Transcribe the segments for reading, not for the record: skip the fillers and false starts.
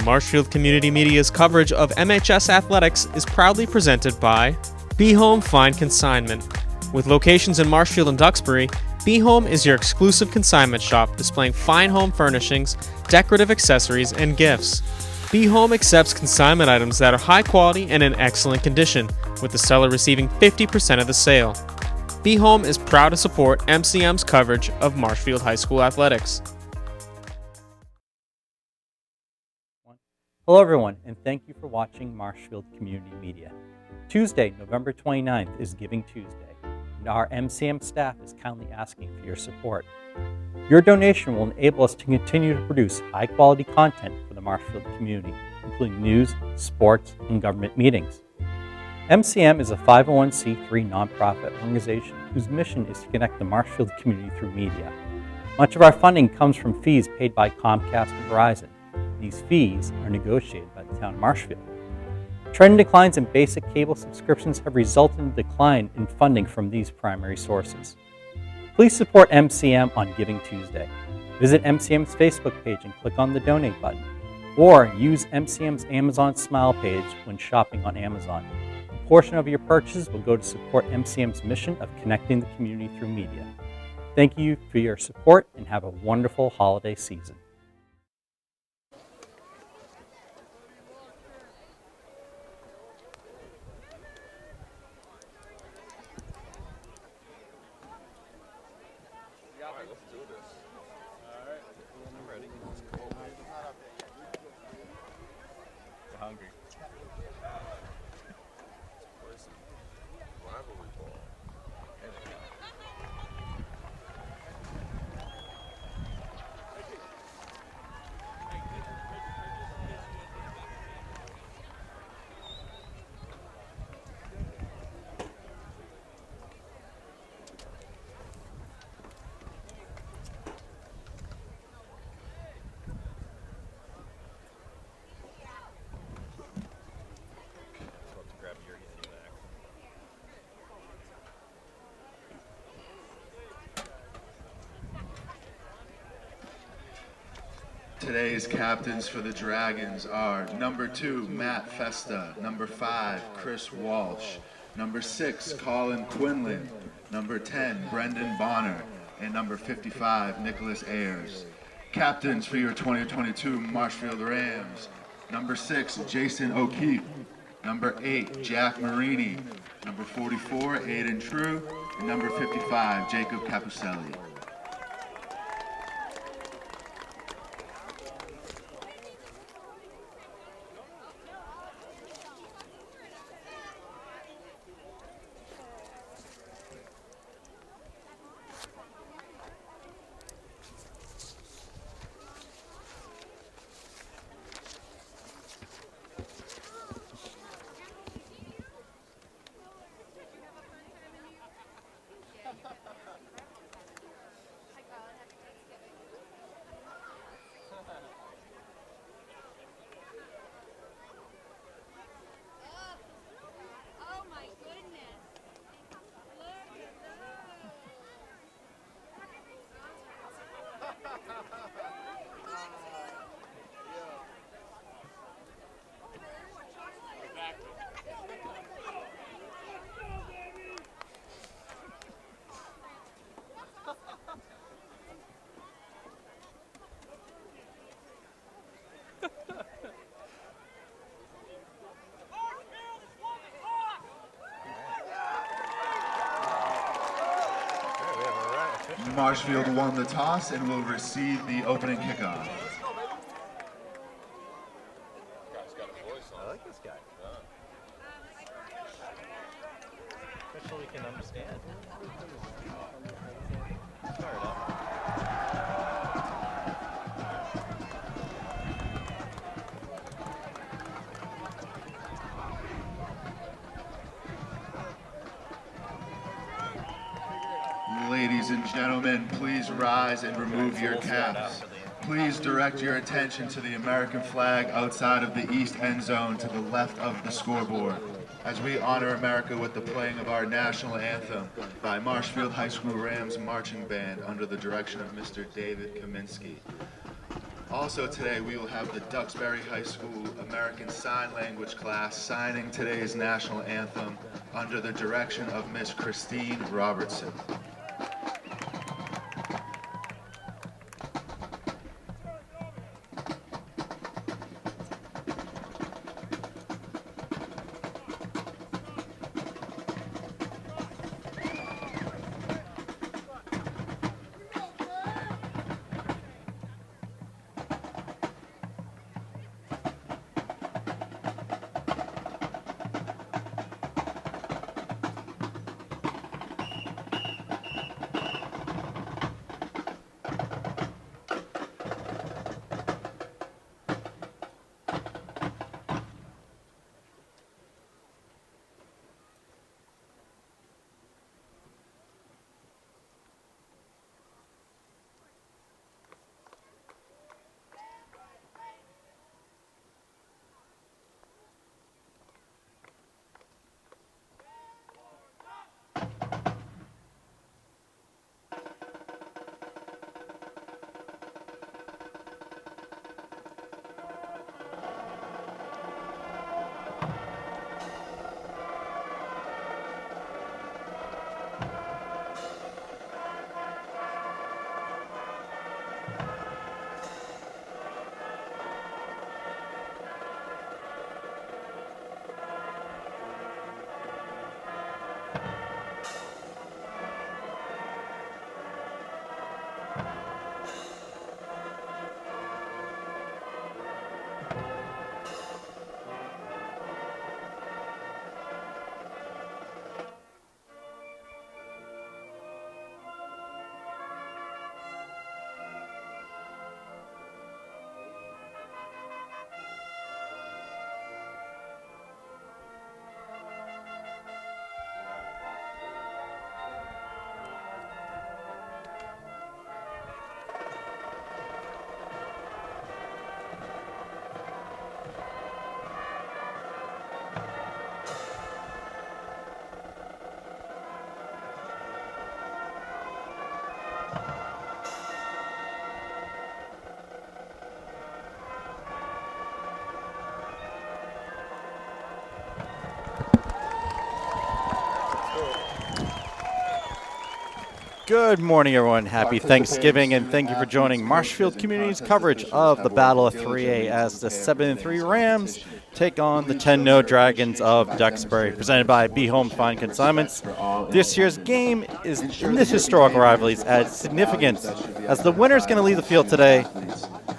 Marshfield Community Media's coverage of MHS athletics is proudly presented by Be Home Fine Consignment. With locations in Marshfield and Duxbury, Be Home is your exclusive consignment shop displaying fine home furnishings, decorative accessories, and gifts. Be Home accepts consignment items that are high quality and in excellent condition, with the seller receiving 50% of the sale. Be Home is proud to support MCM's coverage of Marshfield High School athletics. Hello everyone, and thank you for watching Marshfield Community Media. Tuesday, November 29th is Giving Tuesday, and our MCM staff is kindly asking for your support. Your donation will enable us to continue to produce high-quality content for the Marshfield community, including news, sports, and government meetings. MCM is a 501c3 nonprofit organization whose mission is to connect the Marshfield community through media. Much of our funding comes from fees paid by Comcast and Verizon. These fees are negotiated by the town of Marshfield. Trend declines in basic cable subscriptions have resulted in a decline in funding from these primary sources. Please support MCM on Giving Tuesday. Visit MCM's Facebook page and click on the donate button, or use MCM's Amazon Smile page when shopping on Amazon. A portion of your purchases will go to support MCM's mission of connecting the community through media. Thank you for your support and have a wonderful holiday season. Today's captains for the Dragons are number 2, Matt Festa, number 5, Chris Walsh, number 6, Colin Quinlan, number 10, Brendan Bonner, and number 55, Nicholas Ayers. Captains for your 2022 Marshfield Rams, number 6, Jason O'Keefe, number 8, Jack Marini, number 44, Aiden True, and number 55, Jacob Capuselli. Marshfield won the toss and will receive the opening kickoff. I like this guy. Especially we can understand. Start it up. Ladies and gentlemen, please rise and remove your caps. Please direct your attention to the American flag outside of the east end zone to the left of the scoreboard as we honor America with the playing of our national anthem by Marshfield High School Rams Marching Band under the direction of Mr. David Kaminsky. Also today we will have the Duxbury High School American Sign Language class signing today's national anthem under the direction of Miss Christine Robertson. Good morning, everyone. Happy Thanksgiving, and thank you for joining Marshfield Community's coverage of the Battle of 3A as the 7-3 Rams take on the 10-0 Dragons of Duxbury, presented by Be Home Fine Consignments. This year's game is in this historical rivalry adds significance as the winner is going to leave the field today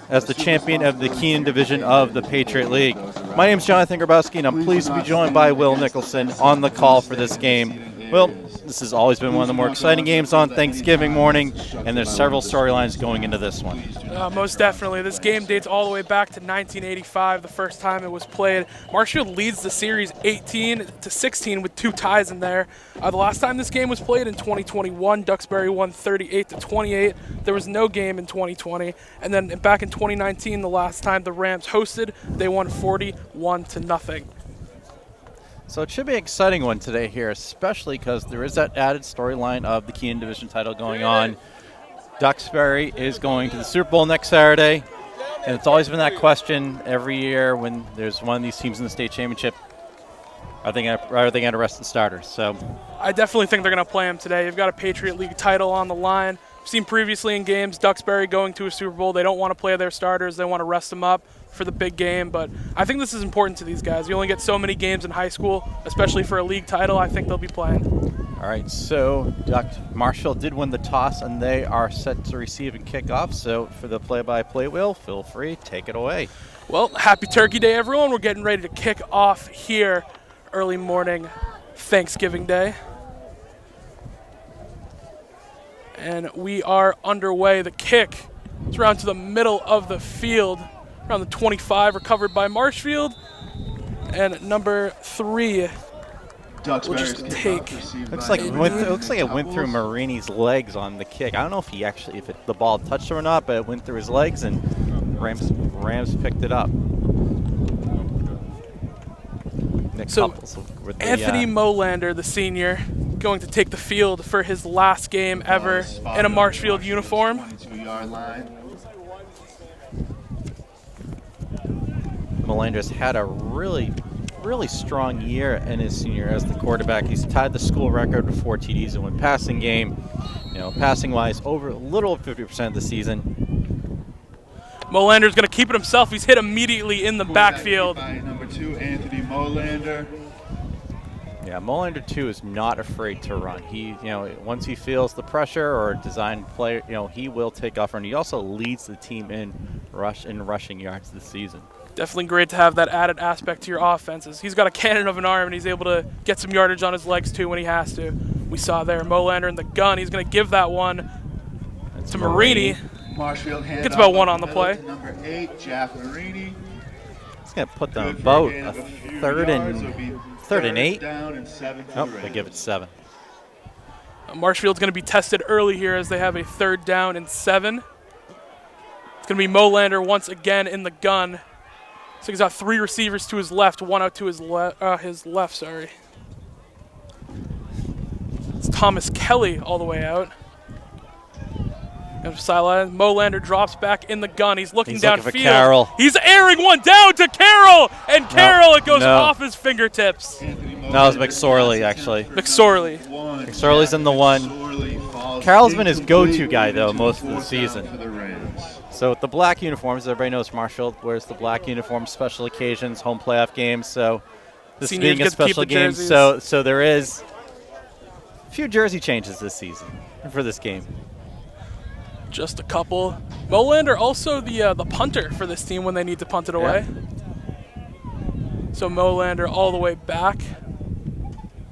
as the champion of the Keenan Division of the Patriot League. My name is Jonathan Grabowski, and I'm pleased to be joined by Will Nicholson on the call for this game. Will, this has always been one of the more exciting games on Thanksgiving morning, and there's several storylines going into this one. Most definitely. This game dates all the way back to 1985, the first time it was played. Marshfield leads the series 18-16 with 2 ties in there. The last time this game was played in 2021, Duxbury won 38-28. There was no game in 2020. And then back in 2019, the last time the Rams hosted, they won 41-0. So it should be an exciting one today here, especially because there is that added storyline of the Keenan Division title going on. Duxbury is going to the Super Bowl next Saturday, and it's always been that question every year when there's one of these teams in the state championship. Are they going to rest the starters? So I definitely think they're going to play him today. You've got a Patriot League title on the line. We've seen previously in games, Duxbury going to a Super Bowl. They don't want to play their starters. They want to rest them up for the big game, but I think this is important to these guys. You only get so many games in high school, especially for a league title. I think they'll be playing. All right, so Marshfield did win the toss, and they are set to receive and kick off. So for the play-by-play, Will, feel free, take it away. Well, happy Turkey Day, everyone. We're getting ready to kick off here early morning Thanksgiving Day. And we are underway. The kick is around to the middle of the field, around the 25, recovered by Marshfield. And number 3 will just take. Looks like it went through Marini's legs on the kick. I don't know if the ball touched him or not, but it went through his legs, and Rams picked it up. So Anthony Molander, the senior, going to take the field for his last game ever in a Marshfield uniform. Melander's had a really strong year in his senior year as the quarterback. He's tied the school record with 4 TDs in one passing game. Passing-wise, over a little over 50% of the season. Molander's going to keep it himself. He's hit immediately in the backfield. By number 2, Anthony Molander. Yeah, Molander too is not afraid to run. He, once he feels the pressure or design play, he will take off, and he also leads the team in rushing yards this season. Definitely great to have that added aspect to your offenses. He's got a cannon of an arm, and he's able to get some yardage on his legs too when he has to. We saw there Molander in the gun. He's going to give that one to Marini. Marshfield Gets about 1 on the play. Number 8, Jack Marini. He's going to put them about a third and 8. Down and 7 Oh, they give it 7. Marshfield's going to be tested early here as they have a 3rd down and 7. It's going to be Molander once again in the gun. So he's got 3 receivers to his left, 1 out to his left. Sorry. It's Thomas Kelly all the way out. Sideline. Molander drops back in the gun. He's looking downfield. For Carroll. He's airing one down to Carroll, and Carroll, it goes off his fingertips. That was McSorley, actually. McSorley's in the 1. Carroll's been his go-to guy, though, most of the season. So with the black uniforms, everybody knows Marshfield wears the black uniforms, special occasions, home playoff games. So this Seniors being a special game, so there is a few jersey changes this season for this game. Just a couple. Molander also the punter for this team when they need to punt it away. So Molander all the way back.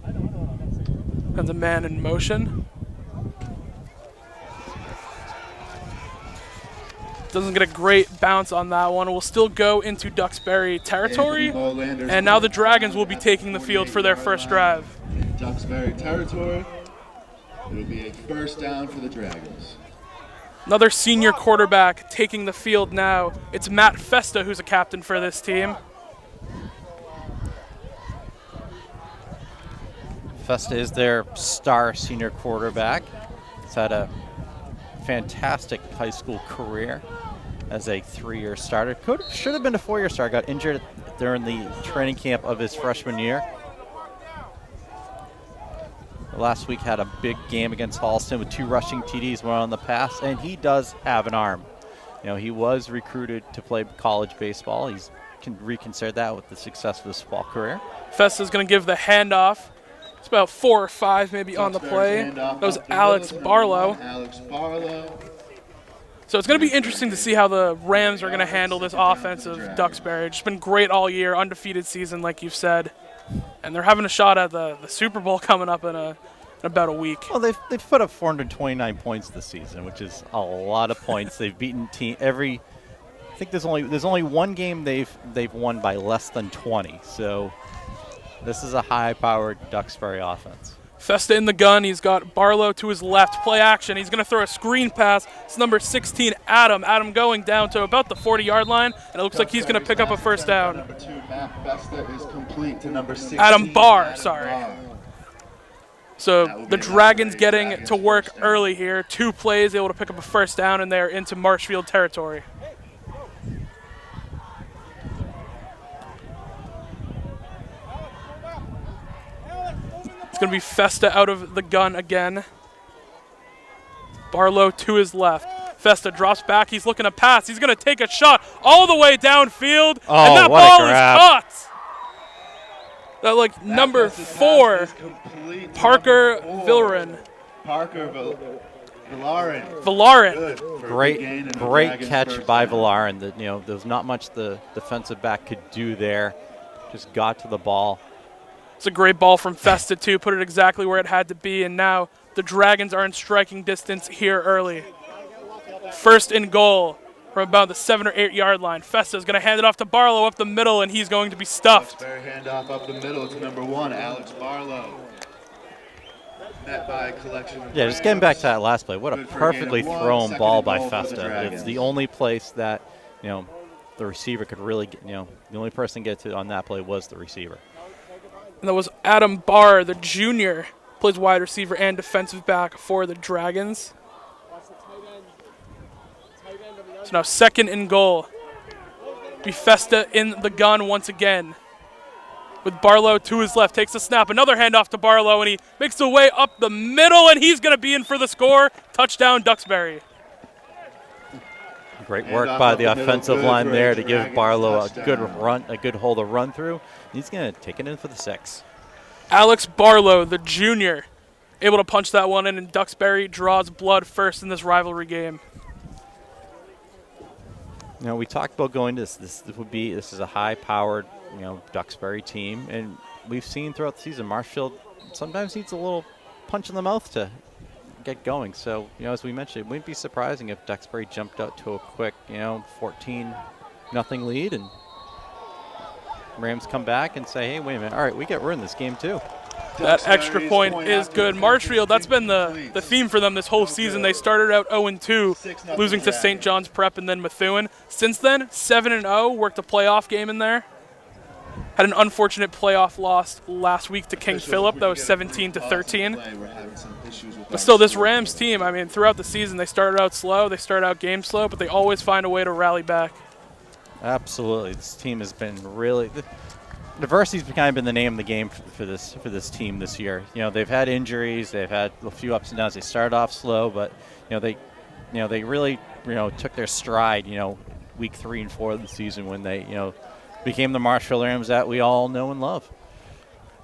And the man in motion. Doesn't get a great bounce on that one. We'll still go into Duxbury territory. And now the Dragons will be taking the field for their first drive. Duxbury territory. It'll be a 1st down for the Dragons. Another senior quarterback taking the field now. It's Matt Festa who's a captain for this team. Festa is their star senior quarterback. He's had a fantastic high school career as a 3-year starter. Should have been a 4-year starter. Got injured during the training camp of his freshman year. Last week had a big game against Halston with 2 rushing TDs, 1 on the pass, and he does have an arm. He was recruited to play college baseball. He's reconsidered that with the success of his fall career. Festa's going to give the handoff. It's about 4 or 5 maybe on the play. That was Alex Barlow. So it's going to be interesting to see how the Rams are going to handle this offense of Duxbury. It's been great all year, undefeated season like you've said. And they're having a shot at the Super Bowl coming up in about a week. Well, they've put up 429 points this season, which is a lot of points. They've beaten I think there's only one game they've won by less than 20. So this is a high-powered Duxbury offense. Festa in the gun. He's got Barlow to his left. Play action. He's going to throw a screen pass. It's number 16, Adam. Adam going down to about the 40-yard line, and it looks like he's going to pick up a 1st down. Number 2, Matt Festa is complete to number 16. Adam Barr, sorry. So the Dragons getting to work early here. 2 plays, able to pick up a 1st down, and they're into Marshfield territory. It's going to be Festa out of the gun again. Barlow to his left. Festa drops back. He's looking to pass. He's going to take a shot all the way downfield. And that ball is caught. That number 4, Parker Villarin. Villarin. Great catch by Villarin. There's not much the defensive back could do there. Just got to the ball. It's a great ball from Festa, too. Put it exactly where it had to be. And now the Dragons are in striking distance here early. 1st and goal from about the 7 or 8 yard line. Festa's going to hand it off to Barlow up the middle, and he's going to be stuffed. Handoff up the middle to number 1, Alex Barlow. Met by a collection of just getting back to that last play. What a perfectly thrown ball by Festa. It's the only place that, the receiver could really get, the only person to get to on that play was the receiver. And that was Adam Barr, the junior, plays wide receiver and defensive back for the Dragons. So now 2nd and goal. Be Festa in the gun once again. With Barlow to his left, takes a snap, another handoff to Barlow, and he makes the way up the middle, and he's going to be in for the score. Touchdown, Duxbury. Great work by the offensive line there to give Barlow a good run, a good hole to run through. He's going to take it in for the 6. Alex Barlow, the junior, able to punch that one in, and Duxbury draws blood first in this rivalry game. You know, we talked about going to this is a high-powered, you know, Duxbury team, and we've seen throughout the season Marshfield sometimes needs a little punch in the mouth to get going. So, you know, as we mentioned, it wouldn't be surprising if Duxbury jumped out to a quick, 14-0 lead, and Rams come back and say, hey, wait a minute, all right, we're in this game too. That extra point is good. Marshfield, that's been the theme for them this whole season. They started out 0-2, losing to St. John's Prep and then Methuen. Since then, 7-0, worked a playoff game in there. Had an unfortunate playoff loss last week to King Philip. That was 17-13. But still, this Rams team, I mean, throughout the season, they started out slow. They started out game slow, but they always find a way to rally back. Absolutely. This team has been really – diversity's kind of been the name of the game for this team this year. You know, they've had injuries. They've had a few ups and downs. They started off slow, but, they really, took their stride, week 3 and 4 of the season when they, became the Marshfield Rams that we all know and love.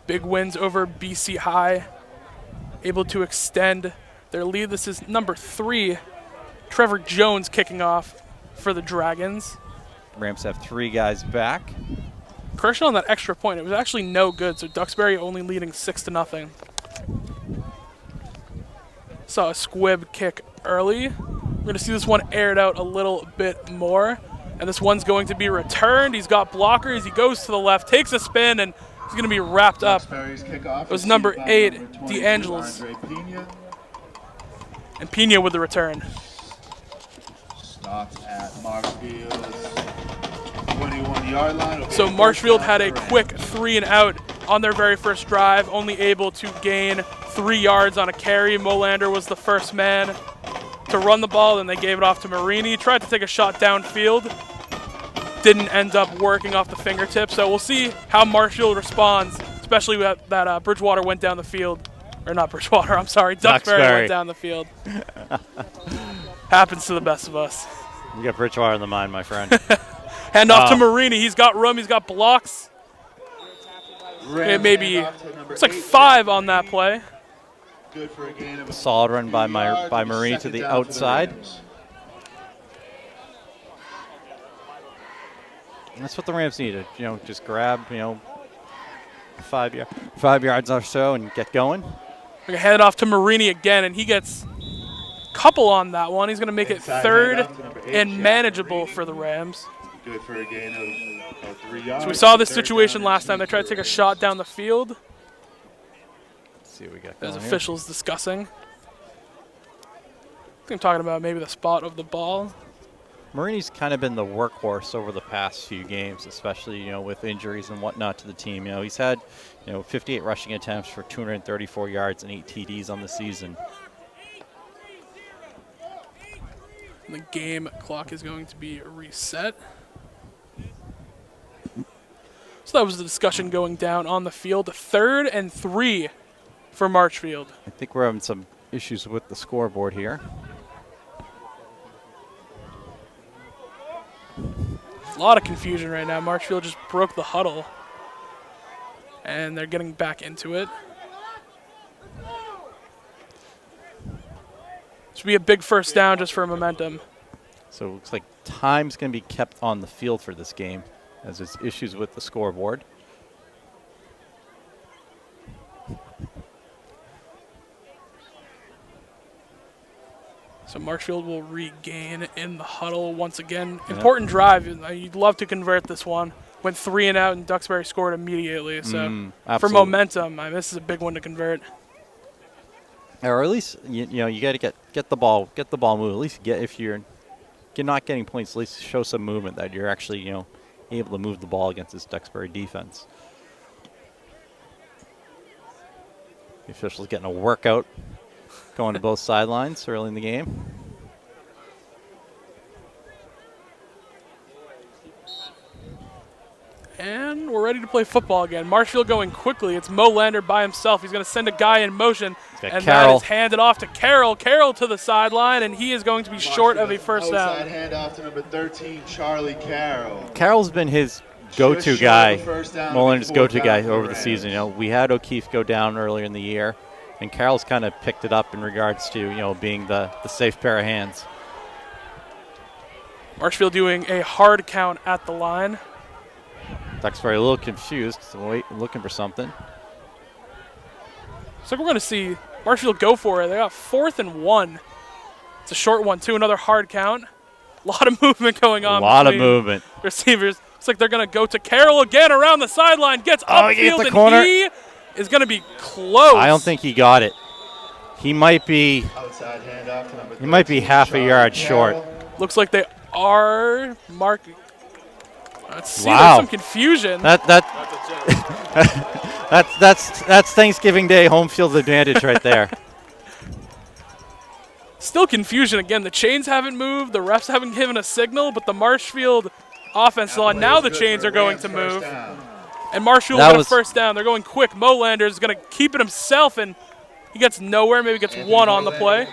Big wins over BC High, able to extend their lead. This is number 3, Trevor Jones kicking off for the Dragons. Rams have 3 guys back. Correction on that extra point. It was actually no good, so Duxbury only leading 6-0. Saw a squib kick early. We're going to see this one aired out a little bit more. And this one's going to be returned. He's got blockers. He goes to the left, takes a spin, and he's going to be wrapped up. It was number 8, DeAngelis. And Pena with the return. Stopped at Marshfield's 21-yard line. Okay, so Marshfield had a quick 3-and-out on their very first drive, only able to gain 3 yards on a carry. Molander was the first man to run the ball, and they gave it off to Marini. Tried to take a shot downfield. Didn't end up working off the fingertips. So we'll see how Marshfield responds, especially with that Bridgewater went down the field. Or not Bridgewater, I'm sorry. Duxbury went down the field. Happens to the best of us. You got Bridgewater in the mind, my friend. Hand off to Marini. He's got room. He's got blocks. It maybe it's like 5 on that play. Good for a gain of a solid run by Marini to the outside. And that's what the Rams needed. Just grab 5 yards or so and get going. We're gonna hand it off to Marini again, and he gets a couple on that one. He's gonna make it 3rd and manageable for the Rams. Good for a gain of 3 yards. So we saw this situation last time. They tried to take a shot down the field. Let's see what we got. As officials discussing. I think I'm talking about maybe the spot of the ball. Marini's kind of been the workhorse over the past few games, especially with injuries and whatnot to the team. He's had 58 rushing attempts for 234 yards and 8 TDs on the season. And the game clock is going to be reset. So that was the discussion going down on the field. 3rd and 3 for Marshfield. I think we're having some issues with the scoreboard here. A lot of confusion right now. Marshfield just broke the huddle. And they're getting back into it. Should be a big first down just for momentum. So it looks like time's going to be kept on the field for this game, as there's issues with the scoreboard. So Marshfield will regain in the huddle once again. Important drive. You'd love to convert this one. Went 3-and-out, and Duxbury scored immediately. So for momentum, this is a big one to convert. Or at least you got to get the ball moving. At least if you're not getting points, at least show some movement that you're actually able to move the ball against this Duxbury defense. The officials getting a workout going to both sidelines early in the game. play football again. Marshfield going quickly. It's Mo Lander by himself. He's going to send a guy in motion, and that is handed off to Carroll. Carroll to the sideline, and he is going to be short of a first down. Outside handoff to number 13, Charlie Carroll. Carroll's been his go-to guy, Mo Lander's go-to guy over the season. You know, we had O'Keefe go down earlier in the year, and Carroll's kind of picked it up in regards to, you know, being the safe pair of hands. Marshfield doing a hard count at the line. Duxbury a little confused, so looking for something. So we're going to see Marshfield go for it. They got 4th and 1. It's a short one, too. Another hard count. A lot of movement going on. A lot of movement. Receivers. Looks like they're going to go to Carroll again around the sideline. Gets upfield, the corner. And he is going to be close. I don't think he got it. He might be. Outside handoff to number 13, He might be half a yard short. Looks like they are marking. Let's see. Wow. There's some confusion. That's Thanksgiving Day home field advantage right there. Still confusion again. The chains haven't moved. The refs haven't given a signal, but the Marshfield offense line. Now the chains are going to move. And Marshfield got a first down. They're going quick. Mo Lander is going to keep it himself, and he gets nowhere. Maybe gets one on the play.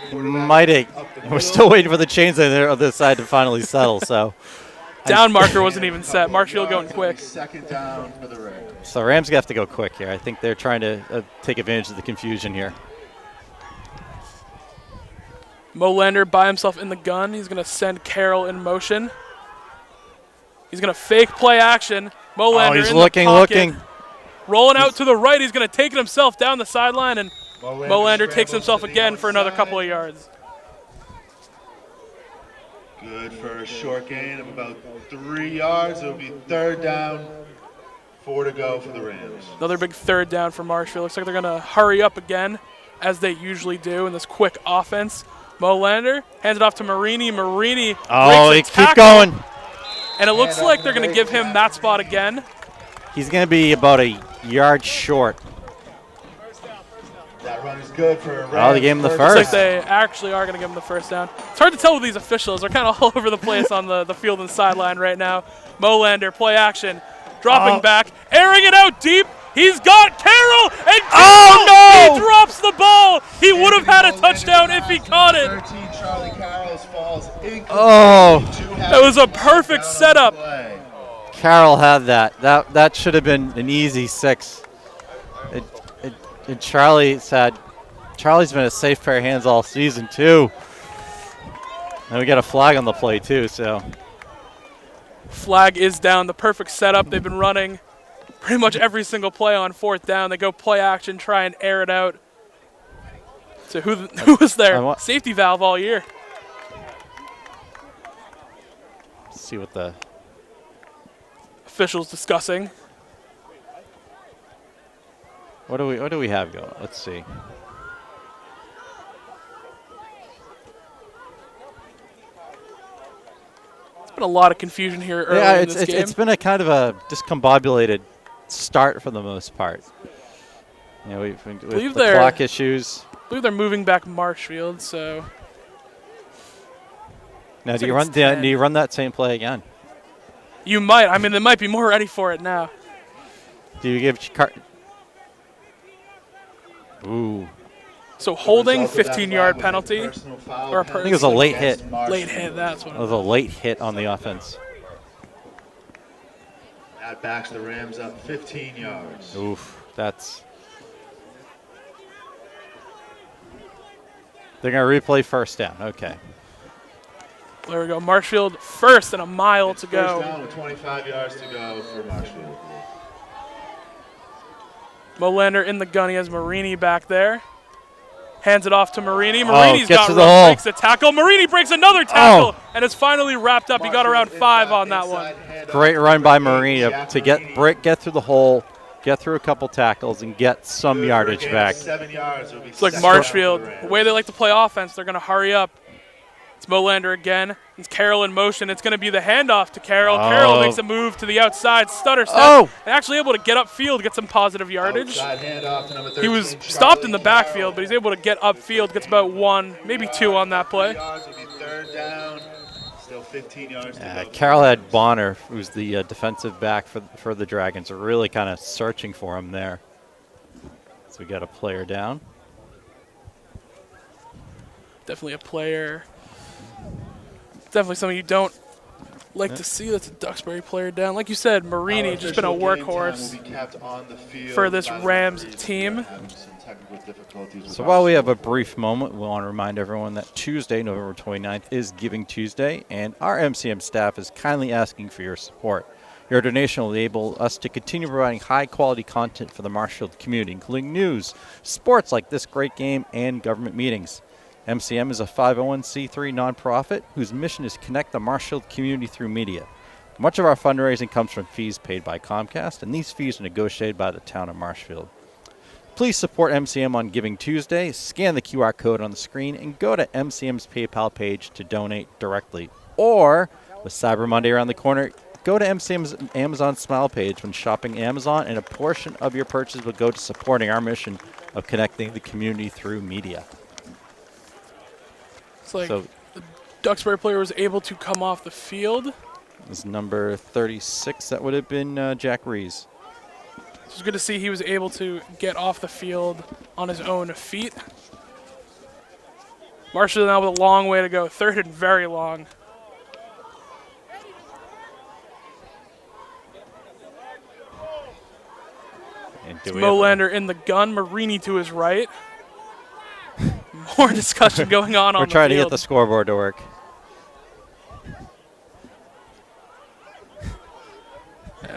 We're still waiting for the chains on the other side to finally settle. So down marker wasn't even set. Marshfield going quick. Second down for the Rams. So Rams have to go quick here. I think they're trying to take advantage of the confusion here. Mo Lander by himself in the gun. He's going to send Carroll in motion. He's going to fake play action. Mo Lander he's in looking. Rolling out to the right. He's going to take it himself down the sideline, and Mo Lander takes himself again for another couple of yards. Good for a short gain of about 3 yards. It'll be 3rd down. 4 to go for the Rams. Another big 3rd down for Marshfield. Looks like they're going to hurry up again, as they usually do in this quick offense. Mo Lander hands it off to Marini. Marini keep going. And it looks like they're going to give him that spot again. He's going to be about a yard short. That run is good for a Rams. They gave him the Looks first. like they actually are going to give him the first down. It's hard to tell with these officials. They're kind of all over the place on the field and sideline right now. Mo Lander, play action. Dropping back, airing it out deep. He's got Carroll, and Carroll, he drops the ball. He would have had a touchdown if he caught it. 13, Charlie Carroll's falls incomplete. That was a perfect setup. Carroll had that. That should have been an easy 6. And Charlie's been a safe pair of hands all season too. And we got a flag on the play too, so. Flag is down. The perfect setup. They've been running pretty much every single play on 4th down. They go play action, try and air it out. So who was their safety valve all year? Let's see what the officials discussing. What do we have going? Let's see. There's been a lot of confusion here early in this game. It's been a kind of a discombobulated start for the most part. You know, with the clock issues. I believe they're moving back Marshfield, so. Now, do you run that same play again? You might. I mean, they might be more ready for it now. Do you give Ooh. So holding, 15-yard penalty. I think it was a late hit. Late hit, that's what it was. A late hit on the offense. That backs the Rams up 15 yards. Oof, that's. They're going to replay first down. Okay. There we go. Marshfield first and a mile to go. First down with 25 yards to go for Marshfield. Mo Lander in the gun. He has Marini back there. Hands it off to Marini. Marini's got room, breaks a tackle. Marini breaks another tackle, and it's finally wrapped up. He got around 5 on that one. Great run by Marini to get through the hole, get through a couple tackles, and get some yardage back. It's like Marshfield. The way they like to play offense, they're going to hurry up. It's Mo Lander again. It's Carroll in motion. It's going to be the handoff to Carroll. Carroll makes a move to the outside, stutter step, and actually able to get upfield, get some positive yardage. He was stopped in the backfield, but he's able to get upfield, gets about 1, maybe 2 on that play. Third down, still 15 yards to go. Carroll had Bonner, who's the defensive back for the Dragons, are really kind of searching for him there. So we got a player down. Definitely a player. Definitely something you don't like to see. That's a Duxbury player down. Like you said, Marini just been a workhorse for this Rams team. So while we have a brief moment, we want to remind everyone that Tuesday, November 29th, is Giving Tuesday, and our MCM staff is kindly asking for your support. Your donation will enable us to continue providing high-quality content for the Marshfield community, including news, sports like this great game, and government meetings. MCM is a 501c3 nonprofit whose mission is to connect the Marshfield community through media. Much of our fundraising comes from fees paid by Comcast, and these fees are negotiated by the town of Marshfield. Please support MCM on Giving Tuesday, scan the QR code on the screen, and go to MCM's PayPal page to donate directly. Or, with Cyber Monday around the corner, go to MCM's Amazon Smile page when shopping Amazon, and a portion of your purchase will go to supporting our mission of connecting the community through media. It's like the Duxbury player was able to come off the field. It was number 36. That would have been Jack Rees. It was good to see he was able to get off the field on his own feet. Marshall now with a long way to go. Third and very long. Molander in the gun. Marini to his right. More discussion going on the field. We're trying to get the scoreboard to work.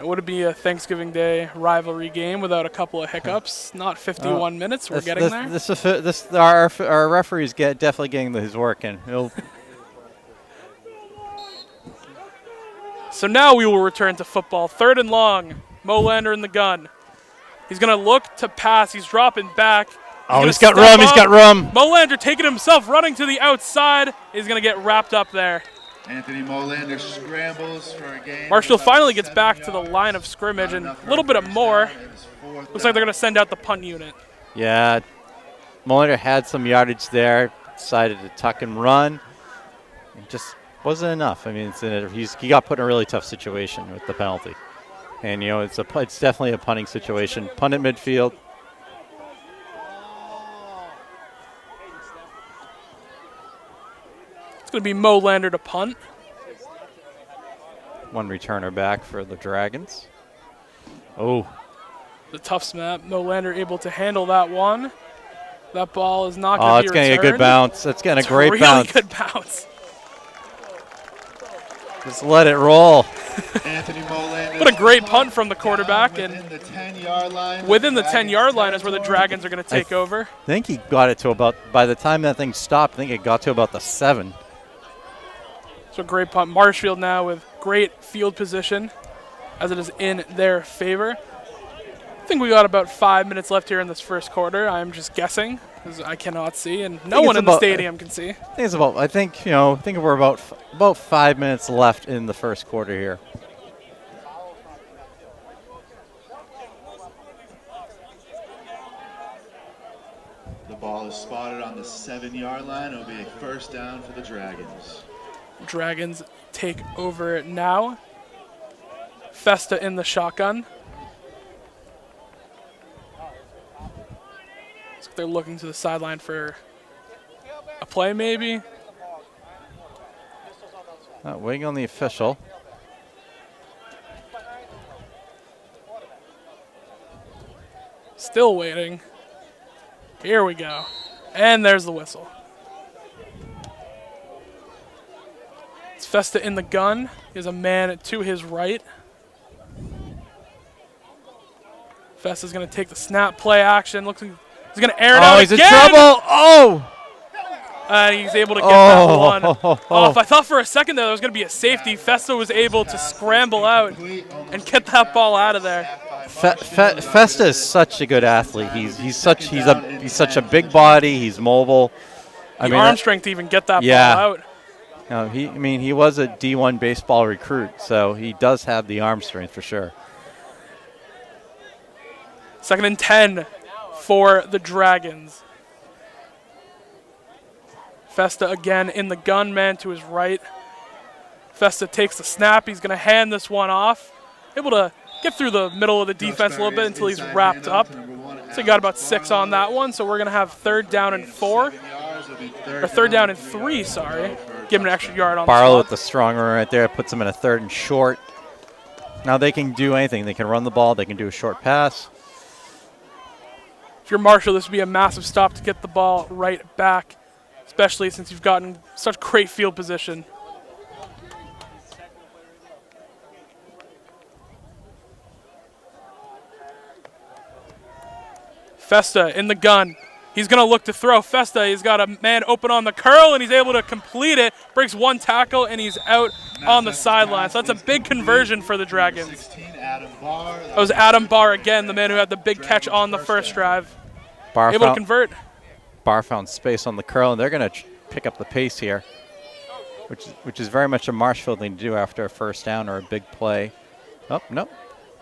Would it be a Thanksgiving Day rivalry game without a couple of hiccups? Not 51 minutes. We're getting there. Our referee's definitely getting his work in. So now we will return to football. Third and long. Molander in the gun. He's going to look to pass. He's dropping back. He's got room. He's got room. Molander taking himself, running to the outside. He's going to get wrapped up there. Anthony Molander scrambles for a gain. Marshall finally gets back to the line of scrimmage, and a little bit of more. Looks like they're going to send out the punt unit. Yeah, Molander had some yardage there, decided to tuck and run. It just wasn't enough. I mean, he got put in a really tough situation with the penalty. And, it's definitely a punting situation. Punt at midfield. It's going to be Molander to punt. One returner back for the Dragons. Oh. The tough snap. Molander able to handle that one. That ball is not going to be returned. It's getting a good bounce. It's getting a great bounce. Really good bounce. Just let it roll. Anthony Molander. What a great punt from the quarterback. And within the 10-yard line. Within the 10-yard line is where the Dragons are going to take over. I think he got it to about, by the time that thing stopped, I think it got to about the 7. So great punt. Marshfield now with great field position as it is in their favor. I think we got about 5 minutes left here in this first quarter. I'm just guessing because I cannot see, and no one in the stadium can see. I think we're about 5 minutes left in the first quarter here. The ball is spotted on the 7-yard line. It'll be a first down for the Dragons. Dragons take over now. Festa in the shotgun. So they're looking to the sideline for a play, maybe. Not waiting on the official. Still waiting. Here we go. And there's the whistle. It's Festa in the gun. He has a man to his right. Festa's going to take the snap, play action. Looks like he's going to air it out he's again. in trouble. Oh! And he's able to get that one off. I thought for a second there was going to be a safety. Festa was able to scramble out and get that ball out of there. Festa is such a good athlete. He's such a big body. He's mobile. Arm strength to even get that ball out. No, he was a D1 baseball recruit, so he does have the arm strength for sure. 2nd and 10 for the Dragons. Festa again in the gun, man to his right. Festa takes the snap. He's going to hand this one off. Able to get through the middle of the defense a little bit until he's wrapped up. So he got about 6 on that one. So we're going to have 3rd down and 4. Or 3rd down and 3, sorry. Give him an extra yard on Barlow the with the strong run right there. Puts him in a 3rd and short. Now they can do anything. They can run the ball. They can do a short pass. If you're Marshall, this would be a massive stop to get the ball right back, especially since you've gotten such great field position. Festa in the gun. He's going to look to throw. Festa, he's got a man open on the curl, and he's able to complete it. Breaks 1 tackle, and he's out on the sideline. So that's a big conversion for the Dragons. That was Adam Barr again, the man who had the big catch on the first drive. Able to convert. Barr found space on the curl, and they're going to pick up the pace here, which is very much a Marshfield thing to do after a first down or a big play. Oh, no.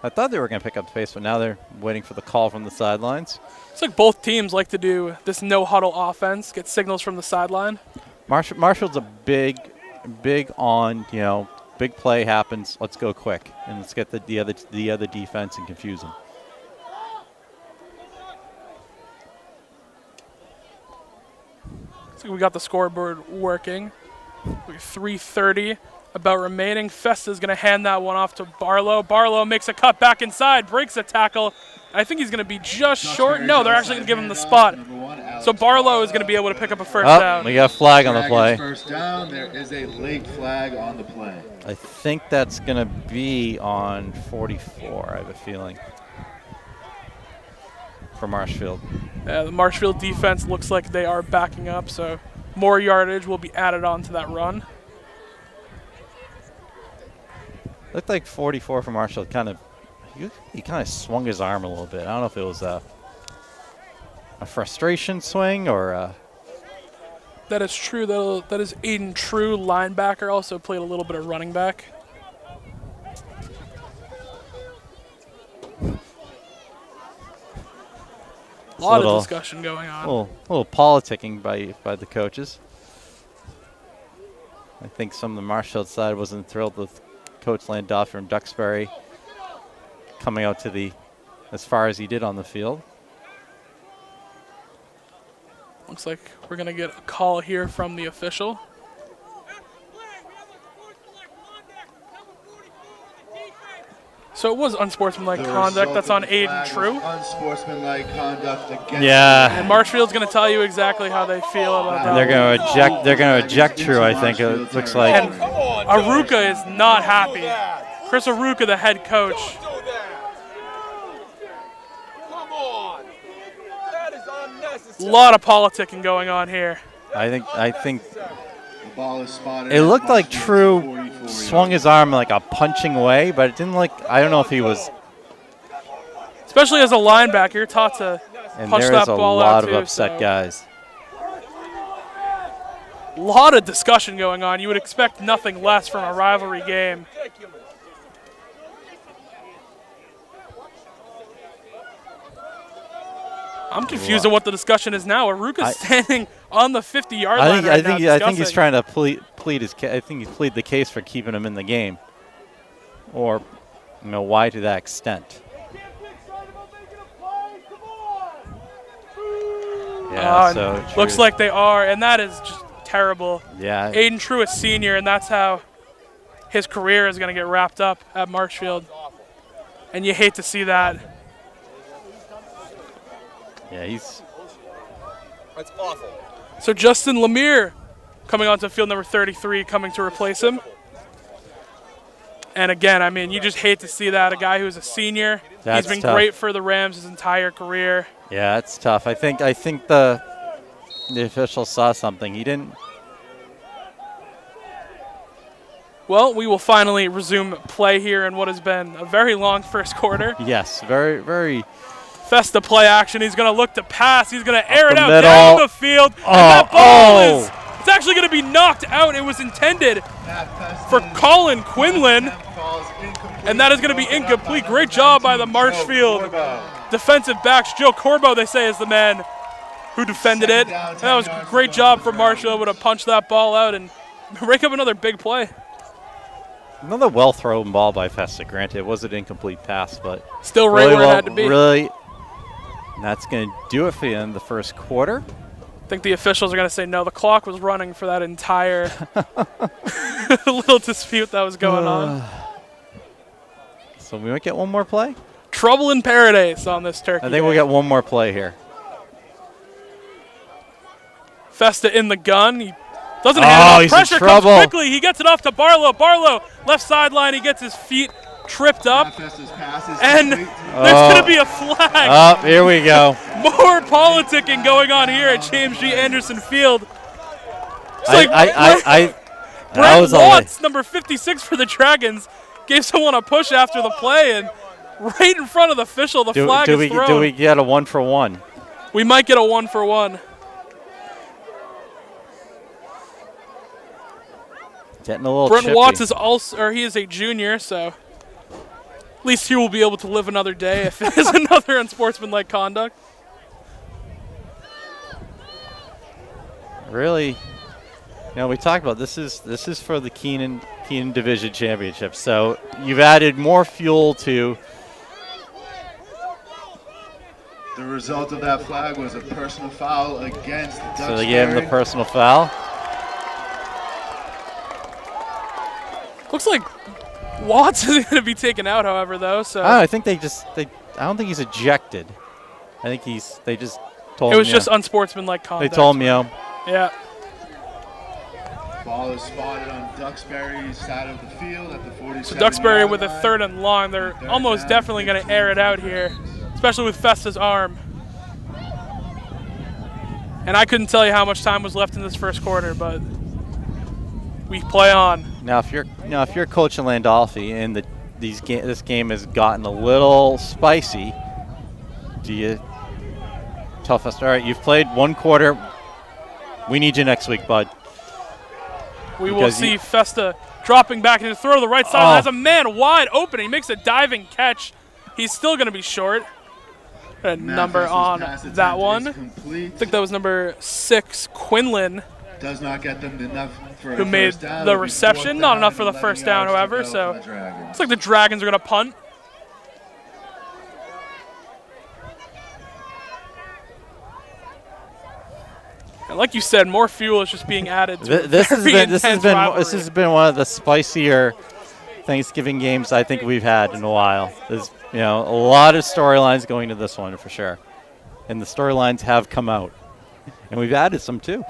I thought they were going to pick up the pace, but now they're waiting for the call from the sidelines. It's like both teams like to do this no-huddle offense, get signals from the sideline. Marshfield's a big on, big play happens, let's go quick, and let's get the other defense and confuse them. So we got the scoreboard working. We 3:30 about remaining. Festa's going to hand that one off to Barlow. Barlow makes a cut back inside, breaks a tackle. I think he's going to be just short. No, they're actually going to give him the spot. So Barlow is going to be able to pick up a first down. We got a flag on the play. First down. There is a late flag on the play. I think that's going to be on 44, I have a feeling, for Marshfield. The Marshfield defense looks like they are backing up, so more yardage will be added on to that run. Looked like 44 from Marshall he kind of swung his arm a little bit. I don't know if it was a frustration swing or That is true, though. That is Aiden True, linebacker, also played a little bit of running back. A lot of discussion going on. A little politicking by the coaches. I think some of the Marshfield side wasn't thrilled with Coach Landau from Duxbury coming out to as far as he did on the field. Looks like we're going to get a call here from the official. So it was unsportsmanlike conduct. That's on Aiden True. Unsportsmanlike conduct against. Yeah. And Marshfield's going to tell you exactly how they feel about that. They're going to eject. They're going to eject True. I think it looks like. And Aruka is not happy. Chris Aruka, the head coach. A lot of politicking going on here. I think The ball is spotted. it looked like Marshfield True 44 swung his arm like a punching way, but it didn't look. I don't know if he was. Especially as a linebacker, you're taught to And punch there that is a ball lot out of too, upset so. guys. A lot of discussion going on. You would expect nothing less from a rivalry game. I'm confused on what the discussion is now. Aruka's standing on the 50-yard line right now I think he's discussing. trying to plead his. I think he plead the case for keeping him in the game, or why to that extent. Yeah, so looks like they are, and that is just terrible. Yeah. Aiden True is senior, and that's how his career is going to get wrapped up at Marshfield. And you hate to see that. Yeah, he's. That's awful. So Justin Lemire coming onto field number 33, coming to replace him. And again, I mean, you just hate to see that. A guy who's a senior. That's He's been tough. great for the Rams his entire career. Yeah, it's tough. I think the official saw something. He didn't. Well, we will finally resume play here in what has been a very long first quarter. Yes, very, very. Festa play action. He's going to look to pass. He's going to air it the out middle. down the field. And that ball is oh. it's actually going to be knocked out. It was intended for Colin Quinlan, and that is going to be incomplete. Great job by the Marshfield defensive backs. Joe Corbo, they say, is the man who defended it. And that was a great job for Marshall, able to punch that ball out and rake up another big play. Another well-thrown ball by Festa. Granted, it was an incomplete pass, but Still right really where it had to be. Really, and that's going to do it for the end of the first quarter. I think the officials are going to say no. The clock was running for that entire little dispute that was going on. So we might get one more play? Trouble in paradise on this turkey. I think we'll get one more play here. Festa in the gun. He doesn't hand it off. Pressure comes quickly. He gets it off to Barlow. Barlow, left sideline. He gets his feet tripped up. And there's going to be a flag. Oh, here we go. More politicking going on here at James G. Anderson Field. Brent Watts, number 56 for the Dragons, gave someone a push after the play, and right in front of the official, the flag is thrown. Do we get a 1-for-1? We might get a 1-for-1. Getting a little Brent chippy. Watts is also, or he is a junior, so at least he will be able to live another day if it is another unsportsmanlike conduct. Really, we talked about this is for the Keenan Division Championship. So you've added more fuel to. The result of that flag was a personal foul against Duxbury. So they gave him the personal foul. Looks like Watts is going to be taken out, however, though. So I think I don't think he's ejected. I think they just told him. It was just unsportsmanlike conduct. They told him, Yeah. Ball is spotted on Duxbury's side of the field at the 47. So Duxbury with a 3rd and long. They're almost definitely going to air it out here, especially with Festa's arm. And I couldn't tell you how much time was left in this first quarter, but we play on. Now, if you're Coach Landolfi and this game has gotten a little spicy, do you tell Festa, all right, you've played one quarter, we need you next week, bud? We will see Festa dropping back into throw to the right side. Has a man wide open. He makes a diving catch. He's still going to be short. A number on that one. I think that was number 6, Quinlan. Does not get them enough for who made the reception. Not enough for the first down, however. So looks like the Dragons are going to punt. And like you said, more fuel is just being added to this has been one of the spicier Thanksgiving games I think we've had in a while. There's a lot of storylines going to this one for sure, and the storylines have come out, and we've added some too.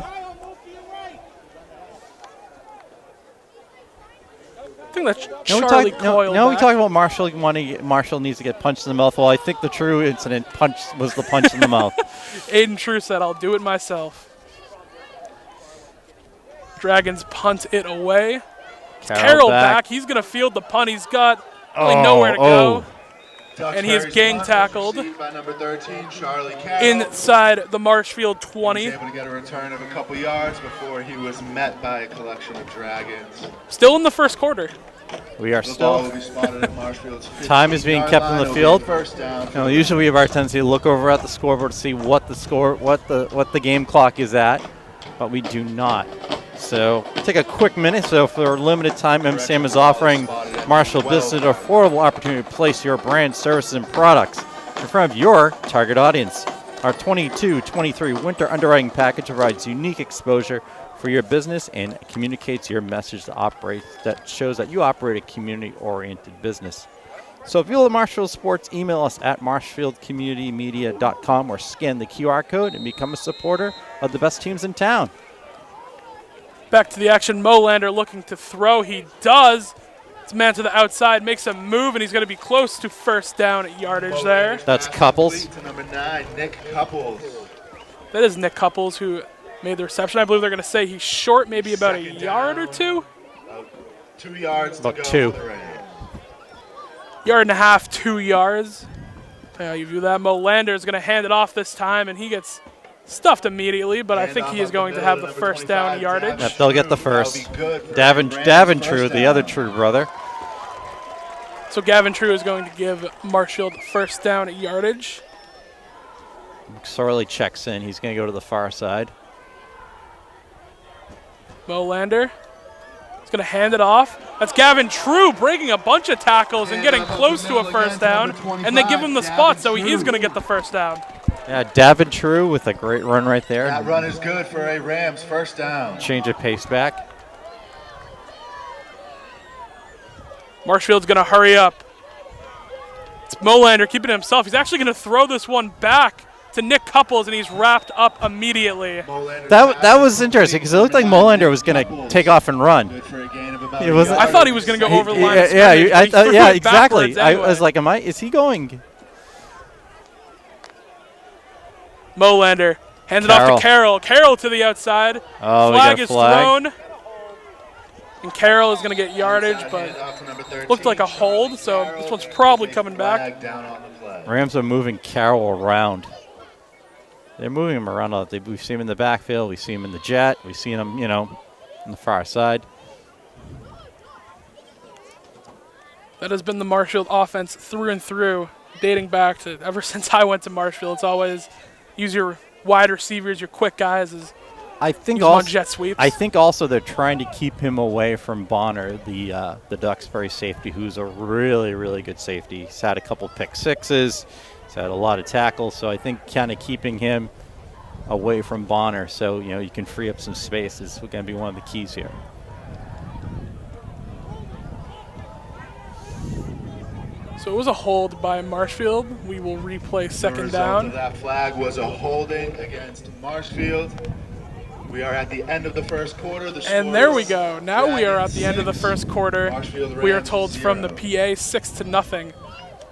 I think that's Charlie Coyle. No, we talked about Marshall needs to get punched in the mouth. Well, I think the true incident was the punch in the mouth. Aiden True said, "I'll do it myself." Dragons punt it away. Carroll back. He's going to field the punt. He's got really nowhere to go. And he is gang tackled by number 13, Charlie inside the Marshfield 20. He was able to get a return of a couple yards before he was met by a collection of Dragons. Still in the first quarter. We are The still. ball will be spotted at Marshfield's Time is being kept on the field. First down. Usually we have our tendency to look over at the scoreboard to see what the game clock is at, but we do not. So take a quick minute. So for a limited time, MCM is offering Marshall business an affordable opportunity to place your brand, services, and products in front of your target audience. Our 22-23 winter underwriting package provides unique exposure for your business and communicates your message that shows that you operate a community-oriented business. So if you love Marshfield Sports, email us at marshfieldcommunitymedia.com or scan the QR code and become a supporter of the best teams in town. Back to the action. Molander looking to throw. He does. It's a man to the outside, makes a move, and he's going to be close to first down yardage there. That's Couples. To number 9, Nick Couples. That is Nick Couples who made the reception. I believe they're going to say he's short, maybe about a yard or two. 2 yards About to go. 2. For the rain. Yard and a half, 2 yards. How you view that. Molander is going to hand it off this time, and he gets stuffed immediately, but I think he is going to have the first down yardage. Yep, they'll get the first. Davin True, the other True brother. So Gavin True is going to give Marshfield first down yardage. Sorley checks in. He's going to go to the far side. Molander He's going to hand it off. That's Gavin True breaking a bunch of tackles and getting close to a first down. And they give him the spot, so he is going to get the first down. Yeah, Davin True with a great run right there. That run is good for a Rams first down. Change of pace back. Marshfield's going to hurry up. It's Molander keeping it himself. He's actually going to throw this one back to Nick Couples, and he's wrapped up immediately. That was interesting because it looked like Molander was going to take off and run. I thought he was going to go over the line. Yeah, exactly. I was like, is he going? Molander hands it off to Carroll. Carroll to the outside. Oh, flag is thrown. And Carroll is going to get yardage, but looked like a hold, so this one's probably coming back. Rams are moving Carroll around. They're moving him around a lot. We've seen him in the backfield. We see him in the jet. We've seen him, on the far side. That has been the Marshfield offense through and through, dating back to ever since I went to Marshfield. It's always use your wide receivers, your quick guys. I think jet sweeps. I think also they're trying to keep him away from Bonner, the Duxbury safety, who's a really, really good safety. He's had a couple pick sixes. He's had a lot of tackles. So I think kind of keeping him away from Bonner so, you can free up some space is going to be one of the keys here. So it was a hold by Marshfield. We will replay second down. That flag was a holding against Marshfield. We are at the end of the first quarter. And there we go. Now we are at the end of the first quarter. We are told from the PA 6-0.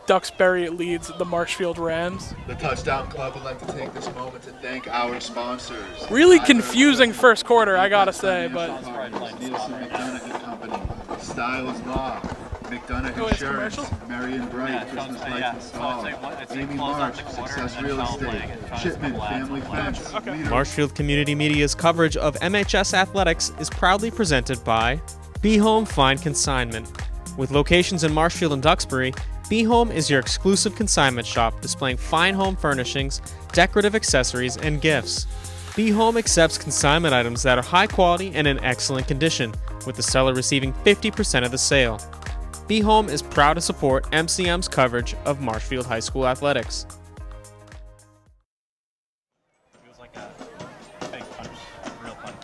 Duxbury leads the Marshfield Rams. The Touchdown Club would like to take this moment to thank our sponsors. Really confusing first quarter, I gotta say, but Styles Law, McDonough Insurance, Marion Bright, Christmas Lights Installed, Amy March, Success Real Estate, Shipman Family Fence. Marshfield Community Media's coverage of MHS Athletics is proudly presented by Be Home Fine Consignment. With locations in Marshfield and Duxbury, Be Home is your exclusive consignment shop displaying fine home furnishings, decorative accessories, and gifts. Be Home accepts consignment items that are high quality and in excellent condition, with the seller receiving 50% of the sale. Be Home is proud to support MCM's coverage of Marshfield High School athletics. Feels like a fake punch, a real punch.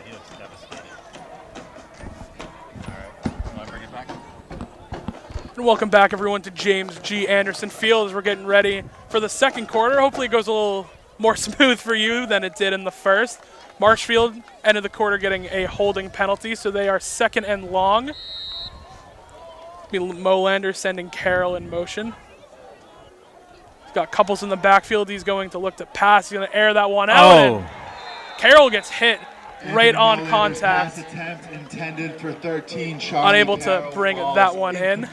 He looks devastated. All right, you want to bring it back? And welcome back, everyone, to James G. Anderson Field as we're getting ready for the second quarter. Hopefully it goes a little more smooth for you than it did in the first. Marshfield ended the quarter getting a holding penalty, so they are second and long. Molander sending Carroll in motion. He's got Couples in the backfield. He's going to look to pass. He's going to air that one out. And Carroll gets hit right on contact. Intended for 13, unable to bring that one in.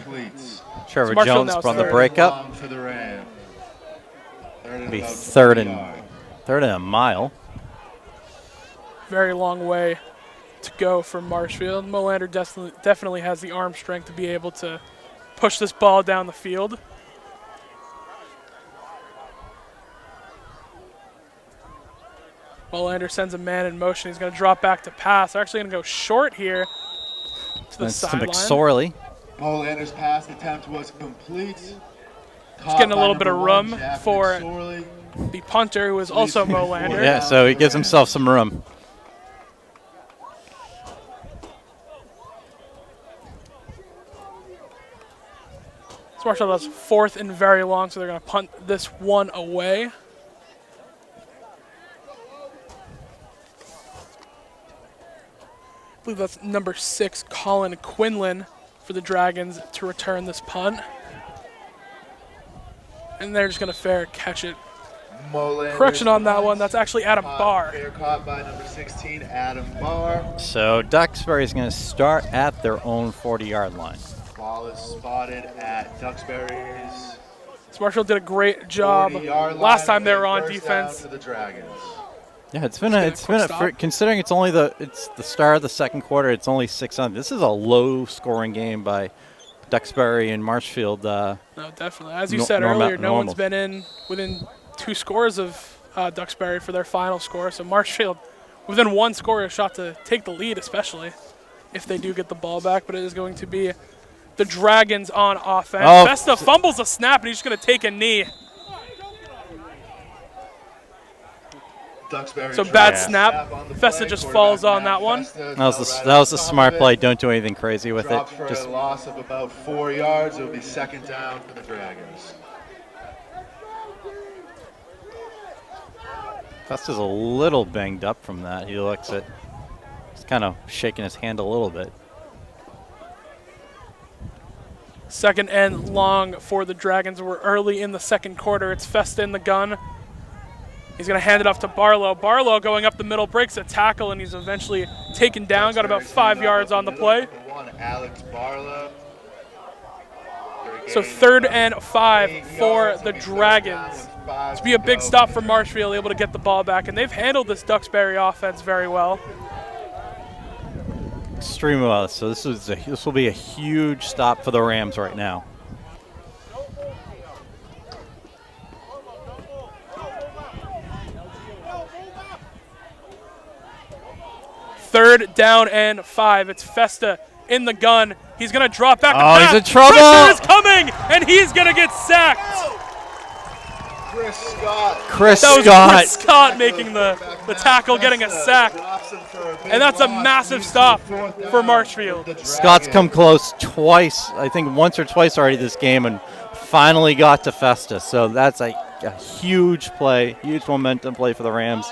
Trevor Jones on the breakup. It'll be third and a mile. Very long way to go for Marshfield. Molander definitely has the arm strength to be able to push this ball down the field. Molander sends a man in motion. He's going to drop back to pass. They're actually going to go short here to the sideline. McSorley. Molander's pass attempt was complete. He's getting a little bit of room for the punter, who is also Molander. Yeah, so he gives himself some room. Marshall does fourth and very long, so they're going to punt this one away. I believe that's number 6, Colin Quinlan, for the Dragons to return this punt. And they're just going to fair catch it. Correction on that one, that's actually Adam Barr. Fair caught by number 16, Adam Barr. So Duxbury is going to start at their own 40-yard line. Ball is spotted at Duxbury's. Marshall did a great job last time they were on defense. For the Dragons. Yeah, it's been a considering it's the start of the second quarter. It's only 6-0. This is a low-scoring game by Duxbury and Marshfield. No, definitely. As you said earlier, no one's been within 2 scores of Duxbury for their final score. So Marshfield within one score, a shot to take the lead, especially if they do get the ball back. But it is going to be the Dragons on offense. Oh. Festa fumbles a snap, and he's just going to take a knee. Duxbury So bad snap. Festa just falls on that one. That was a smart play. Don't do anything crazy with it. Drops for Just a loss of about 4 yards. It will be second down for the Dragons. Festa's a little banged up from that. He looks at, he's kind of shaking his hand a little bit. Second and long for the Dragons. We're early in the second quarter. It's Festa in the gun. He's going to hand it off to Barlow. Barlow going up the middle, breaks a tackle, and he's eventually taken down. Got about 5 yards on the play. Alex Barlow. So 3rd and 5 for the Dragons. This will be a big stop for Marshfield, able to get the ball back, and they've handled this Duxbury offense very well. Extremely well. So this will be a huge stop for the Rams right now. Third down and 5. It's Festa in the gun. He's going to drop back. Oh, he's in trouble. Pressure is coming, and he's going to get sacked. Chris Scott. Chris Scott making the tackle, getting a sack. And that's a massive stop for Marshfield. Scott's come close twice, I think once or twice already this game, and finally got to Festa. So that's a huge play, huge momentum play for the Rams.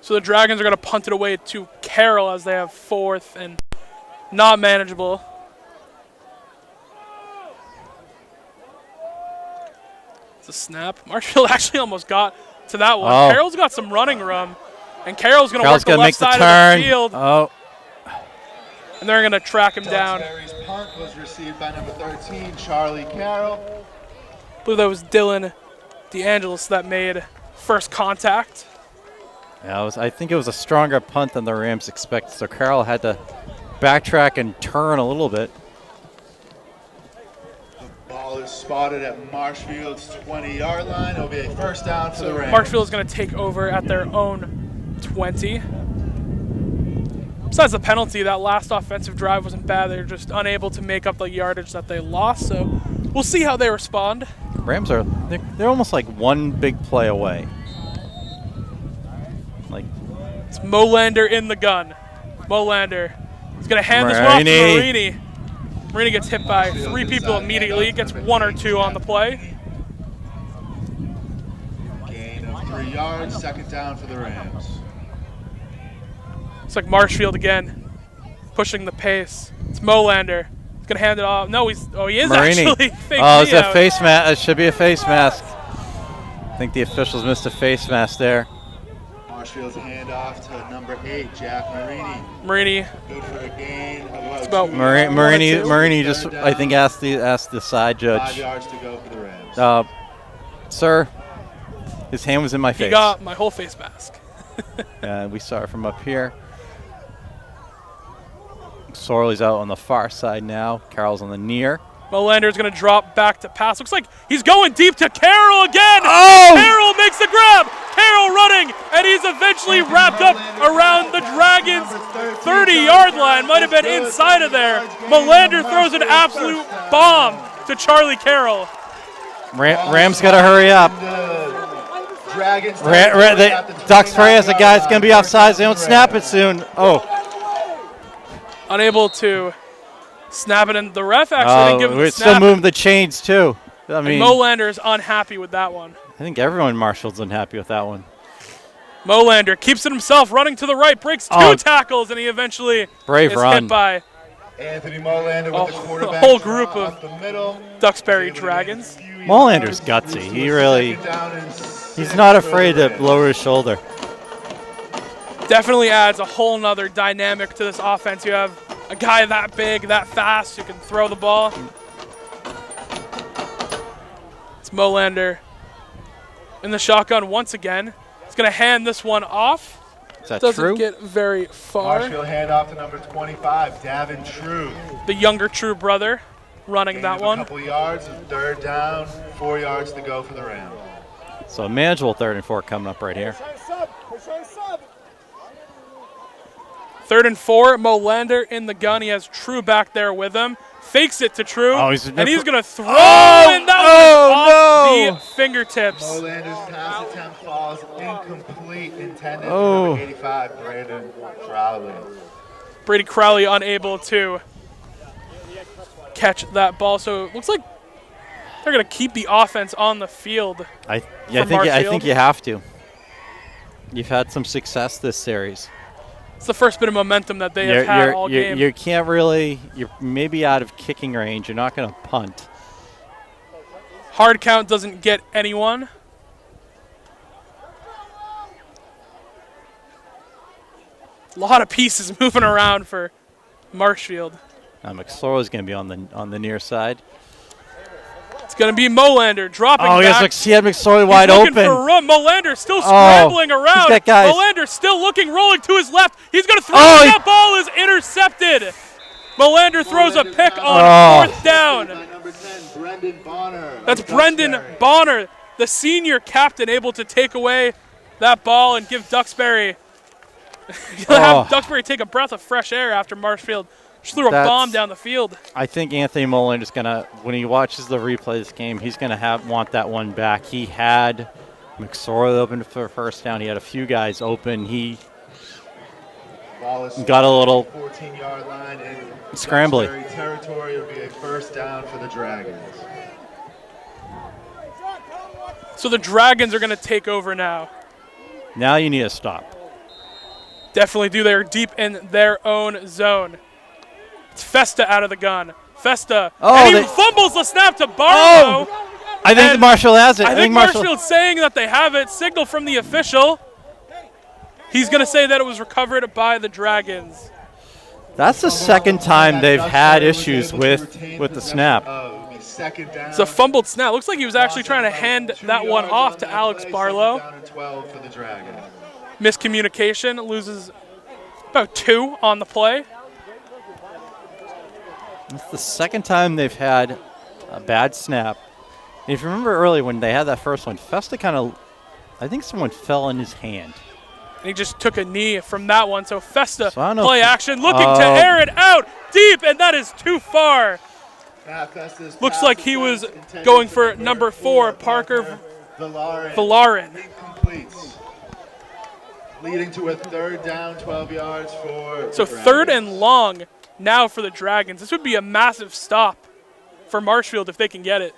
So the Dragons are going to punt it away to Carroll as they have 4th and not manageable. It's a snap. Marshfield actually almost got to that one. Oh. Carroll's got some running room, and Carroll's going to work the left side of the field. Oh. And they're going to track him down. Duxbury's punt was received by number 13, Charlie Carroll. I believe that was Dylan DeAngelis that made first contact. Yeah, I think it was a stronger punt than the Rams expected, so Carroll had to backtrack and turn a little bit. The ball is spotted at Marshfield's 20-yard line. It'll be a first down for the Rams. Marshfield is going to take over at their own 20. Besides the penalty, that last offensive drive wasn't bad. They were just unable to make up the yardage that they lost, so we'll see how they respond. Rams they're almost like one big play away. It's Molander in the gun. Molander is going to hand this one off to Marini. Marini gets hit by 3 people immediately. Gets 1 or 2 on the play. Gain of 3 yards, second down for the Rams. It's like Marshfield again, pushing the pace. It's Molander. He's going to hand it off. No, he is Marini. actually fake Oh, it's knee a out. face mask. It should be a face mask. I think the officials missed a face mask there. Marshfield's handoff to number 8, Jack Marini. Marini. Good for a gain of It's about about Marini just, I think, asked the side 5 judge, yards to go for the Rams. sir, his hand was in my face. He got my whole face mask. We saw it from up here. Sorley's out on the far side now. Carroll's on the near. Molander's going to drop back to pass. Looks like he's going deep to Carroll again. Oh! Carroll makes the grab. Carroll running, and he's eventually wrapped up around the Dragons' 30-yard line. Might have been inside of there. Molander throws an absolute bomb to Charlie Carroll. Rams got to hurry up. Dragons. Duxbury has a guy that's going to be offsides. They don't snap it soon. Oh. Unable to snap it, and the ref actually didn't give him the It's snap. still moving the chains, too. I mean, Molander is unhappy with that one. I think everyone in Marshfield's unhappy with that one. Molander keeps it himself, running to the right, breaks 2 tackles, and he eventually Brave is run. hit by Anthony Molander with the quarterback. a whole group draw of up the middle. Duxbury Dragons. Molander's gutsy. He's not afraid to lower his shoulder. Definitely adds a whole nother dynamic to this offense. You have a guy that big, that fast, who can throw the ball. It's Molander in the shotgun once again. He's going to hand this one off. Is that Doesn't true? get very far. Marshfield handoff to number 25, Davin True. The younger True brother running Gain that of a one. couple yards, third down, 4 yards to go for the round. So a manageable 3rd and 4 coming up right here. 3rd and 4, Mo Lander in the gun. He has True back there with him. Fakes it to True, Oh, and he's going to throw, Oh, and that was off the fingertips. Molander's pass attempt falls incomplete, intended Oh. for number 85, Brandon Crowley. Brady Crowley unable to catch that ball. So it looks like they're going to keep the offense on the field. I from think Marshfield. you have to. You've had some success this series. It's the first bit of momentum that they have had all game. You can't really. You're maybe out of kicking range. You're not going to punt. Hard count doesn't get anyone. A lot of pieces moving around for Marshfield. McSorley is going to be on the near side. It's going to be Molander dropping Oh, back. he had McSorley He's wide looking open. for room. Molander still scrambling around. he's got guys. Molander still looking, rolling to his left. He's going to throw. Oh, That ball is intercepted. Molander throws a pick on Oh. 4th down. By number 10, Brendan Bonner. That's of Brendan Duxbury. Bonner, the senior captain, able to take away that ball and give Duxbury have Duxbury take a breath of fresh air after Marshfield just threw a bomb down the field. I think Anthony Mullen is going to, when he watches the replay of this game, he's going to want that one back. He had McSorley open for a first down. He had a few guys open. He Ball is got a little 14-yard line in scrambly. Duxbury territory. It'll be a first down for the Dragons. So the Dragons are going to take over now. Now you need to stop. Definitely do. They're deep in their own zone. It's Festa out of the gun. Festa. And he fumbles the snap to Barlow. I think Marshall has it. I think Marshfield's saying that they have it. Signal from the official. He's going to say that it was recovered by the Dragons. That's the second time they've had issues with the snap. It's a fumbled snap. Looks like he was actually trying to hand that one off to Alex Barlow. Miscommunication, loses about 2 on the play. It's the second time they've had a bad snap. And if you remember earlier when they had that first one, Festa I think someone fell in his hand. And he just took a knee from that one. So Festa, So I don't know play if- action, looking to air it out deep, and that is too far. Looks like he was going for number 4, Parker Villarin. Leading to a third down, 12 yards for So the 3rd Dragons. and long now for the Dragons. This would be a massive stop for Marshfield if they can get it.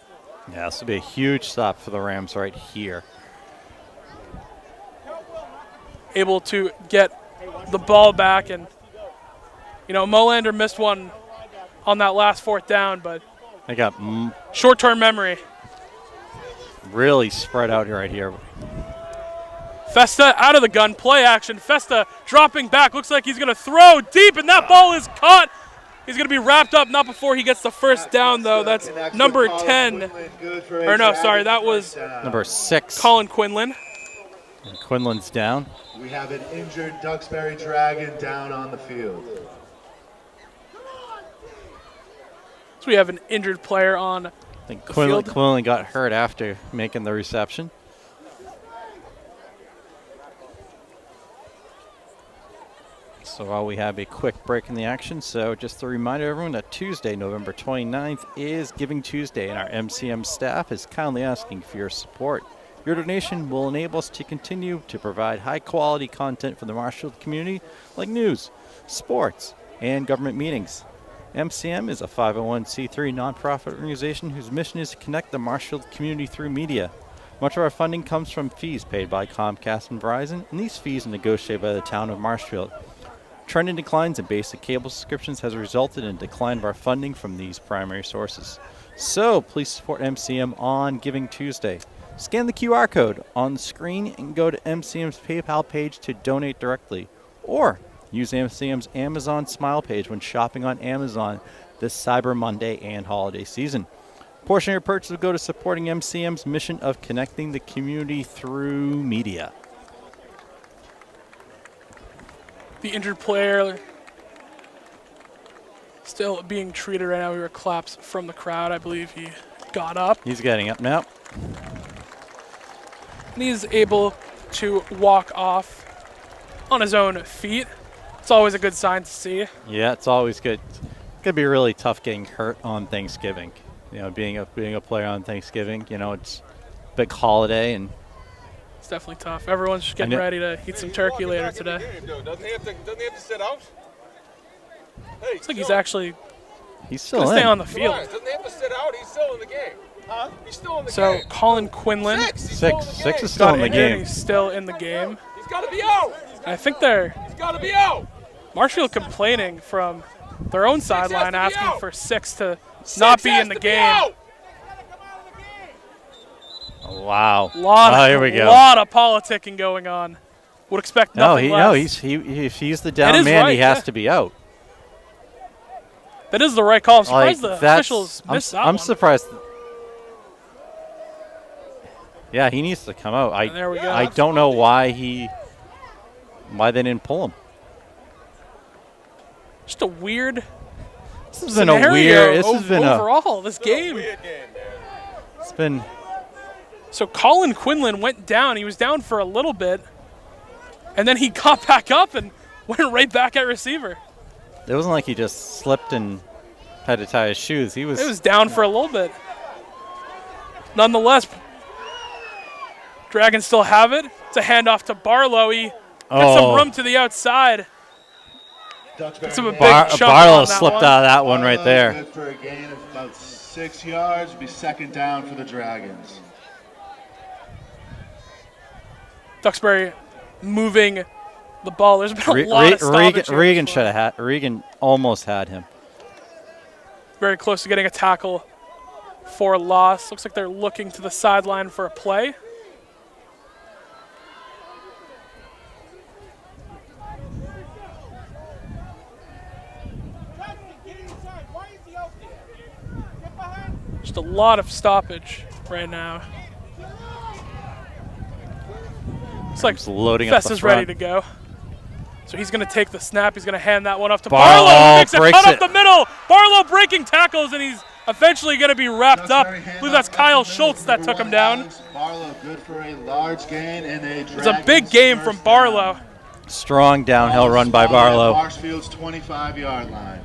Yeah, this would be a huge stop for the Rams right here. Able to get the ball back, and Molander missed one on that last 4th down, but They got short-term memory. really spread out right here. Festa out of the gun, play action. Festa dropping back, looks like he's going to throw deep, and that ball is caught. He's going to be wrapped up, not before he gets the first down, though. That's number 10. Or no, sorry, that was Number 6. Colin Quinlan. And Quinlan's down. We have an injured Duxbury Dragon down on the field. So we have an injured player on I think the Quinlan field. got hurt after making the reception. So while we have a quick break in the action, so just to remind everyone that Tuesday, November 29th is Giving Tuesday, and our MCM staff is kindly asking for your support. Your donation will enable us to continue to provide high-quality content for the Marshfield community, like news, sports, and government meetings. MCM is a 501c3 nonprofit organization whose mission is to connect the Marshfield community through media. Much of our funding comes from fees paid by Comcast and Verizon, and these fees are negotiated by the town of Marshfield. Trend in declines in basic cable subscriptions has resulted in a decline of our funding from these primary sources. So please support MCM on Giving Tuesday. Scan the QR code on the screen and go to MCM's PayPal page to donate directly. Or use MCM's Amazon Smile page when shopping on Amazon this Cyber Monday and holiday season. A portion of your purchase will go to supporting MCM's mission of connecting the community through media. The injured player still being treated right now. We hear claps from the crowd. I believe he got up. He's getting up now. And he's able to walk off on his own feet. It's always a good sign to see. Yeah, it's always good. It's gonna be really tough getting hurt on Thanksgiving. You know, being a player on Thanksgiving. You know, it's a big holiday, and it's definitely tough. Everyone's just getting ready to eat some turkey later today. Doesn't he have to sit out? Hey, Looks like he's still gonna in. stay on the field. Doesn't he have to sit out? He's still in the game. Huh? He's still in the So game. Colin Quinlan Six is still in the game. He's still in the game. He's got to be out. And I think He's got to be out. Marshfield complaining from their own sideline, has to be asking out. for Six to not be in the game. Wow. Here we go. Lot of politicking going on. Would expect nothing less. If he's the down man, he has to be out. That is the right call. I'm surprised the officials missed that one. I'm surprised. Yeah, he needs to come out. There we go. I don't know why they didn't pull him. Just a weird This has been a weird. This has been overall this game. Weird game, man. It's been. So Colin Quinlan went down. He was down for a little bit, and then he got back up and went right back at receiver. It wasn't like he just slipped and had to tie his shoes. It was down for a little bit. Nonetheless, Dragons still have it. It's a handoff to Barlow. He gets some room to the outside. It's a big chunk Barlow on that slipped one. out of that one right there. Good for a gain of about 6 yards. Be second down for the Dragons. Duxbury moving the ball. There's been a lot of stoppage here. Regan almost had him. Very close to getting a tackle for a loss. Looks like they're looking to the sideline for a play. Just a lot of stoppage right now. Looks like loading up Fess the is front. ready to go. So he's going to take the snap. He's going to hand that one off to Barlow Barlow. He makes a breaks cut it. up the middle. Barlow breaking tackles, and he's eventually going to be wrapped up. I believe that's Kyle Schultz that took him down. Barlow good for a large gain and a It's a big game from Barlow. Strong downhill run by Barlow. Marshfield's 25-yard line.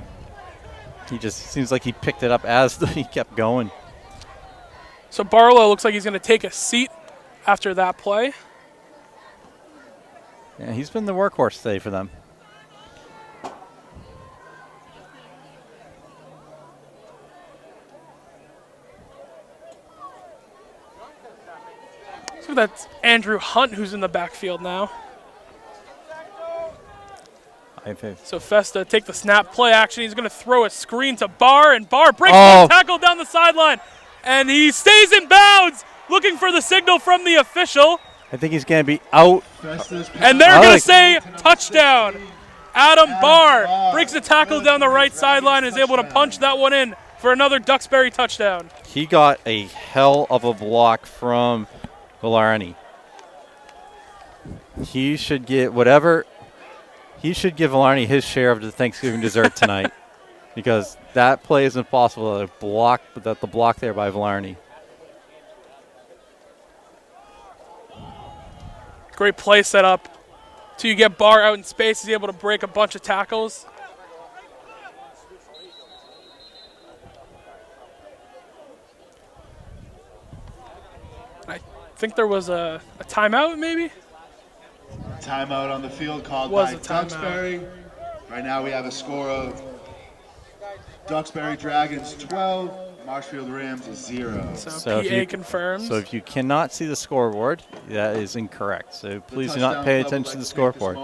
He just seems like he picked it up as he kept going. So Barlow looks like he's going to take a seat after that play. Yeah, he's been the workhorse today for them. So that's Andrew Hunt who's in the backfield now. So Festa take the snap, play action. He's going to throw a screen to Barr, and Barr breaks one tackle down the sideline. And he stays in bounds, looking for the signal from the official. I think he's going to be out. And they're going to say touchdown. Adam Barr breaks a tackle down the right sideline and is able to punch that one in for another Duxbury touchdown. He got a hell of a block from Villarni. He should get whatever. He should give Villarni his share of the Thanksgiving dessert tonight, because that play is impossible. The block there by Villarni. Great play set up. Till you get Barr out in space, he's able to break a bunch of tackles. I think there was a timeout, maybe? Timeout on the field called Was by a timeout. Duxbury. Right now we have a score of Duxbury Dragons 12, Marshfield Rams 0. So PA confirms. So if you cannot see the scoreboard, that is incorrect. So please do not pay attention to the scoreboard.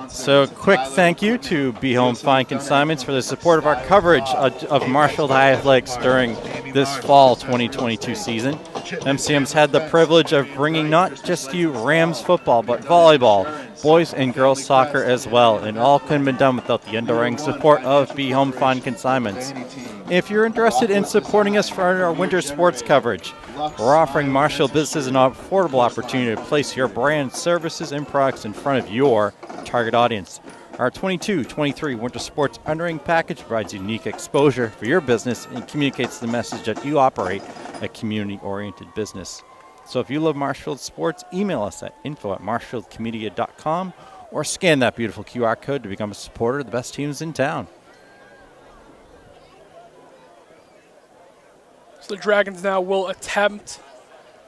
So quick thank you to Be Home Fine Consignments for the support of our coverage of Marshfield High Athletics during this fall 2022 season. MCM's had the privilege of bringing not just you Rams football, but volleyball, boys and girls soccer as well, and all couldn't have been done without the enduring support of Be Home Fine Consignments. If you're interested in supporting us for our winter sports coverage, we're offering Marshfield businesses an affordable opportunity to place your brand, services, and products in front of your target audience. Our 22-23 Winter Sports Underwriting Package provides unique exposure for your business and communicates the message that you operate a community-oriented business. So if you love Marshfield sports, email us at info@marshfieldcommedia.com or scan that beautiful QR code to become a supporter of the best teams in town. So the Dragons now will attempt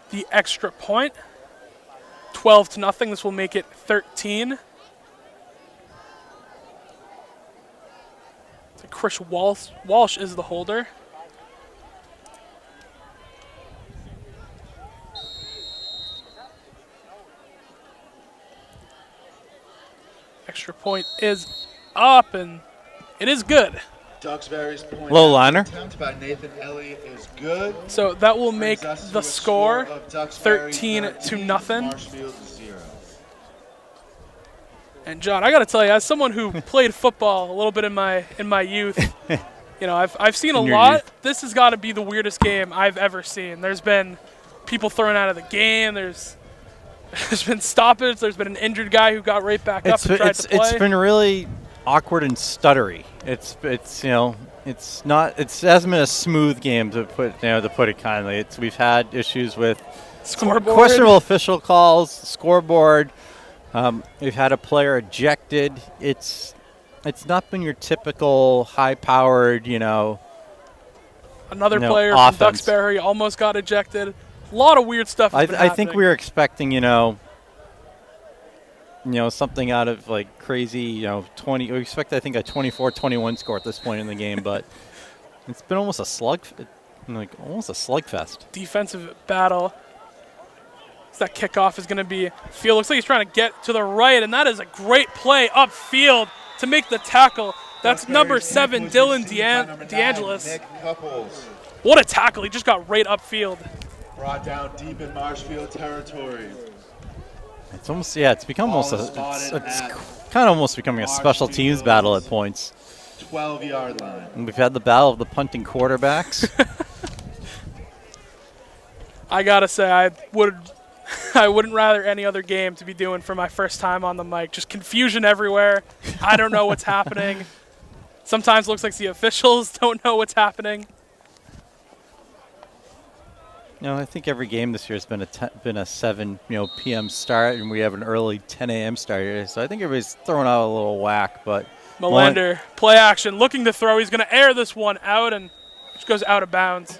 the extra point. 12-0. This will make it 13. So Chris Walsh is the holder. Extra point is up, and it is good. Duxbury's point Low liner. attempt by Nathan Elliott is good. So that will make Brings us to the a score of Duxbury 13-0. Marshfield 0. And John, I got to tell you, as someone who played football a little bit in my youth, you know, I've seen a In your lot. youth. This has got to be the weirdest game I've ever seen. There's been people thrown out of the game. There's been stoppage. There's been an injured guy who got right back up and tried to play. It's been really awkward and stuttery. It hasn't been a smooth game to put it kindly. We've had issues with Scoreboard. questionable official calls, scoreboard. We've had a player ejected. It's not been your typical high-powered, Another player offense. from Duxbury almost got ejected. A lot of weird stuff has been I think happening. we were expecting, something out of like crazy, 20. We expect, I think, a 24-21 score at this point in the game, but it's been almost a slugfest. Defensive battle. So that kickoff is going to be field. Looks like he's trying to get to the right, and that is a great play upfield to make the tackle. That's number 7, Dylan DeAngelis. Nick Couples What a tackle. He just got right upfield. brought down deep in Marshfield territory. It's almost, it's become Ball almost is it's spotted kind of almost becoming a special teams battle at points. 12-yard line. And we've had the battle of the punting quarterbacks. I got to say, I wouldn't rather any other game to be doing for my first time on the mic. Just confusion everywhere. I don't know what's happening. Sometimes it looks like the officials don't know what's happening. I think every game this year has been a 7 p.m. start, and we have an early 10 a.m. start here. So I think everybody's throwing out a little whack, but Melander, play action, looking to throw. He's going to air this one out, and it goes out of bounds.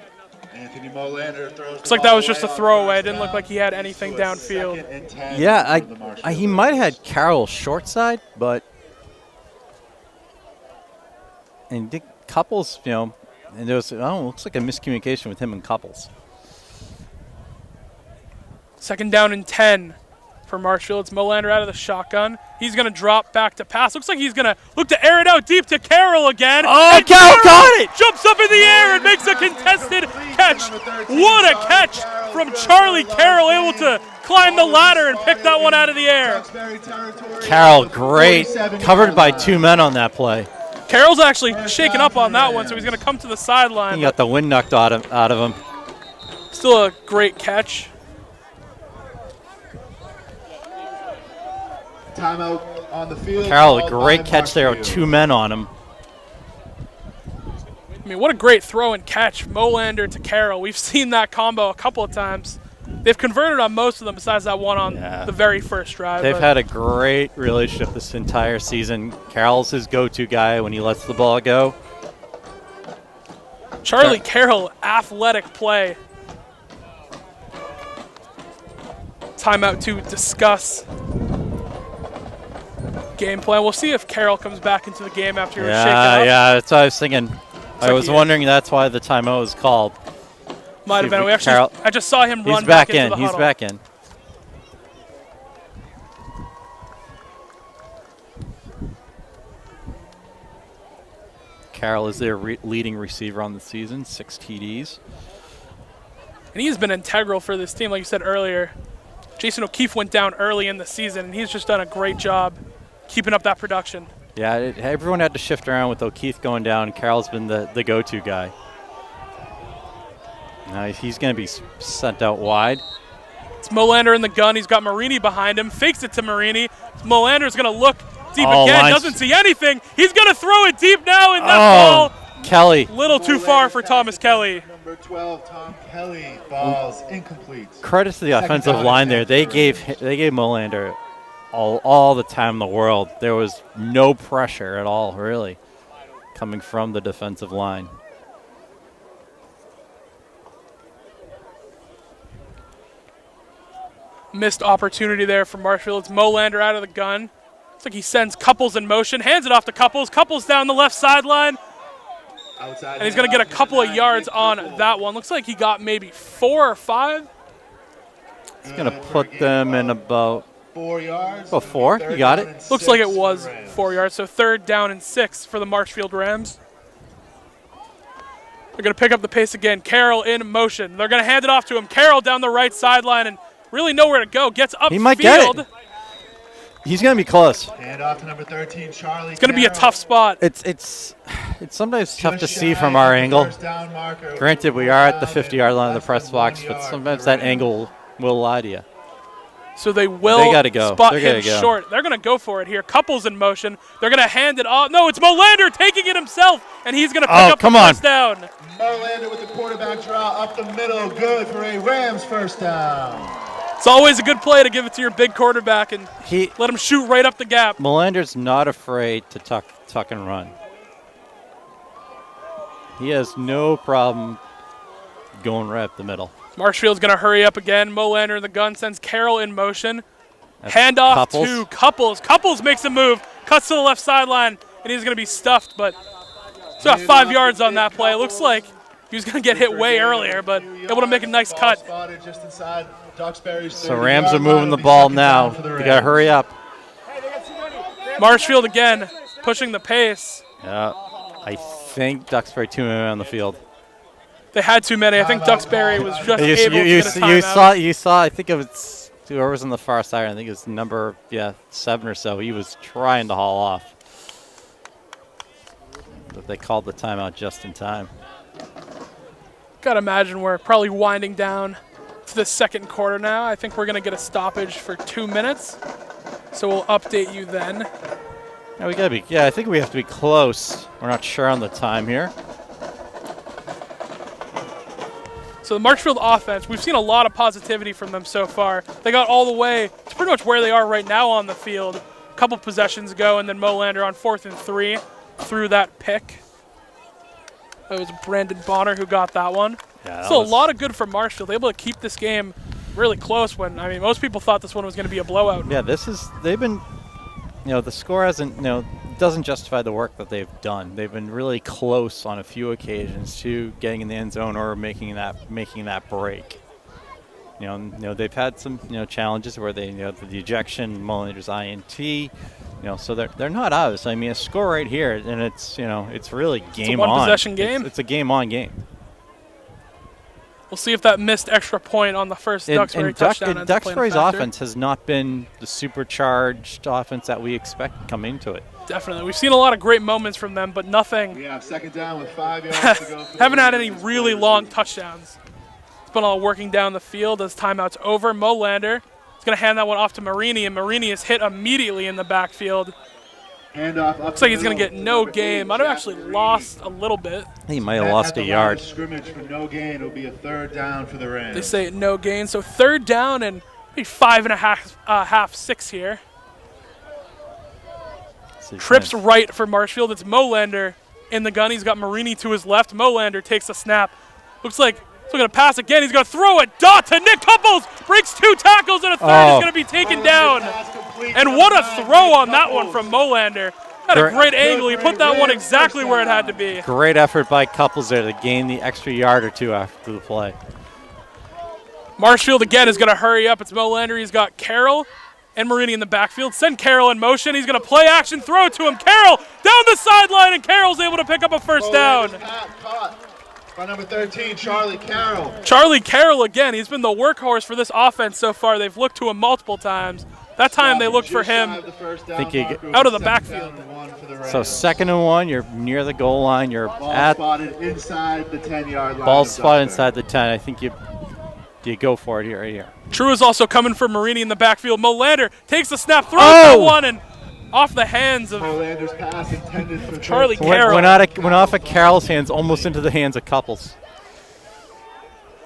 Anthony Molander throws. Looks like that was just a throwaway. It didn't look like he had anything downfield. He might have had Carroll short side, but and Dick Couples, and there was looks like a miscommunication with him and Couples. 2nd down and 10 for Marshfield. It's Molander out of the shotgun. He's going to drop back to pass. Looks like he's going to look to air it out deep to Carroll again. Oh, And Carroll got it! Jumps up in the air and makes a contested catch. What a catch from Charlie Carroll, able to climb the ladder and pick that one out of the air. Carroll, great. Covered by 2 men on that play. Carroll's actually shaken up on that one, so he's going to come to the sideline. He got the wind knocked out of him. Still a great catch. Timeout on the field. Carroll, a great catch there with 2 men on him. I mean, what a great throw and catch. Molander to Carroll. We've seen that combo a couple of times. They've converted on most of them besides that one on the very first drive. They've had a great relationship this entire season. Carroll's his go-to guy when he lets the ball go. Charlie Carroll, athletic play. Timeout to discuss game plan. We'll see if Carroll comes back into the game after he was shaken up. Yeah, that's what I was thinking. I was wondering that's why the timeout was called. Might have been. I just saw him run back into the huddle. He's back in. Carroll is their leading receiver on the season, 6 TDs. And he's been integral for this team, like you said earlier. Jason O'Keefe went down early in the season, and he's just done a great job keeping up that production. Yeah, everyone had to shift around with O'Keefe going down. Carroll's been the go-to guy. Now he's going to be sent out wide. It's Molander in the gun. He's got Marini behind him. Fakes it to Marini. Molander's going to look deep again. Doesn't see anything. He's going to throw it deep now, and that ball. Kelly. Little too far for Thomas Kelly. Number 12, Tom Kelly, falls incomplete. Credit to the offensive line there. They gave Molander all the time in the world. There was no pressure at all, really, coming from the defensive line. Missed opportunity there for Marshfield. It's Molander out of the gun. Looks like he sends Couples in motion, hands it off to Couples. Couples down the left sideline. Outside, And he's going to get a couple of yards on that one. Looks like he got maybe 4 or 5. It's going to put them in about 4 yards. About 4. You got it. Looks like it was 4 yards. So 3rd down and 6 for the Marshfield Rams. They're going to pick up the pace again. Carroll in motion. They're going to hand it off to him. Carroll down the right sideline and really nowhere to go. Gets upfield. He might get it. He's going to be close. Hand off to number 13, Charlie. It's going to be a tough spot. It's sometimes tough to see from our angle. Granted, we are at the 50-yard line of the press box, but sometimes that angle will lie to you. So they will spot him go. short. They're going to go for it here. Couples in motion. They're going to hand it off. No, it's Molander taking it himself, and he's going to pick up the first down. Molander with the quarterback draw up the middle. Good for a Rams first down. It's always a good play to give it to your big quarterback and let him shoot right up the gap. Molander's not afraid to tuck and run. He has no problem going right up the middle. Marshfield's going to hurry up again. Molander in the gun sends Carroll in motion. Handoff to Couples. Couples makes a move, cuts to the left sideline, and he's going to be stuffed, but he's got 5 yards on that play. It looks like he was going to get hit way earlier, but able to make a nice cut. So Rams are moving the ball now. They got to hurry up. Marshfield again pushing the pace. Yeah, I think Duxbury too many on the field. They had too many. I think Duxbury was just able to get a timeout. You saw. I think it was whoever's on the far side. I think it was number 7 or so. He was trying to haul off, but they called the timeout just in time. Gotta imagine we're probably winding down to the second quarter now. I think we're gonna get a stoppage for 2 minutes, so we'll update you then. Yeah, we gotta be. Yeah, I think we have to be close. We're not sure on the time here. So the Marshfield offense, we've seen a lot of positivity from them so far. They got all the way to pretty much where they are right now on the field. A couple possessions ago, and then Molander on 4th and 3 threw that pick. It was Brandon Bonner who got that one. Yeah, so a lot of good for Marshfield. Able to keep this game really close when, I mean, most people thought this one was going to be a blowout. Yeah, they've been, the score hasn't, doesn't justify the work that they've done. They've been really close on a few occasions to getting in the end zone or making that break. They've had some, challenges where they, the ejection, Molander's INT, so they're not out of this. I mean, a score right here, and it's, it's really game on. It's a one-possession game. It's a game-on game. We'll see if that missed extra point on the first Duxbury touchdown. And Duxbury's offense has not been the supercharged offense that we expect coming into it. Definitely. We've seen a lot of great moments from them, but nothing. We have second down with 5 yards to go. Haven't had any really long touchdowns. It's been all working down the field as timeout's over. Molander is going to hand that one off to Marini, and Marini is hit immediately in the backfield. Looks like he's going to get no gain. Might have actually lost a little bit. He might have lost a yard. Scrimmage for no gain. It'll be a 3rd down for the Rams. They say no gain, so 3rd down and maybe 5.5, 6 here. Trips right for Marshfield. It's Molander in the gun. He's got Marini to his left. Molander takes a snap. Looks like he's going to pass again. He's going to throw a dot to Nick Couples. Breaks 2 tackles and a third is going to be taken down. And what a throw on that one from Molander. Had a great angle. He put that one exactly where it had to be. Great effort by Couples there to gain the extra yard or 2 after the play. Marshfield again is going to hurry up. It's Molander. He's got Carroll and Marini in the backfield. Send Carroll in motion. He's going to play action, throw it to him. Carroll down the sideline, and Carroll's able to pick up a first down. By number 13, Charlie Carroll. Charlie Carroll again. He's been the workhorse for this offense so far. They've looked to him multiple times. That time they looked for him out of the backfield. So 2nd and 1, you're near the goal line. You're spotted inside the 10-yard line. Ball spotted inside the 10. I think you go for it here, right here. True is also coming for Marini in the backfield. Molander takes the snap, throws that one, and off the hands of Molander's pass intended for Charlie Carroll. Went off of Carroll's hands, almost into the hands of Couples.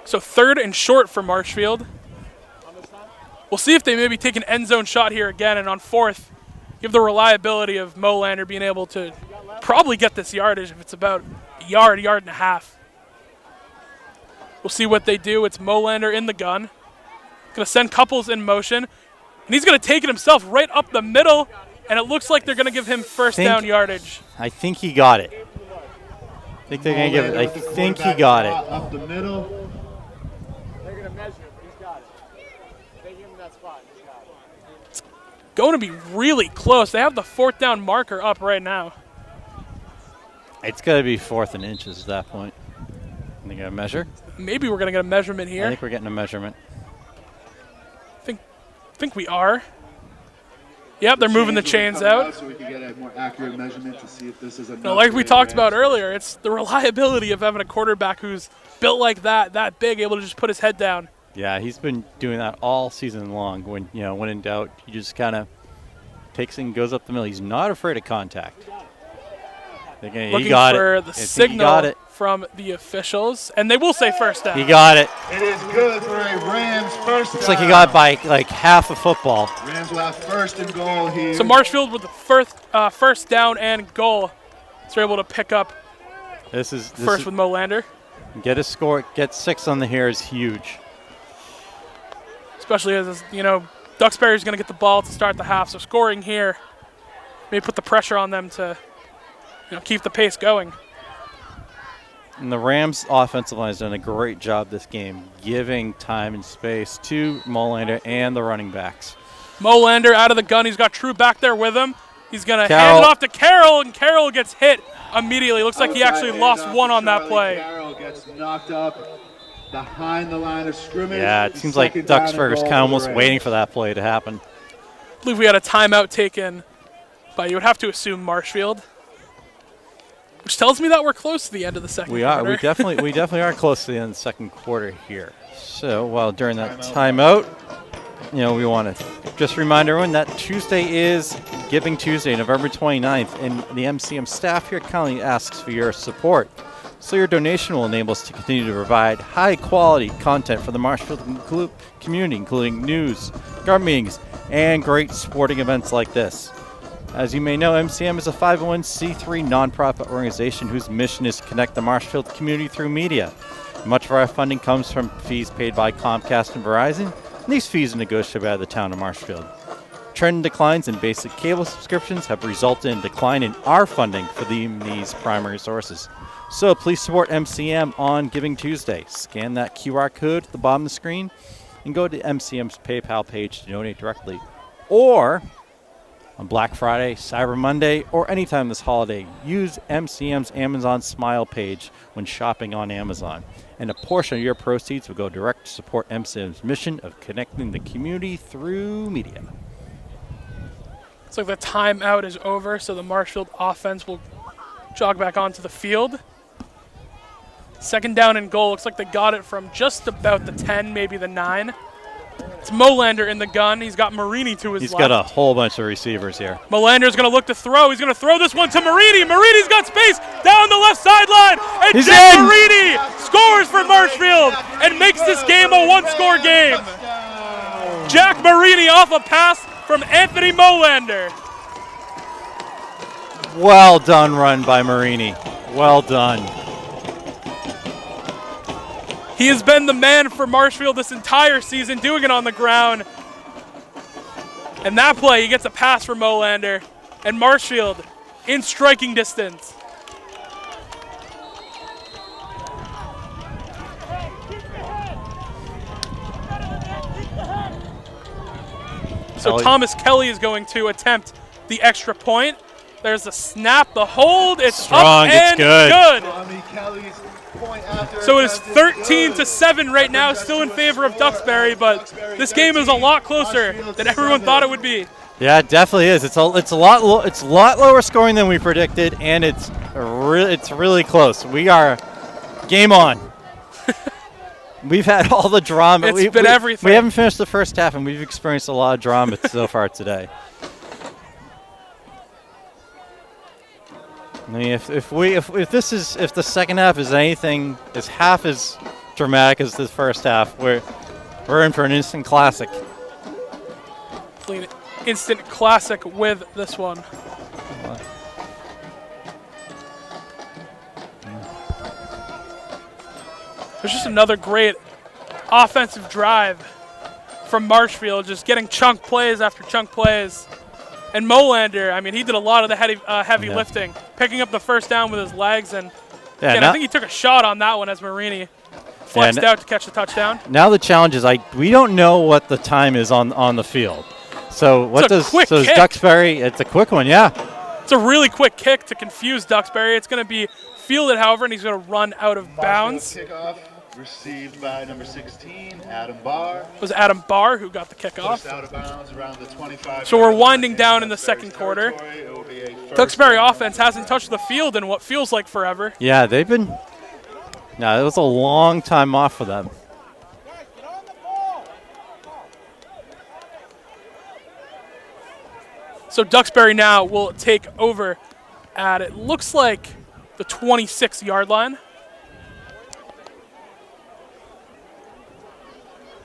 So 3rd and short for Marshfield. We'll see if they maybe take an end zone shot here again, and on 4th, give the reliability of Molander being able to probably get this yardage if it's about a yard and a half. We'll see what they do. It's Molander in the gun. Going to send Couples in motion, and he's going to take it himself right up the middle, and it looks like they're going to give him first down yardage. I think he got it. I think they're going to give it. I think he got it. Up the middle. They're going to measure it, but he's got it. They give him that spot, he's got it. Going to be really close. They have the 4th down marker up right now. It's going to be 4th and inches at that point. They're going to measure. Maybe we're going to get a measurement here. I think we're getting a measurement. I think we are. Yep, they're moving the chains out. So we can get a more accurate measurement to see if this is enough. Now, like we talked about earlier, it's the reliability of having a quarterback who's built like that big, able to just put his head down. Yeah, he's been doing that all season long. When in doubt, he just kind of takes it and goes up the middle. He's not afraid of contact. Looking for the signal from the officials, and they will say first down. He got it. It is good for a Rams first down. Looks like he got by like half a football. Rams will have 1st and goal here. So Marshfield with the first down and goal. So they're able to pick up This is with Molander. Get a score, get 6 on the hair is huge. Especially as, Duxbury's going to get the ball to start the half. So scoring here may put the pressure on them to keep the pace going. And the Rams' offensive line has done a great job this game, giving time and space to Molander and the running backs. Molander out of the gun. He's got True back there with him. He's going to hand it off to Carroll, and Carroll gets hit immediately. Looks like he actually lost one on that play. Carroll gets knocked up behind the line of scrimmage. Yeah, it seems like Duxbury was kind of almost waiting for that play to happen. I believe we had a timeout taken by, you would have to assume, Marshfield. Which tells me that we're close to the end of the second quarter. We definitely are close to the end of the second quarter here. So while during that timeout, we want to just remind everyone that Tuesday is Giving Tuesday, November 29th, and the MCM staff here kindly asks for your support. So your donation will enable us to continue to provide high-quality content for the Marshfield community, including news, guard meetings, and great sporting events like this. As you may know, MCM is a 501c3 nonprofit organization whose mission is to connect the Marshfield community through media. Much of our funding comes from fees paid by Comcast and Verizon, and these fees are negotiated by the town of Marshfield. Trend declines in basic cable subscriptions have resulted in a decline in our funding for these primary sources. So please support MCM on Giving Tuesday. Scan that QR code at the bottom of the screen and go to MCM's PayPal page to donate directly. Or on Black Friday, Cyber Monday, or anytime this holiday, use MCM's Amazon Smile page when shopping on Amazon. And a portion of your proceeds will go direct to support MCM's mission of connecting the community through media. Looks like the timeout is over, so the Marshfield offense will jog back onto the field. 2nd down and goal. Looks like they got it from just about the 10, maybe the 9. It's Molander in the gun. He's got Marini to his left. He's got a whole bunch of receivers here. Molander's going to look to throw. He's going to throw this one to Marini. Marini's got space down the left sideline. And He's Jack in. Marini scores for Marshfield and makes this game a one-score game. Jack Marini off a pass from Anthony Molander. Well done run by Marini. Well done. He has been the man for Marshfield this entire season, doing it on the ground. And that play, he gets a pass from Molander. And Marshfield in striking distance. So Thomas Kelly is going to attempt the extra point. There's the snap, the hold. It's strong, up and it's good. Kelly's point after. So it is 13-7 right now, still in favor of Duxbury, but this game is a lot closer than everyone thought it would be. Yeah, it definitely is. It's a lot lower scoring than we predicted, and it's really close. We are game on. We've had all the drama. It's been everything. We haven't finished the first half, and we've experienced a lot of drama so far today. I mean, if the second half is anything is half as dramatic as the first half, we're in for an instant classic. Clean instant classic with this one. There's just another great offensive drive from Marshfield, just getting chunk plays after chunk plays. And Molander, I mean, he did a lot of the heavy lifting, picking up the first down with his legs. And again, I think he took a shot on that one as Marini flexed out to catch the touchdown. Now the challenge is we don't know what the time is on the field. So is Duxbury? It's a quick one, yeah. It's a really quick kick to confuse Duxbury. It's going to be fielded, however, and he's going to run out of bounds. Kickoff received by number 16, Adam Barr. It was Adam Barr who got the kickoff. Out of bounds around the 25. So we're winding down in the second quarter. Duxbury offense hasn't touched the field in what feels like forever. Yeah, they've been. No, it was a long time off for them. So Duxbury now will take over at, it looks like, the 26-yard line.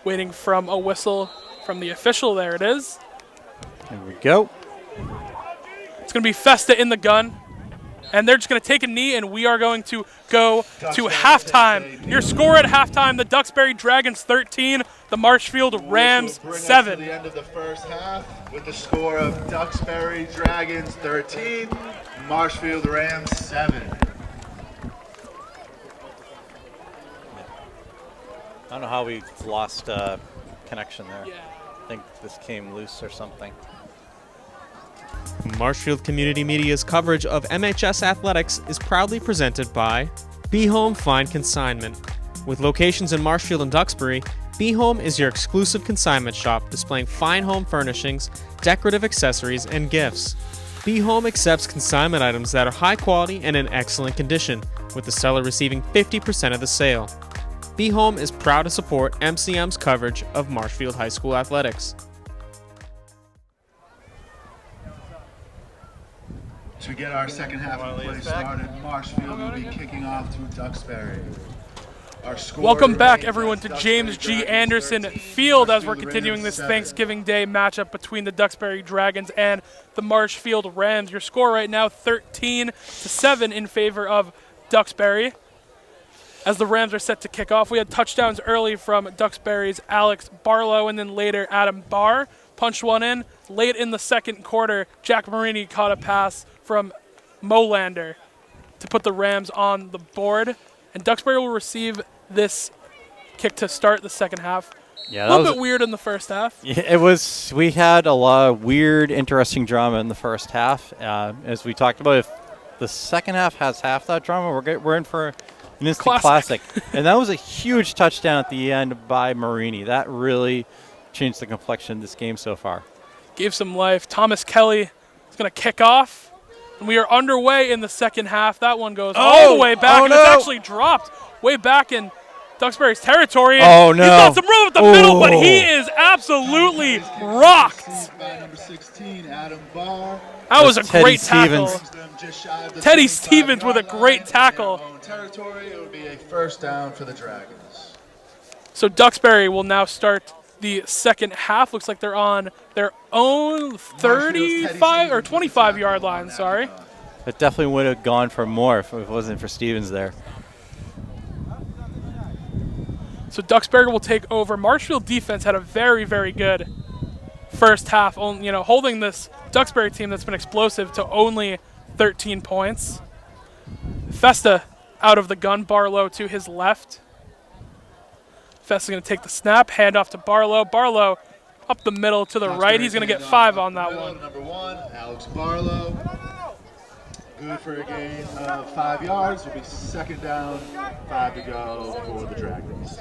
Waiting from a whistle from the official. There it is. Here we go. It's going to be Festa in the gun. And they're just going to take a knee, and we are going to go to halftime. Your score at halftime, the Duxbury Dragons 13, the Marshfield Rams 7. The end of the first half with the score of Duxbury Dragons 13, Marshfield Rams 7. I don't know how we lost connection there. Yeah. I think this came loose or something. Marshfield Community Media's coverage of MHS athletics is proudly presented by Be Home Fine Consignment. With locations in Marshfield and Duxbury, Be Home is your exclusive consignment shop displaying fine home furnishings, decorative accessories, and gifts. Be Home accepts consignment items that are high quality and in excellent condition, with the seller receiving 50% of the sale. Be Home is proud to support MCM's coverage of Marshfield High School athletics. To get our second half of play started, Marshfield will be kicking off to Duxbury. Welcome back, everyone, to James G. Anderson Field as we're continuing this Thanksgiving Day matchup between the Duxbury Dragons and the Marshfield Rams. Your score right now, 13-7 in favor of Duxbury. As the Rams are set to kick off, we had touchdowns early from Duxbury's Alex Barlow and then later Adam Barr punched one in. Late in the second quarter, Jack Marini caught a pass from Molander to put the Rams on the board. And Duxbury will receive this kick to start the second half. Yeah, a little bit weird in the first half. Yeah, it was. We had a lot of weird, interesting drama in the first half. As we talked about, if the second half has half that drama, we're in for an instant classic. And that was a huge touchdown at the end by Marini. That really changed the complexion of this game so far. Gave some life. Thomas Kelly is going to kick off. And we are underway in the second half. That one goes all the way back. And it's actually dropped way back in Duxbury's territory. And he's got some room at the middle, but he is absolutely rocked. Number 16, Adam Barr. That was a great tackle. Teddy Stevens with a great tackle. Territory, it would be a first down for the Dragons. So Duxbury will now start the second half. Looks like they're on their own 35 or 25-yard line, sorry. It definitely would have gone for more if it wasn't for Stevens there. So Duxbury will take over. Marshfield defense had a very, very good first half, holding this Duxbury team that's been explosive to only 13 points. Festa out of the gun, Barlow to his left. Festa's going to take the snap, hand off to Barlow. Barlow up the middle to the right. He's going to get 5 on that one. Number 1, Alex Barlow. Good for a gain of 5 yards. Will be second down, 5 to go for the Dragons.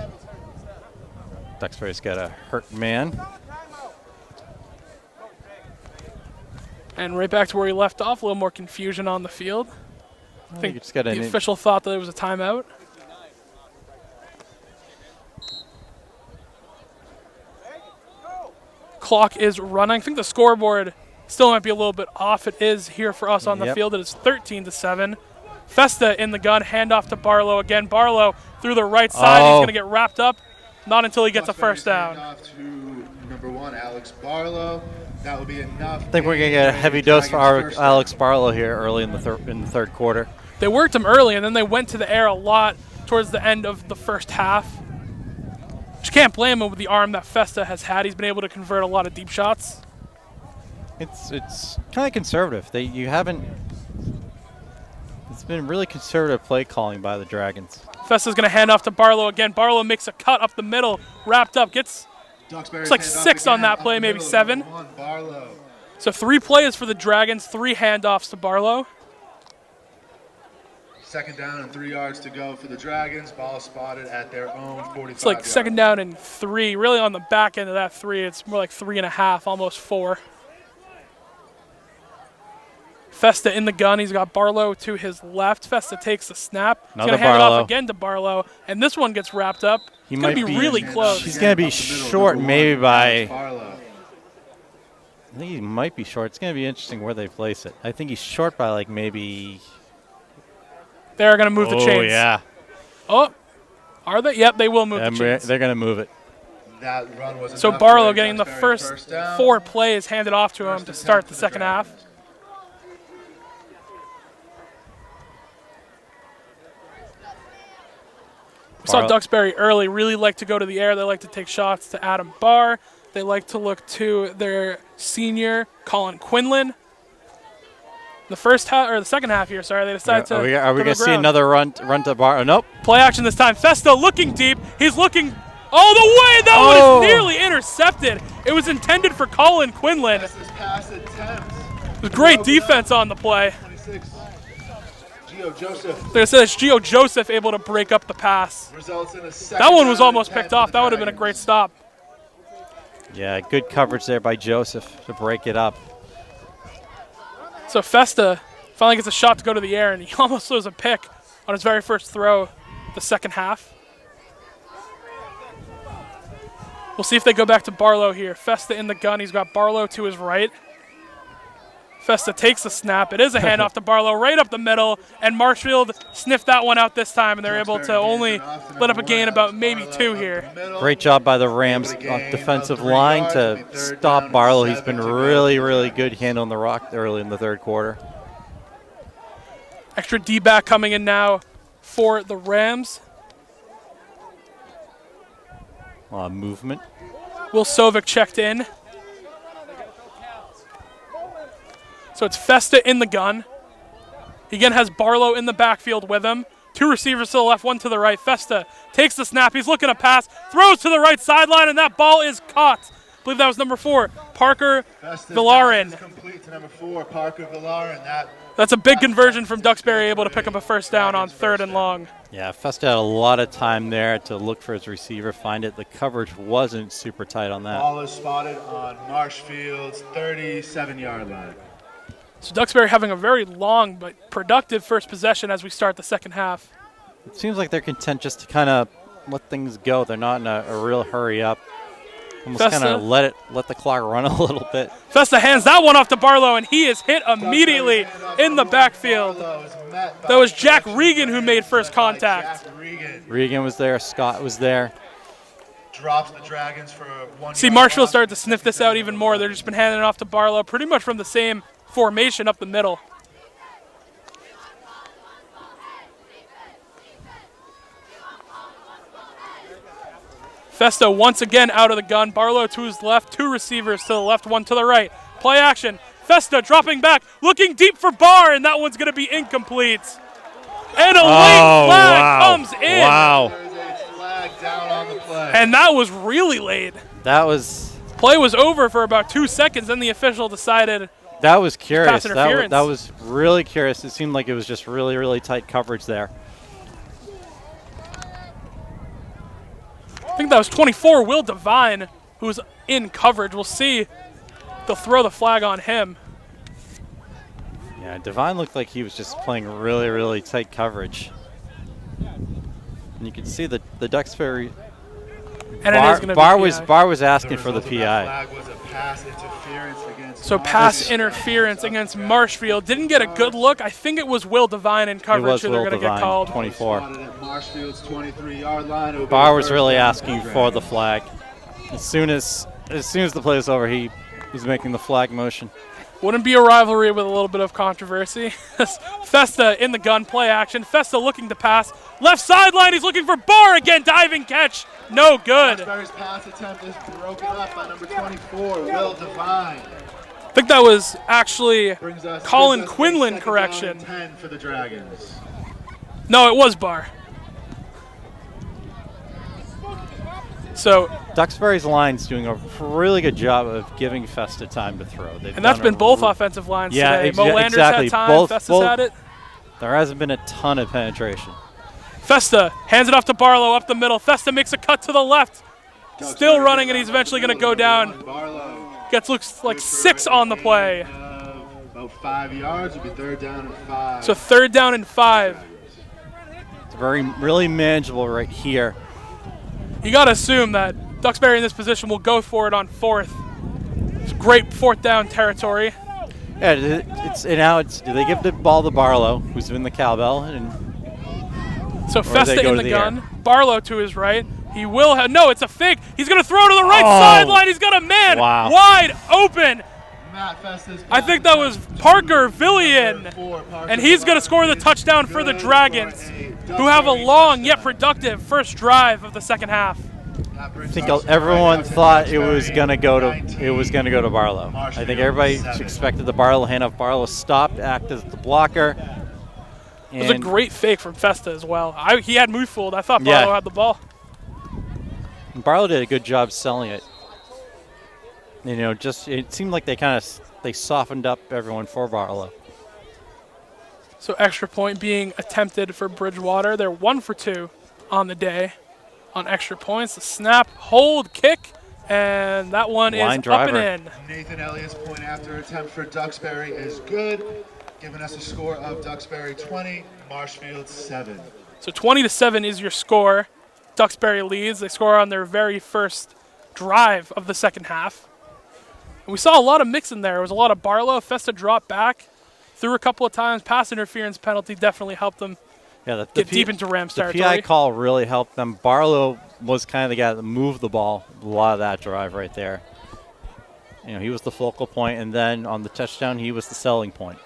Duxbury's got a hurt man. And right back to where he left off, a little more confusion on the field. I think just got the official thought that it was a timeout. Clock is running. I think the scoreboard still might be a little bit off. It is here for us on the field. It is 13-7. Festa in the gun, handoff to Barlow again. Barlow through the right side. He's going to get wrapped up. Not until he gets a first down. Off to number 1, Alex Barlow. That will be enough. I think we're going to get a heavy dose for Alex Barlow here early in the third quarter. They worked him early, and then they went to the air a lot towards the end of the first half. Just can't blame him with the arm that Festa has had. He's been able to convert a lot of deep shots. It's kind of conservative. It's been really conservative play calling by the Dragons. Festa's going to hand off to Barlow again. Barlow makes a cut up the middle, wrapped up, gets it's like 6 on that play, maybe 7. So 3 plays for the Dragons, 3 handoffs to Barlow. Second down and 3 yards to go for the Dragons. Ball spotted at their own 45 It's like second down and 3. Really on the back end of that 3, it's more like 3.5, almost 4. Festa in the gun. He's got Barlow to his left. Festa takes the snap. He's going to hand it off again to Barlow, and this one gets wrapped up. He's going to be really close. He's going to be short maybe by I think he might be short. It's going to be interesting where they place it. I think he's short by like maybe. They're going to move the chains. Oh, yeah. Oh, are they? Yep, they will move the chains. They're going to move it. That run was so Barlow getting the first 4 plays handed off to him to start the second half. We saw Duxbury early really like to go to the air. They like to take shots to Adam Barr. They like to look to their senior, Colin Quinlan. The first half, or the second half here, sorry, they decided to. Are we going to see another run to Barr? Oh, nope. Play action this time. Festa looking deep. He's looking all the way. That one is nearly intercepted. It was intended for Colin Quinlan. It was great defense on the play. Like I said, it's Gio Joseph able to break up the pass. That one was almost picked off. That would have been a great stop. Yeah, good coverage there by Joseph to break it up. So Festa finally gets a shot to go to the air, and he almost throws a pick on his very first throw the second half. We'll see if they go back to Barlow here. Festa in the gun. He's got Barlow to his right. Festa takes the snap. It is a handoff to Barlow right up the middle, and Marshfield sniffed that one out this time, and they're able to only let up a gain about maybe 2 here. Great job by the Rams defensive line to stop Barlow. He's been really, really good handling the rock early in the third quarter. Extra D-back coming in now for the Rams. Movement. Will Sovic checked in. So it's Festa in the gun. He again has Barlow in the backfield with him. 2 receivers to the left, 1 to the right. Festa takes the snap. He's looking to pass. Throws to the right sideline, and that ball is caught. I believe that was number 4, Parker Villarin. Complete to number 4, Parker Villarin. That's a big conversion from Duxbury, able to pick up a first down on 3rd and long. Yeah, Festa had a lot of time there to look for his receiver, find it. The coverage wasn't super tight on that. Ball is spotted on Marshfield's 37-yard line. So Duxbury having a very long but productive first possession as we start the second half. It seems like they're content just to kind of let things go. They're not in a real hurry up. Almost kind of let the clock run a little bit. Festa hands that one off to Barlow, and he is hit immediately in the backfield. That was Jack Regan who made first contact. Regan was there. Scott was there. Drops the Dragons for 1 See, Marshfield started to sniff this out even more. They've just been handing it off to Barlow pretty much from the same formation up the middle. Festa once again out of the gun. Barlow to his left, 2 receivers to the left, 1 to the right. Play action. Festa dropping back, looking deep for Barr, and that one's going to be incomplete. And a late flag comes in. Wow. There's a flag down on the play. And that was really late. That was... Play was over for about 2 seconds, then the official decided That was curious. Pass interference. That was really curious. It seemed like it was just really, really tight coverage there. I think that was 24, Will Devine, who was in coverage. We'll see. They'll throw the flag on him. Yeah, Devine looked like he was just playing really, really tight coverage. And you can see the Duxbury Bar was asking for the PI. So pass interference against Marshfield. Didn't get a good look. I think it was Will Devine in coverage who they're going to get called. 24. Bar was really asking for the flag. As soon as the play was over, he was making the flag motion. Wouldn't be a rivalry with a little bit of controversy. Festa in the gun, play action. Festa looking to pass. Left sideline, he's looking for Barr again. Diving catch, no good. Duxbury's pass attempt is broken up by number 24, Will Devine. I think that was actually Colin Quinlan correction. 10 for the Dragons. No, it was Barr. So Duxbury's line's doing a really good job of giving Festa time to throw. And that's been both offensive lines today. Molanders exactly. had time, Festa's had it. There hasn't been a ton of penetration. Festa hands it off to Barlow up the middle. Festa makes a cut to the left. Still running, and he's eventually going to go down. Looks like 6 on the play. About 5 yards would be third down and 5. So 3rd down and 5. It's really manageable right here. You got to assume that Duxbury in this position will go for it on 4th. It's great 4th down territory. Yeah, do they give the ball to Barlow, who's in the cowbell, so Festa in the gun. Barlow to his right. He will have, no, it's a fake. He's going to throw to the right sideline. He's got a man wide open. I think that was Parker Villian. And he's going to score the touchdown for the Dragons, who have a long yet productive first drive of the second half. I think everyone thought it was going to go to Barlow. I think everybody expected the Barlow handoff. Barlow stopped, acted as the blocker. It was a great fake from Festa as well. He had me fooled. I thought Barlow had the ball. Barlow did a good job selling it. It seemed like they softened up everyone for Barlow. So extra point being attempted for Bridgewater. They're 1 for 2 on the day on extra points. The snap, hold, kick, and that one is up and in. Nathan Elliott's point after attempt for Duxbury is good, giving us a score of Duxbury 20, Marshfield 7. So 20-7 is your score. Duxbury leads. They score on their very first drive of the second half. And we saw a lot of mix in there. It was a lot of Barlow. Festa dropped back, threw a couple of times. Pass interference penalty definitely helped them get deep into Rams territory. The PI call really helped them. Barlow was kind of the guy that moved the ball a lot of that drive right there. He was the focal point, and then on the touchdown, he was the selling point.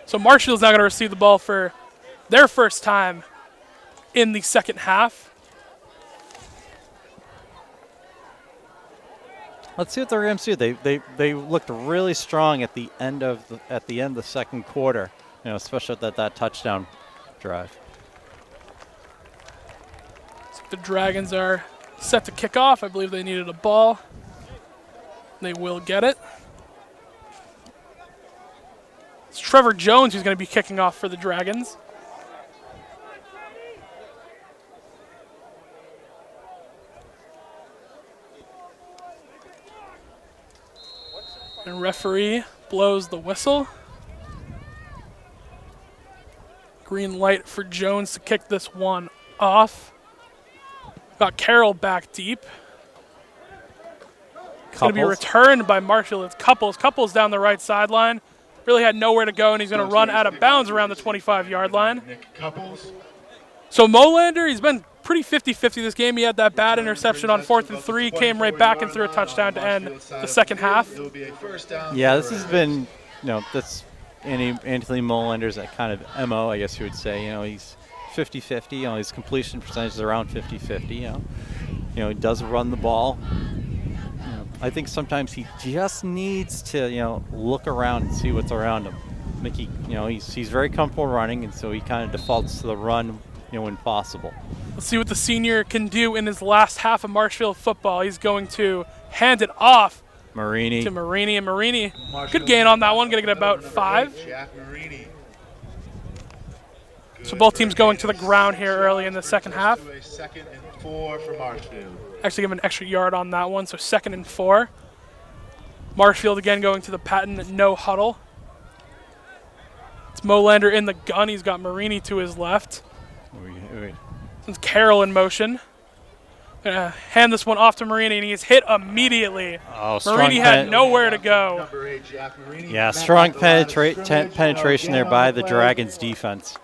So Marshfield's now going to receive the ball for their first time in the second half. Let's see what the Rams do. They looked really strong at the end of the second quarter, especially at that touchdown drive. So the Dragons are set to kick off. I believe they needed a ball. They will get it. It's Trevor Jones who's going to be kicking off for the Dragons. And referee blows the whistle. Green light for Jones to kick this one off. Got Carroll back deep. It's going to be returned by Marshfield. It's Couples. Couples down the right sideline. Really had nowhere to go, and he's going to run out of bounds around the 25-yard line. So Molander, he's been pretty 50-50 this game. He had that bad interception on 4th and 3, came right back and threw a touchdown to end the second half. Yeah, this has been, that's Anthony Molander's that kind of MO, I guess you would say. He's 50-50. His completion percentage is around 50-50. He does run the ball. I think sometimes he just needs to, look around and see what's around him. I think he's very comfortable running, and so he kind of defaults to the run, when possible. Let's see what the senior can do in his last half of Marshfield football. He's going to hand it off Marini. To Marini, and Marini, good gain on that one, going to get about 5. Jack Marini. So both teams going to the ground here early in the second half. To a 2nd and 4 for Marshfield. Actually give an extra yard on that one, so 2nd and 4. Marshfield again going to the patent no huddle. It's Molander in the gun. He's got Marini to his left. It's Carroll in motion. Gonna hand this one off to Marini, and he's hit immediately. Oh, Marini had nowhere to go. Number 8, Jack Marini. Yeah, strong penetration there by the Dragons defense.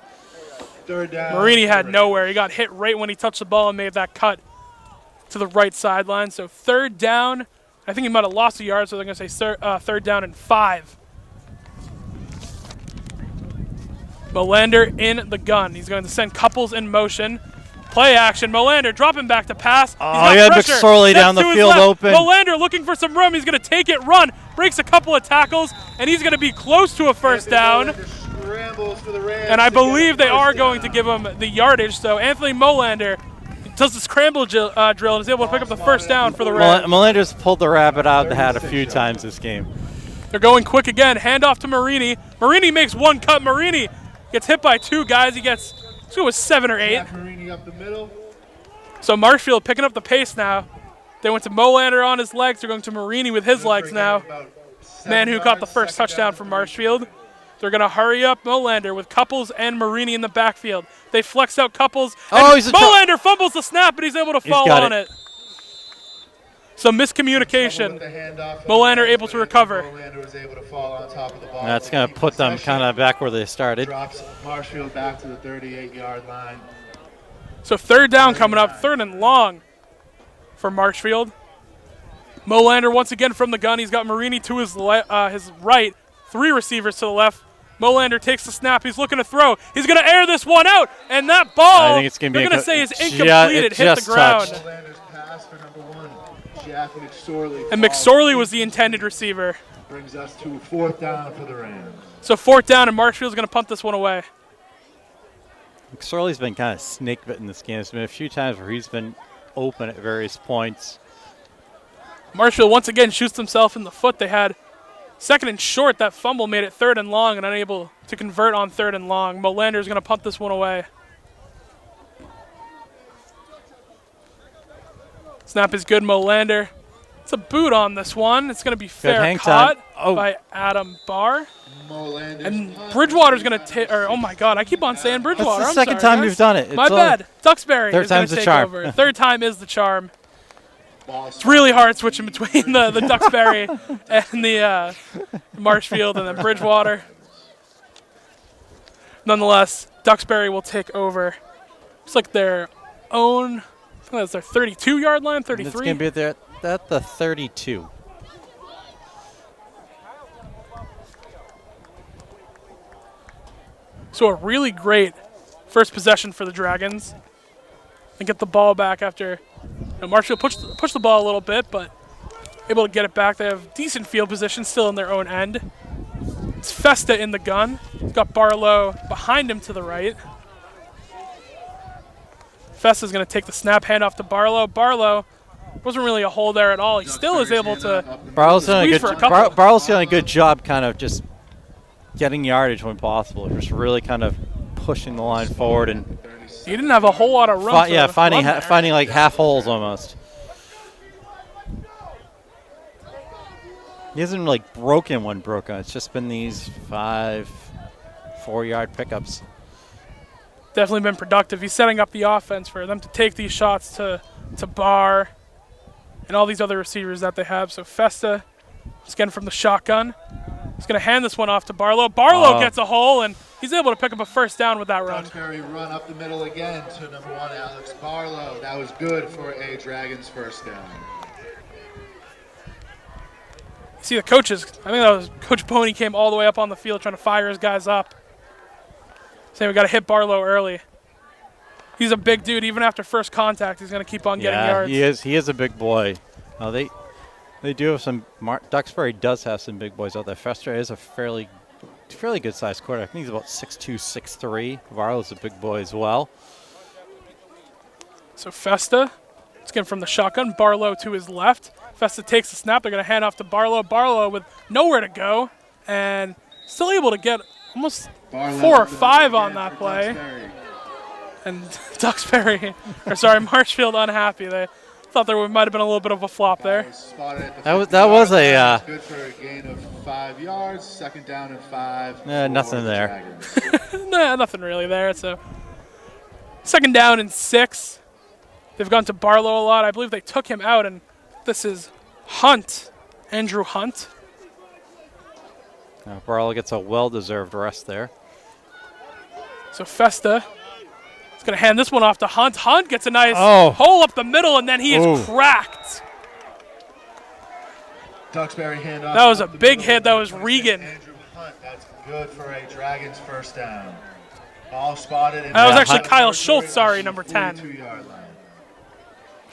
3rd down. Marini had nowhere. He got hit right when he touched the ball and made that cut to the right sideline. So 3rd down. I think he might have lost a yard, so they're going to say 3rd down and 5. Molander in the gun. He's going to send Couples in motion. Play action. Molander dropping back to pass. Oh, he had McSorley down the field open. Molander looking for some room. He's going to take it, run, breaks a couple of tackles, and he's going to be close to a 1st down. And I believe they are going to give him the yardage. So Anthony Molander does the scramble drill and is able to pick up the 1st down for the Rams. Molander's pulled the rabbit out of the hat a few times this game. They're going quick again. Hand off to Marini. Marini makes one cut. Marini gets hit by 2 guys. He gets, let's go with 7 or 8. Marini up the middle. So Marshfield picking up the pace now. They went to Molander on his legs. They're going to Marini with his legs now. Man who caught the first touchdown for Marshfield. They're going to hurry up Molander with Couples and Marini in the backfield. They flex out Couples. Oh, Molander fumbles the snap, but he's able to fall on it. Some miscommunication. Molander able to recover. That's going to put them kind of back where they started. Drops Marshfield back to the 38-yard line. So 3rd down coming up, 3rd and long for Marshfield. Molander once again from the gun. He's got Marini to his right, 3 receivers to the left. Molander takes the snap. He's looking to throw. He's going to air this one out, and that ball, they're going to say is incomplete. It hit the ground. Molander's pass for number 1, Jack McSorley. And McSorley was the intended receiver. Brings us to 4th down for the Rams. So 4th down, and Marshfield's going to punt this one away. McSorley's been kind of snake-bitten this game. There's been a few times where he's been open at various points. Marshfield once again shoots himself in the foot. They had 2nd and short. That fumble made it 3rd and long and unable to convert on 3rd and long. Molander's going to punt this one away. Snap is good, Molander. It's a boot on this one. It's going to be fair caught by Adam Barr. And Bridgewater's going to take, oh my God, I keep on saying Bridgewater. That's the second time you've done it. My bad. Duxbury third is going to take over. 3rd time is the charm. It's really hard switching between the Duxbury and the Marshfield and then Bridgewater. Nonetheless, Duxbury will take over. Looks like their own, I think that's their 32-yard line, 33. It's going to be there at the 32. So a really great first possession for the Dragons. And get the ball back after Marshfield pushed the ball a little bit, but able to get it back. They have decent field position still in their own end. It's Festa in the gun. He's got Barlow behind him to the right. Festa's going to take the snap, hand off to Barlow. Barlow wasn't really a hole there at all. He still is able to Barlow's doing for a couple. Barlow's doing a good job kind of just getting yardage when possible. Just really kind of pushing the line forward and he didn't have a whole lot of room. Finding like half holes almost. He hasn't like broken one. It's just been these 4-yard pickups. Definitely been productive. He's setting up the offense for them to take these shots to Barr and all these other receivers that they have. So Festa is getting from the shotgun. He's going to hand this one off to Barlow. Barlow gets a hole, and he's able to pick up a 1st down with that run. Duxbury run up the middle again to number 1, Alex Barlow. That was good for a Dragons 1st down. See the coaches. I think that was Coach Boney came all the way up on the field trying to fire his guys up. Saying we got to hit Barlow early. He's a big dude. Even after first contact, he's going to keep on getting yards. He is a big boy. They do have some. Duxbury does have some big boys out there. Festa is a fairly good sized quarterback. I think he's about 6'2", 6'3". Barlow's a big boy as well. So Festa, it's getting from the shotgun. Barlow to his left. Festa takes the snap. They're going to hand off to Barlow. Barlow with nowhere to go and still able to get almost 4 or 5 on that play. And Marshfield unhappy. They thought there might have been a little bit of a flop there. That was a good for a gain of 5 yards. Second down and 5. Nothing there. Nah, nothing really there. So second down and 6. They've gone to Barlow a lot. I believe they took him out, and this is Hunt, Andrew Hunt. Barlow gets a well-deserved rest there. So Festa is going to hand this one off to Hunt. Hunt gets a nice hole up the middle, and then he is cracked. Duxbury handoff. That was a big hit. That was Regan. Andrew Hunt. That's good for a Dragons first down. Ball spotted. That was actually Kyle Schultz, number 10.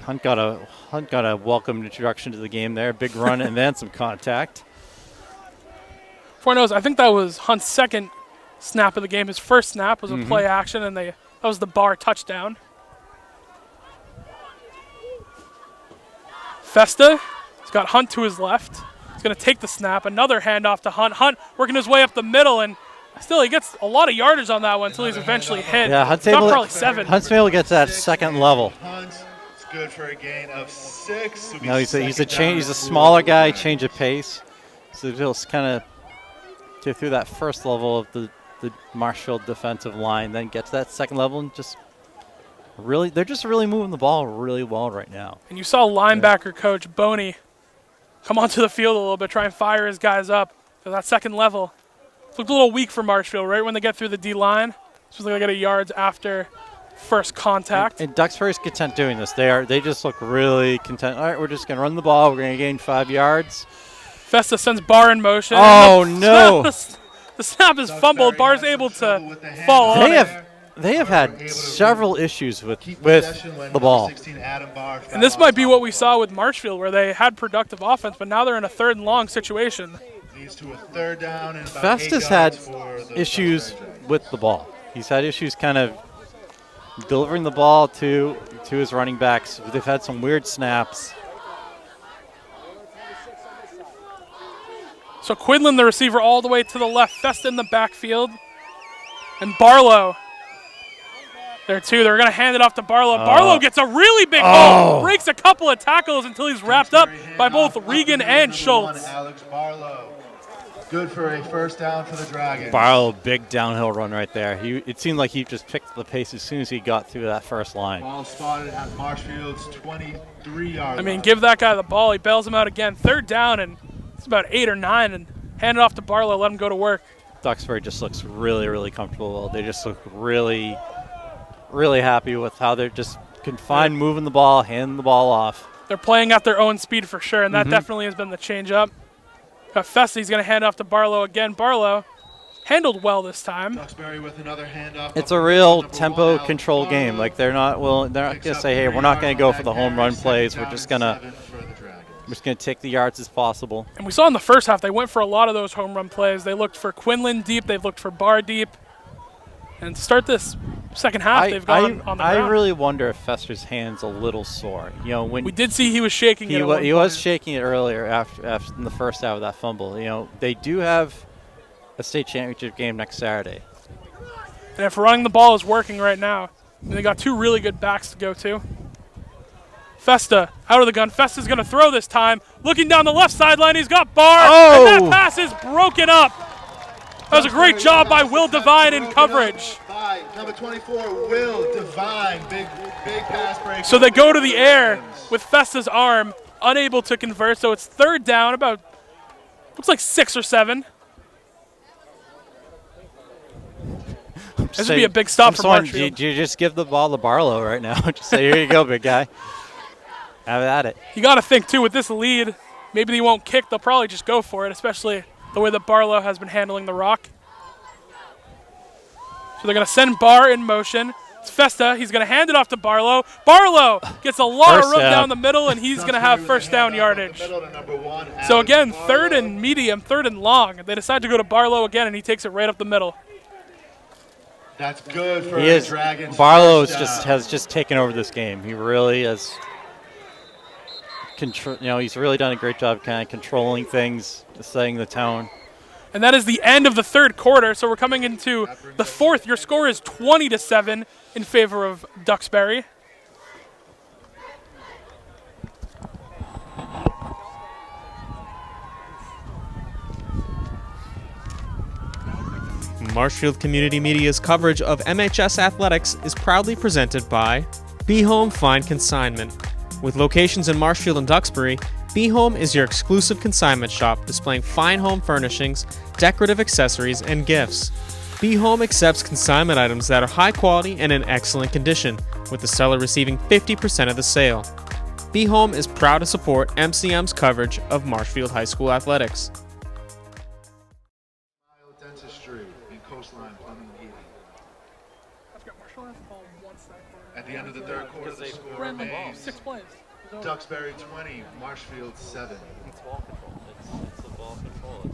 Hunt got a welcome introduction to the game there. Big run and then some contact. Before knows, I think that was Hunt's second snap of the game. His first snap was a play action, and that was the bar touchdown. Festa has got Hunt to his left. He's going to take the snap. Another handoff to Hunt. Hunt working his way up the middle, and still he gets a lot of yardage on that one until he's eventually hit. Yeah, Hunt's probably 7. Hunt's able to get to that second level. It's good for a gain of 6. No, he's a smaller guy, change of pace. So he'll kind of get through that first level of the Marshfield defensive line, then get to that second level and they're just really moving the ball really well right now. And you saw linebacker coach Boney come onto the field a little bit, try and fire his guys up to that second level. Looked a little weak for Marshfield, right when they get through the D-line. Especially they get a yards after first contact. And Duxbury's content doing this. They just look really content. All right, we're just going to run the ball. We're going to gain 5 yards. Festa sends Barr in motion. Oh, no. The snap is fumbled. Barr's able to fall on it. They have had several issues with the ball. And this might be what we saw with Marshfield, where they had productive offense, but now they're in a 3rd and long situation. Festus had issues with the ball. He's had issues kind of delivering the ball to his running backs. They've had some weird snaps. So Quinlan, the receiver, all the way to the left. Festa in the backfield. And Barlow. There too. They're going to hand it off to Barlow. Barlow gets a really big hole. Breaks a couple of tackles until he's wrapped up by both Regan and Schultz. Alex Barlow. Good for a first down for the Dragons. Barlow, big downhill run right there. It seemed like he just picked the pace as soon as he got through that first line. Ball spotted at Marshfield's 23-yard line. I mean, give that guy the ball. He bails him out again. 3rd down, and it's about 8 or 9, and hand it off to Barlow. Let him go to work. Duxbury just looks really, really comfortable. They just look really, really happy with how they're just confined, moving the ball, handing the ball off. They're playing at their own speed for sure, and that definitely has been the change-up. Festa, he's going to hand off to Barlow again. Barlow handled well this time. Duxbury with another handoff. It's a real tempo control game. Like they're not going to say, hey, we're not going to go for the home run plays. We're just going to take the yards as possible. And we saw in the first half they went for a lot of those home run plays. They looked for Quinlan deep. They've looked for Barr deep. And to start this second half, they've gone on the ground. I really wonder if Fester's hand's a little sore. You know, when we did see he was shaking it. He was shaking it earlier after in the first half of that fumble. You know, they do have a state championship game next Saturday. And if running the ball is working right now, they got 2 really good backs to go to. Festa out of the gun. Festa's going to throw this time. Looking down the left sideline, he's got Barr. And that pass is broken up. That was a great job by Will Devine in coverage. Number 24, Will Devine. Big pass break. So they go to the air with Festa's arm, unable to convert. So it's 3rd down, about, looks like 6 or 7. This would be a big stop for Marshfield. You just give the ball to Barlow right now. Just say, here you go, big guy. Have at it. You got to think, too, with this lead, maybe they won't kick. They'll probably just go for it, especially the way that Barlow has been handling the rock. So they're going to send Barr in motion. It's Festa. He's going to hand it off to Barlow. Barlow gets a lot of room down the middle, and he's going to have first down yardage. So again, 3rd and medium, 3rd and long. They decide to go to Barlow again, and he takes it right up the middle. That's good for the Dragons. Barlow has just taken over this game. He really has he's really done a great job kind of controlling things, setting the tone. And that is the end of the third quarter. So we're coming into the fourth. Your score is 20-7 in favor of Duxbury. Marshfield Community Media's coverage of MHS athletics is proudly presented by Be Home Fine Consignment. With locations in Marshfield and Duxbury, Be Home is your exclusive consignment shop displaying fine home furnishings, decorative accessories, and gifts. Be Home accepts consignment items that are high quality and in excellent condition, with the seller receiving 50% of the sale. Be Home is proud to support MCM's coverage of Marshfield High School athletics. Dentistry and Coastline Plumbing and Heating. At the end of the third quarter, the score remains 6 plays. Duxbury 20, Marshfield 7. It's ball control. It's the ball control.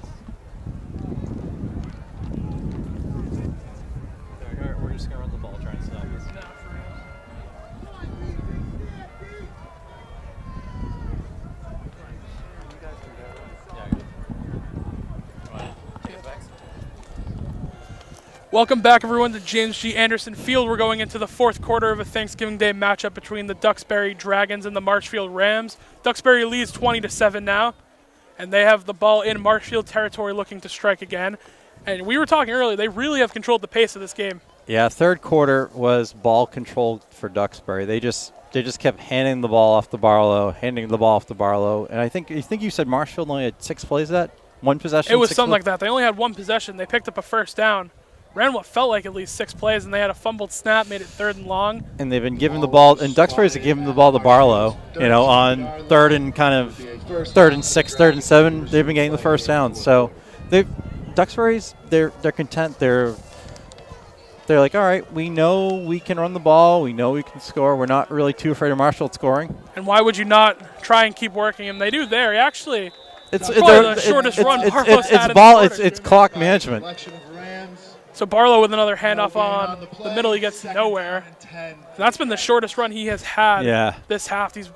We're just going to run the ball, try and stop this. Welcome back, everyone, to James G. Anderson Field. We're going into the fourth quarter of a Thanksgiving Day matchup between the Duxbury Dragons and the Marshfield Rams. Duxbury leads 20-7 now, and they have the ball in Marshfield territory looking to strike again. And we were talking earlier, they really have controlled the pace of this game. Yeah, third quarter was ball controlled for Duxbury. They just kept handing the ball off to Barlow, and I think you said Marshfield only had 6 plays that one possession. It was something like that. They only had one possession. They picked up a first down. Ran what felt like at least 6 plays, and they had a fumbled snap, made it 3rd and long. And they've been giving the ball, and Duxbury's giving the ball to Barlow, on third and 6, 3rd and 7, they've been getting the first down. So Duxbury's, they're content. They're like, all right, we know we can run the ball, we know we can score. We're not really too afraid of Marshfield scoring. And why would you not try and keep working him? They do there. He actually, it's probably the shortest run Barlow's had in the quarter. It's clock management. So Barlow with another handoff on the middle, he gets nowhere. And that's been the shortest run he has had this half. He's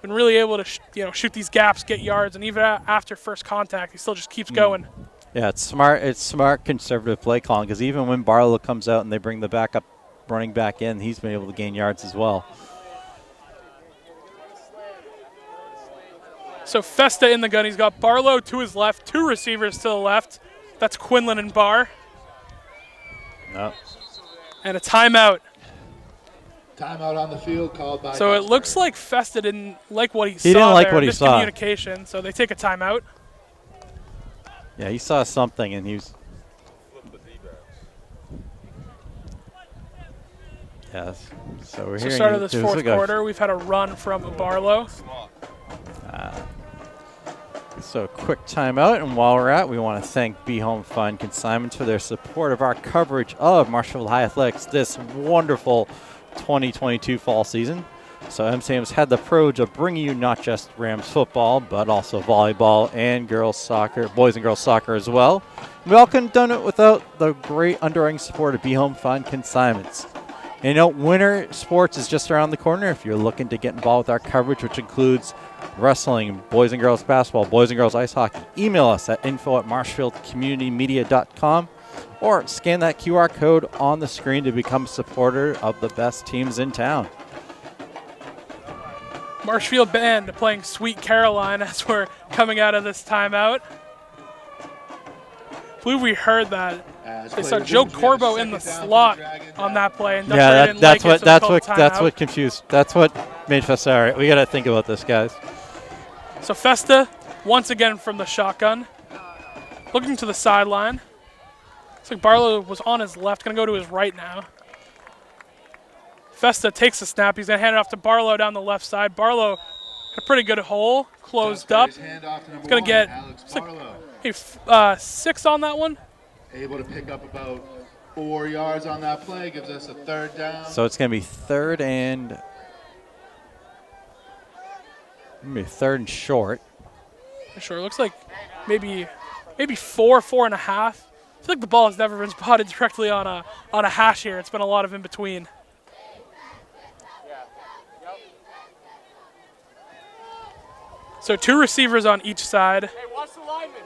been really able to shoot these gaps, get yards, and even after first contact, he still just keeps going. Yeah, it's smart. It's smart conservative play calling, because even when Barlow comes out and they bring the backup running back in, he's been able to gain yards as well. So Festa in the gun. He's got Barlow to his left, 2 receivers to the left. That's Quinlan and Barr. No. And a timeout. Timeout on the field called by So it looks like Festa didn't like what he saw. He didn't like there, what he saw. Miscommunication, so they take a timeout. Yeah, he saw something, and he was. Yes. So we're So hearing. start of this fourth quarter, we've had a run from Barlow. So quick timeout, and while we're at, we want to thank Be Home Fine Consignments for their support of our coverage of Marshfield High Athletics this wonderful 2022 fall season. So MCM's had the privilege of bringing you not just Rams football, but also volleyball and girls soccer, boys and girls soccer as well. We all couldn't have done it without the great underwriting support of Be Home Fine Consignments. And winter sports is just around the corner. If you're looking to get involved with our coverage, which includes wrestling, boys and girls basketball, boys and girls ice hockey, email us at info@marshfieldcommunitymedia.com or scan that QR code on the screen to become a supporter of the best teams in town. Marshfield band playing Sweet Caroline as we're coming out of this timeout. I believe we heard that. They saw Joe Corbo in the slot on that play, and that's what confused. That's what made Festa. All right, we got to think about this, guys. So Festa once again from the shotgun, looking to the sideline. Looks like Barlow was on his left, going to go to his right now. Festa takes the snap. He's going to hand it off to Barlow down the left side. Barlow, a pretty good hole, closed up. He's going to get 6 on that one. Able to pick up about 4 yards on that play, gives us a 3rd down. So it's going to be third and short. Sure, looks like maybe 4.5. I feel like the ball has never been spotted directly on a hash here. It's been a lot of in between. So 2 receivers on each side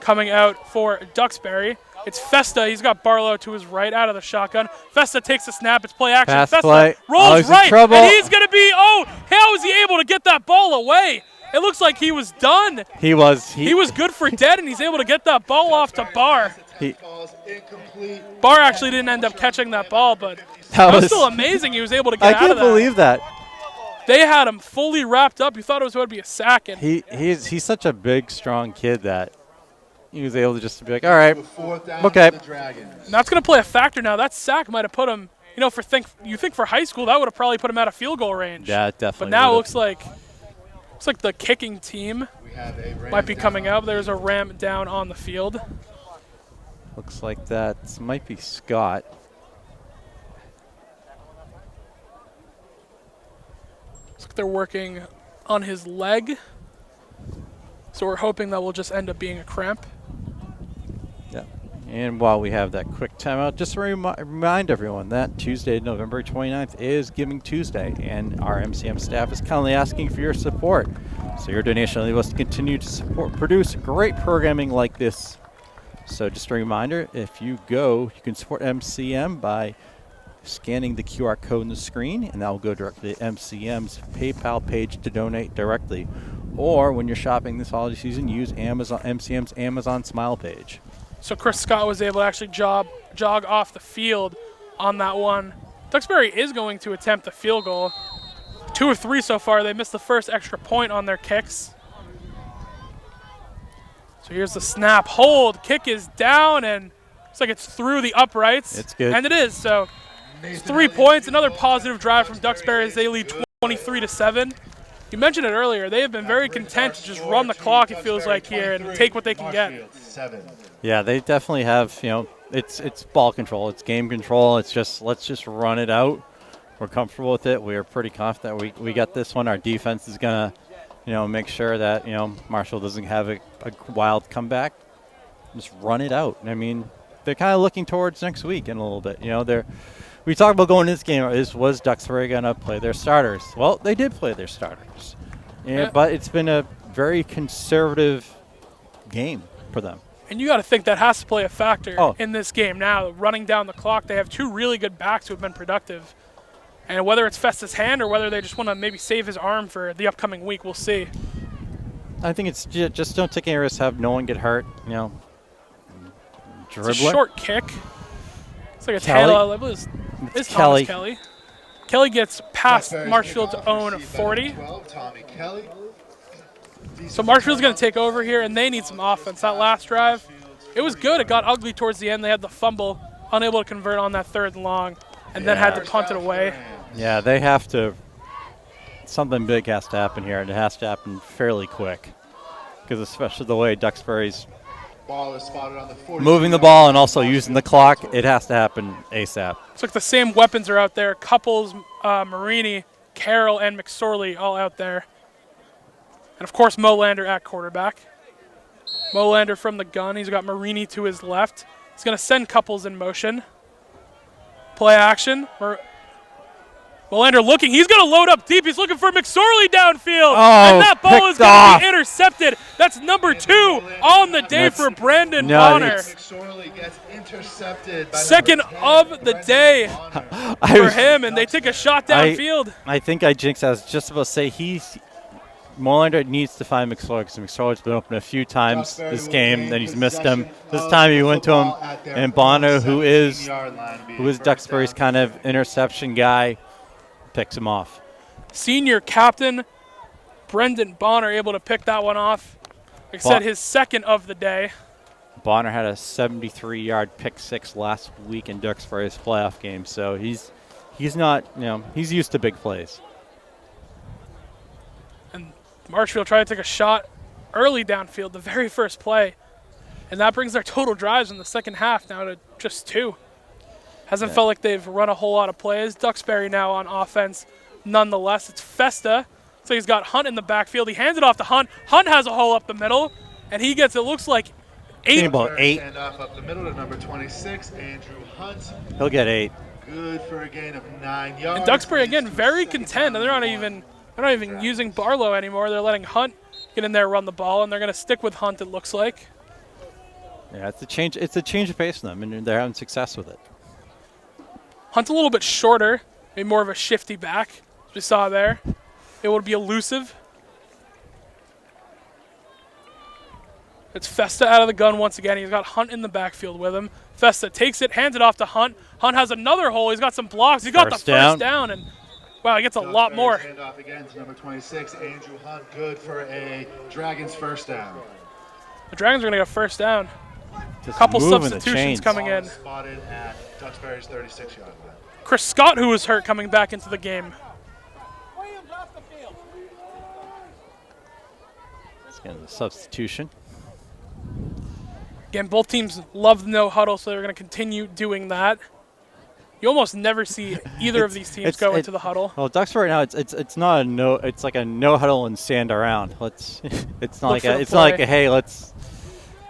coming out for Duxbury. It's Festa. He's got Barlow to his right out of the shotgun. Festa takes the snap. It's play action. Pass Festa play. rolls He's in right, trouble. and he's going to be, how is he able to get that ball away? It looks like he was done. He was. He was good for dead, and he's able to get that ball off to Barr. He- Barr actually didn't end up catching that ball, but That was was still amazing. He was able to I get out can't of that. believe that. They had him fully wrapped up. You thought it was going to be a sack. And He's such a big, strong kid that he was able to just be like, all right, okay. And that's going to play a factor now. That sack might have put him, you think for high school, that would have probably put him out of field goal range. Yeah, it definitely. But now it would've. looks like the kicking team might be coming out. There's a ram down on the field. Looks like that might be Scott. Looks like they're working on his leg. So we're hoping that will just end up being a cramp. Yeah. And while we have that quick timeout, just to remind everyone that Tuesday, November 29th is Giving Tuesday, and our MCM staff is kindly asking for your support. So your donation will enable us to continue to produce great programming like this. So just a reminder, if you go, you can support MCM by scanning the QR code on the screen, and that will go directly to MCM's PayPal page to donate directly. Or when you're shopping this holiday season, use MCM's Amazon Smile page. So Chris Scott was able to actually jog off the field on that one. Duxbury is going to attempt the field goal. 2 of 3 so far. They missed the first extra point on their kicks. So here's the snap. Hold. Kick is down, and looks like it's through the uprights. It's good. And it is. So it's 3 points. Another positive drive from Duxbury as they lead 23-7. You mentioned it earlier. They have been very content to just run the clock, it feels like, here and take what they can get. Yeah, they definitely have, it's ball control. It's game control. It's just, let's just run it out. We're comfortable with it. We are pretty confident we got this one. Our defense is going to, make sure that, Marshall doesn't have a wild comeback. Just run it out. I mean, they're kind of looking towards next week in a little bit. We talked about going into this game. Was Duxbury going to play their starters? Well, they did play their starters. Yeah. But it's been a very conservative game for them. And you got to think that has to play a factor Oh. in this game now. Running down the clock, they have 2 really good backs who have been productive. And whether it's Festa's hand or whether they just want to maybe save his arm for the upcoming week, we'll see. I think it's just don't take any risks, have no one get hurt, It's a dribbler. short kick. It's like a Kelly. tail. I believe it's Kelly. Thomas Kelly. Kelly gets past Marshfield's own 40. So Marshfield's going to take over here, and they need some offense. That last drive, it was good. It got ugly towards the end. They had the fumble, unable to convert on that 3rd and long, and then had to punt it away. Yeah, they have to. Something big has to happen here, and it has to happen fairly quick. Because especially the way Duxbury's Ball is spotted on the moving the ball and also using the clock, it has to happen ASAP. It's like the same weapons are out there. Couples, Marini, Carroll, and McSorley all out there. And, of course, Molander at quarterback. Molander from the gun. He's got Marini to his left. He's going to send Couples in motion. Play action. Molander looking. He's going to load up deep. He's looking for McSorley downfield. And that ball is going to be intercepted. That's number 2 on the day for Brandon Bonner. McSorley gets intercepted by Second of the day for him, and they take a shot downfield. I think I jinxed. I was just about to say Molander needs to find McSorley because McSorley's been open a few times this game, and he's missed him. This time he went to him, and Bonner, who is Duxbury's kind of interception guy, picks him off. Senior captain Brendan Bonner able to pick that one off. Like I said, his 2nd of the day. Bonner had a 73-yard pick 6 last week in Duxbury's playoff game, so he's not, he's used to big plays. And Marshfield tried to take a shot early downfield, the very first play. And that brings their total drives in the second half now to just 2. Hasn't felt like they've run a whole lot of plays. Duxbury now on offense nonetheless. It's Festa. So he's got Hunt in the backfield. He hands it off to Hunt. Hunt has a hole up the middle, and he gets, it looks like, 8. About 8. Hand off up the middle to number 26, Andrew Hunt. He'll get 8. Good for a gain of 9 yards. And Duxbury, again, very content. And they're not even using Barlow anymore. They're letting Hunt get get in there, run the ball, and they're going to stick with Hunt, it looks like. Yeah, it's a change of pace for them, and they're having success with it. Hunt's a little bit shorter, maybe more of a shifty back, as we saw there. Able to be elusive. It's Festa out of the gun once again. He's got Hunt in the backfield with him. Festa takes it, hands it off to Hunt. Hunt has another hole. He's got some blocks. He got the first down, and wow, he gets a lot more. Hand off again to number 26, Andrew Hunt, good for a Dragons first down. The Dragons are going to get a first down. Just A couple moving the substitutions chains. coming in. Spotted at Duxbury's 36-yard line. Chris Scott, who was hurt, coming back into the game. It's kind of a substitution. Again, both teams love the no huddle, so they're going to continue doing that. You almost never see either of these teams go into the huddle. Well, Duxbury right now, it's not a no. It's like a no huddle and stand around. It's not like a hey, let's.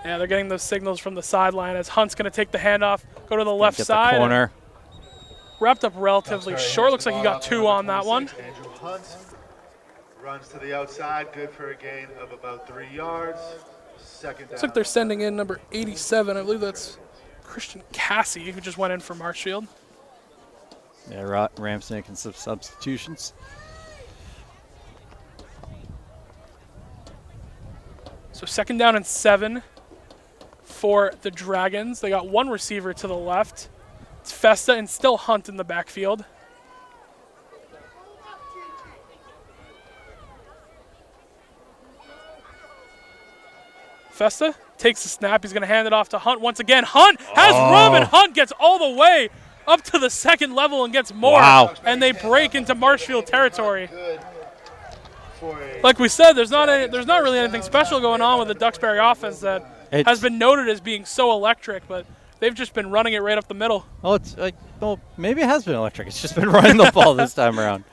Yeah, they're getting those signals from the sideline as Hunt's going to take the handoff, go to the left side. The corner. Wrapped up relatively short. Looks like he got 2 on that one. Andrew Hunt runs to the outside, good for a gain of about 3 yards. Second down. Looks like they're sending in number 87. I believe that's Christian Cassie, who just went in for Marshfield. Yeah, Rams making some substitutions. So 2nd down and 7 for the Dragons. They got 1 receiver to the left. It's Festa and still Hunt in the backfield. Festa takes the snap. He's going to hand it off to Hunt once again. Hunt has room, and Hunt gets all the way up to the 2nd level and gets more. Wow. And they break into Marshfield territory. Like we said, there's not really anything special going on with the Duxbury offense that has been noted as being so electric, but they've just been running it right up the middle. Oh, it's like, well, maybe it has been electric. It's just been running the ball this time around.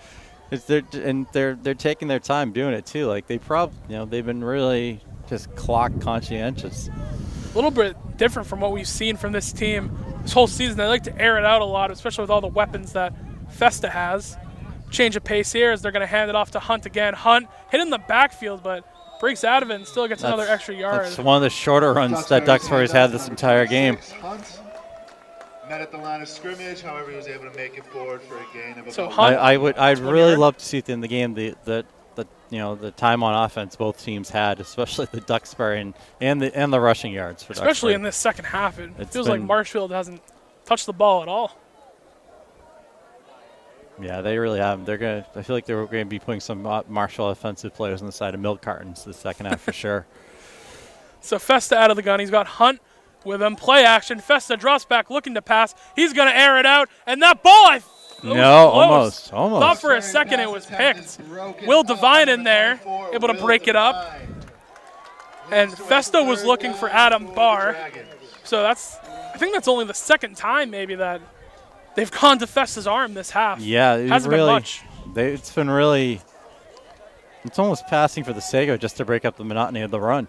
They're taking their time doing it too. Like they've been really just clock conscientious. A little bit different from what we've seen from this team this whole season. They like to air it out a lot, especially with all the weapons that Festa has. Change of pace here as they're going to hand it off to Hunt again. Hunt hit in the backfield, but breaks out of it and still gets another extra yard. That's one of the shorter runs that Duxbury's had this entire game. Hunt met at the line of scrimmage, however, he was able to make it forward for a gain of So about Hunt, I'd really love to see in the game the time on offense both teams had, especially the Duxbury and the rushing yards for especially Duxbury. in this second half. It It's feels like been- Marshfield hasn't touched the ball at all. Yeah, they really have. I feel like they're going to be putting some Marshall offensive players on the side of milk cartons the second half for sure. So Festa out of the gun. He's got Hunt with him. Play action. Festa drops back looking to pass. He's going to air it out. And that ball, Almost. Thought for a second it was picked. Will Devine in there, able to break it up. And Festa was looking for Adam Barr. So I think that's only the second time maybe that they've gone to Festa's arm this half. Yeah, hasn't been much. It's been really. It's almost passing for the sake of it, just to break up the monotony of the run.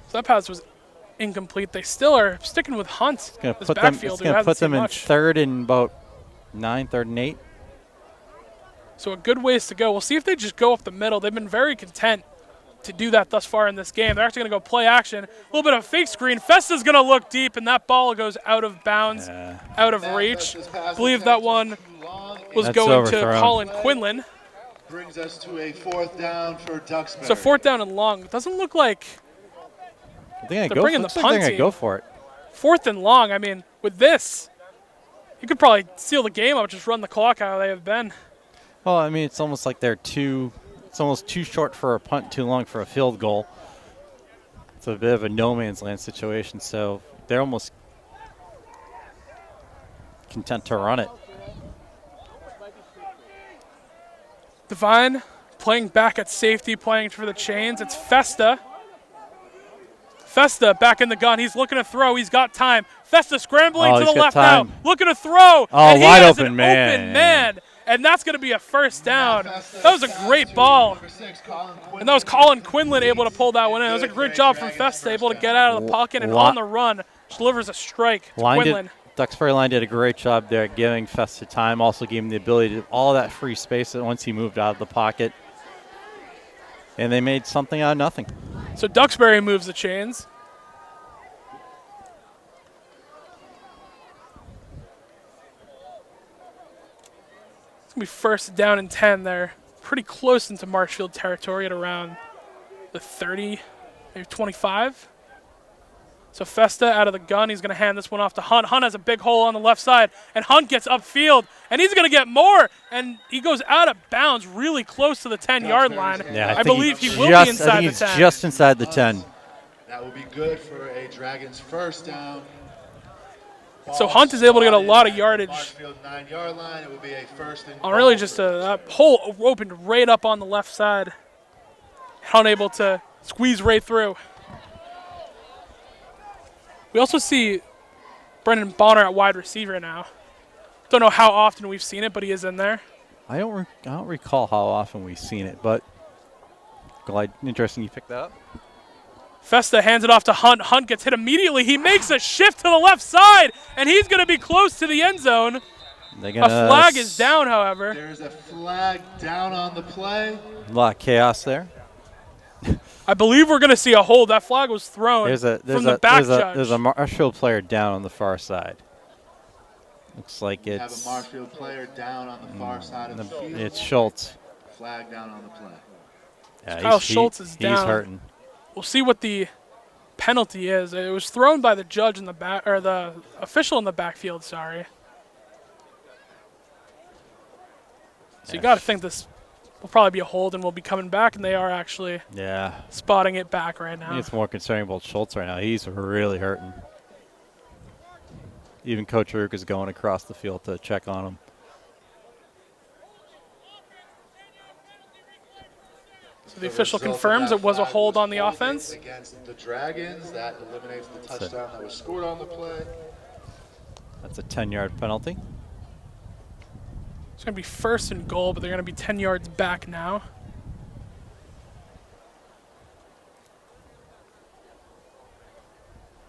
So that pass was incomplete. They still are sticking with Hunt. It's going to this put backfield, who hasn't seen them in much. 3rd and about 9, 3rd and 8. So a good ways to go. We'll see if they just go up the middle. They've been very content to do that thus far in this game. They're actually going to go play action. A little bit of fake screen. Festa's going to look deep, and that ball goes out of bounds, out of reach. I believe that one was That's going to overthrown. Colin Quinlan. brings us to a 4th down for Duxbury. So 4th down and long. It doesn't look like I think They're bringing the they're punt going to team. go for it. 4th and long. I mean, with this, you could probably seal the game up, just run the clock how they have been. Well, I mean, it's almost like it's almost too short for a punt, too long for a field goal. It's a bit of a no man's land situation, so they're almost content to run it. Devine playing back at safety, playing for the chains. It's Festa. Festa back in the gun. He's looking to throw. He's got time. Festa scrambling to he's the got left time. now. Looking to throw. And he wide has open an man. open man. And that's going to be a first down. That was a great ball. And that was Colin Quinlan able to pull that one in. It was a great job from Festa, able to get out of the pocket and on the run. Delivers a strike to Quinlan. Duxbury line did a great job there at giving Festa time. Also gave him the ability to all that free space once he moved out of the pocket. And they made something out of nothing. So Duxbury moves the chains. It's going to be first down and 10 there. Pretty close into Marshfield territory at around the 30, maybe 25. So Festa out of the gun. He's going to hand this one off to Hunt. Hunt has a big hole on the left side, and Hunt gets upfield, and he's going to get more, and he goes out of bounds really close to the 10-yard line. Yeah, I believe he will be inside I think the he's 10. just inside the 10. That will be good for a Dragons first down. So Hunt is able to get a lot of yardage. Marshfield 9-yard line. It will be a first and On really just that hole opened right up on the left side. Hunt able to squeeze right through. We also see Brendan Bonner at wide receiver now. Don't know how often we've seen it, but he is in there. I don't recall how often we've seen it, but glad interesting you picked that up. Festa hands it off to Hunt. Hunt gets hit immediately. He makes a shift to the left side, and he's going to be close to the end zone. A flag is down, however. There's a flag down on the play. A lot of chaos there. I believe we're going to see a hold. That flag was thrown from the back judge. There's a Marshfield player down on the far side. Looks like We have a it's Marshfield player down on the far side of the field. it's Schultz. Flag down on the play. Yeah, Kyle Schultz is down. He's hurting. We'll see what the penalty is. It was thrown by the judge in the back, or the official in the backfield. Sorry. So you got to think this will probably be a hold, and we'll be coming back, and they are actually spotting it back right I now. think it's more concerning about Schultz right now. He's really hurting. Even Coach Rook is going across the field to check on him. So the official confirms it was a hold on the offense. Against the Dragons, that eliminates the touchdown that was scored on the play. That's a 10-yard penalty. It's going to be first and goal, but they're going to be 10 yards back now.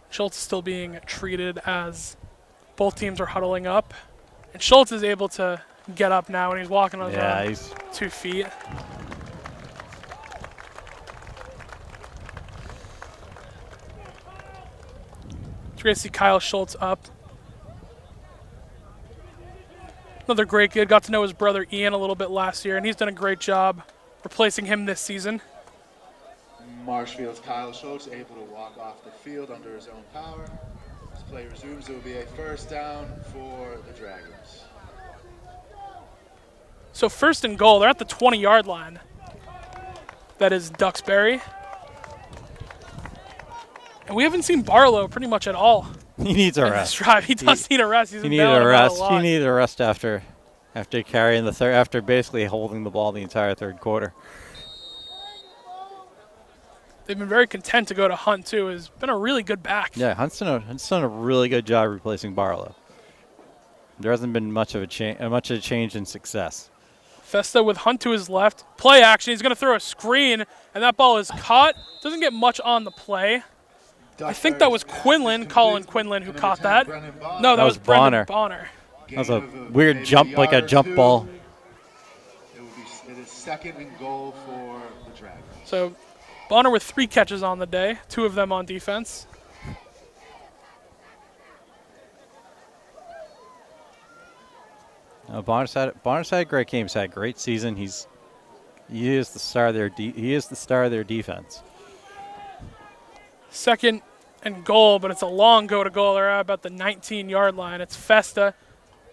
Schultz is still being treated as both teams are huddling up. And Schultz is able to get up now, and he's walking on his own 2 feet. It's great to see Kyle Schultz up. Another great kid. Got to know his brother Ian a little bit last year, and he's done a great job replacing him this season. Marshfield's Kyle Schultz able to walk off the field under his own power. As play resumes, it will be a first down for the Dragons. So first and goal, they're at the 20-yard line. That is Duxbury. And we haven't seen Barlow pretty much at all. He needs a in rest. This drive. He does need a rest. He's He been needed bailing a him out rest. a lot. He needed a rest after carrying the third, after basically holding the ball the entire third quarter. They've been very content to go to Hunt too. Has been a really good back. Yeah, Hunt's done a really good job replacing Barlow. There hasn't been much of a change in success. Festa with Hunt to his left. Play action. He's going to throw a screen, and that ball is caught. Doesn't get much on the play. I think that was Quinlan, Colin Quinlan, who caught that. No, that was Brendan Bonner. That was a weird jump, like a jump ball. It is second and goal for the Dragons. So Bonner with 3 catches on the day, 2 of them on defense. Bonner's had a great game. He's had a great season. He is the star of their defense. Second and goal, but it's a long go to goal. They're at about the 19-yard line. It's Festa.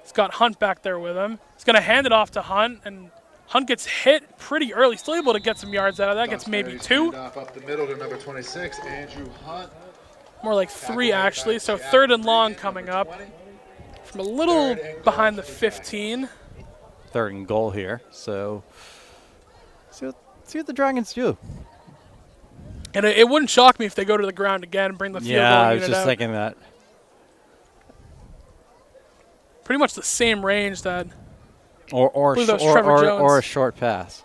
He's got Hunt back there with him. He's going to hand it off to Hunt, and Hunt gets hit pretty early. Still able to get some yards out of that. Gets maybe 2. Up the middle to number 26, Andrew Hunt. More like 3, actually. So third and long coming up. From a little behind the 15. Third and goal here. So see what the Dragons do. And it wouldn't shock me if they go to the ground again and bring the field goal unit out. Yeah, I was just thinking that. Pretty much the same range that or a short pass.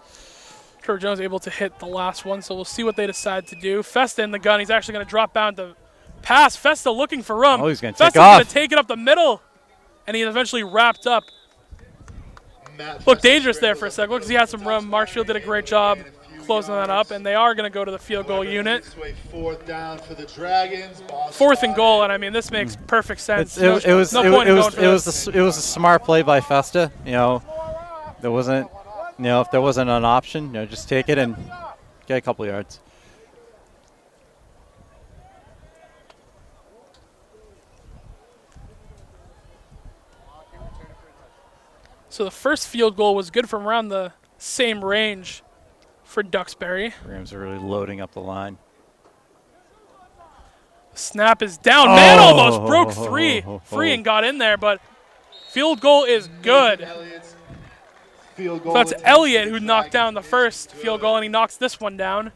Trevor Jones able to hit the last one, so we'll see what they decide to do. Festa in the gun. He's actually going to drop down to pass. Festa looking for room. Oh, he's going to take off. Festa's going to take it up the middle, and he's eventually wrapped up. Looked dangerous there for a second. Look, he had some room. Marshfield did a great job closing that up, and they are going to go to the field goal unit. Fourth down for the Dragons. Ball 4th and goal, and I mean this makes perfect sense. It was a smart play by Festa. You know, there wasn't, you know, if there wasn't an option, you know, just take it and get a couple yards. So the first field goal was good from around the same range for Duxbury. Rams are really loading up the line. Snap is down. Man almost broke free and got in there, but field goal is good. So that's Elliott who knocked down the first field goal, and he knocks this one down.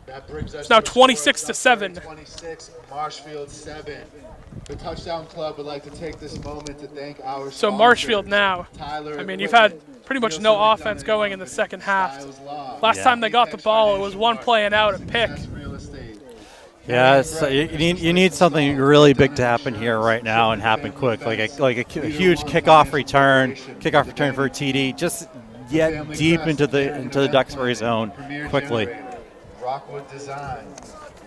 It's now 26-7. 26, Marshfield 7. The Touchdown Club would like to take this moment to thank our So Marshfield now, I mean, you've had pretty much no offense going in the second half. Last time they got the ball, it was one play and out, a pick. Yeah, you need something really big to happen here right now and happen quick, like a huge kickoff return for a TD. Just get deep into the Duxbury zone quickly. Rockwood Design.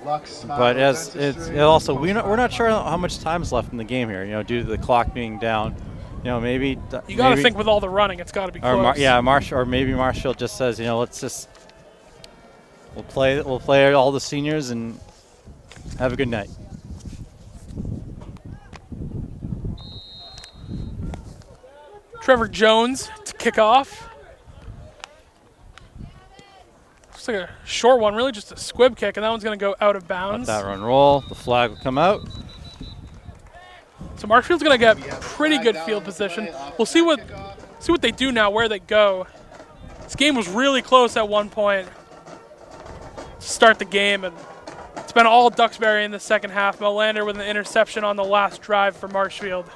But we're not sure how much time's left in the game here. You know, due to the clock being down. You know, maybe you got to think with all the running, it's got to be close. Or maybe Marshfield just says, you know, we'll play all the seniors and have a good night. Trevor Jones to kick off. Looks like a short one, really just a squib kick, and that one's going to go out of bounds. Let that run roll. The flag will come out. So Marshfield's going to get pretty good field position. We'll see what they do now, where they go. This game was really close at one point to start the game, and it's been all Duxbury in the second half. Molander with an interception on the last drive for Marshfield.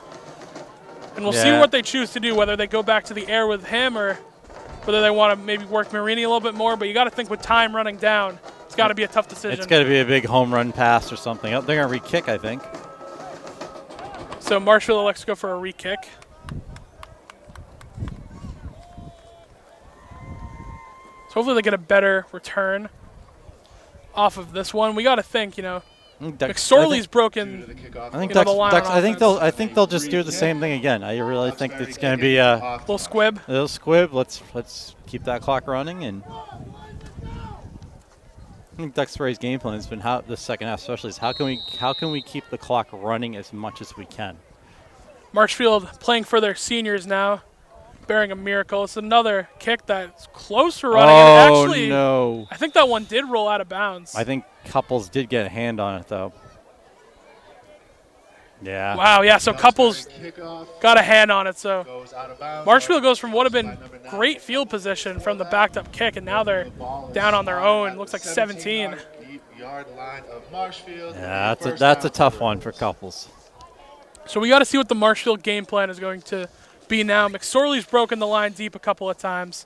And we'll see what they choose to do, whether they go back to the air with him or whether they want to maybe work Marini a little bit more. But you got to think with time running down, it's got to be a tough decision. It's got to be a big home run pass or something. They're going to re-kick, I think. So Marshfield elects to go for a re-kick. So hopefully they get a better return off of this one. We got to think, you know, McSorley's broken. I think they'll just do the same thing again. I really think it's going to be a little squib. A little squib. Let's keep that clock running, and I think Duxbury's game plan has been the second half, especially, is how can we keep the clock running as much as we can. Marshfield playing for their seniors now, bearing a miracle. It's another kick that's close to running. Oh, actually, no! I think that one did roll out of bounds. I think Couples did get a hand on it, though. Yeah. Wow, yeah, so Couples got a hand on it. So Marshfield goes from what have been great field position from the backed up kick, and now they're down on their own. Looks like 17. Yeah, that's a tough one for Couples. So we got to see what the Marshfield game plan is going to be now. McSorley's broken the line deep a couple of times.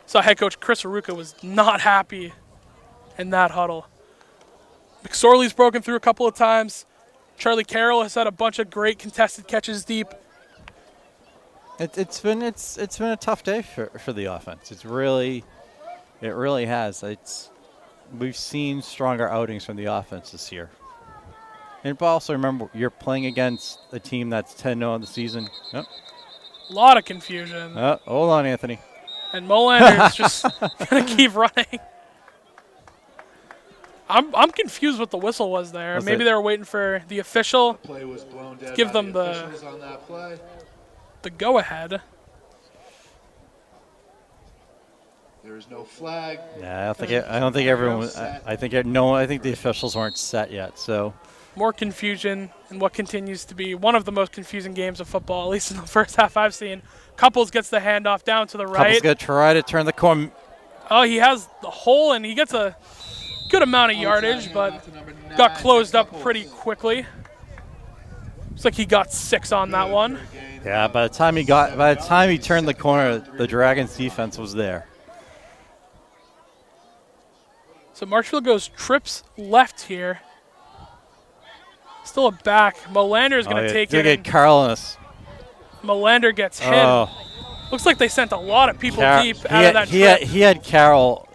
So head coach Chris Aruka was not happy in that huddle. McSorley's broken through a couple of times. Charlie Carroll has had a bunch of great contested catches deep. It's been a tough day for the offense. It really has. We've seen stronger outings from the offense this year. And also remember, you're playing against a team that's 10-0 on the season. Yep. A lot of confusion. Hold on, Anthony. And Molander's just going to keep running. I'm confused what the whistle was there. Maybe they were waiting for the official to give them the go-ahead. There is no flag. Yeah, I don't think everyone. I think the officials weren't set yet. So more confusion in what continues to be one of the most confusing games of football, at least in the first half I've seen. Couples gets the handoff down to the right. Couples going to try to turn the corner. Oh, he has the hole, and he gets a good amount of yardage, but got closed up pretty quickly. Looks like he got 6 on that one. Yeah, by the time he turned the corner, the Dragons defense was there. So Marshfield goes trips left here. Still a back. Molander's going to take it. Get Carlinus. Molander gets hit. Looks like they sent a lot of people deep out of that trip. He had Carroll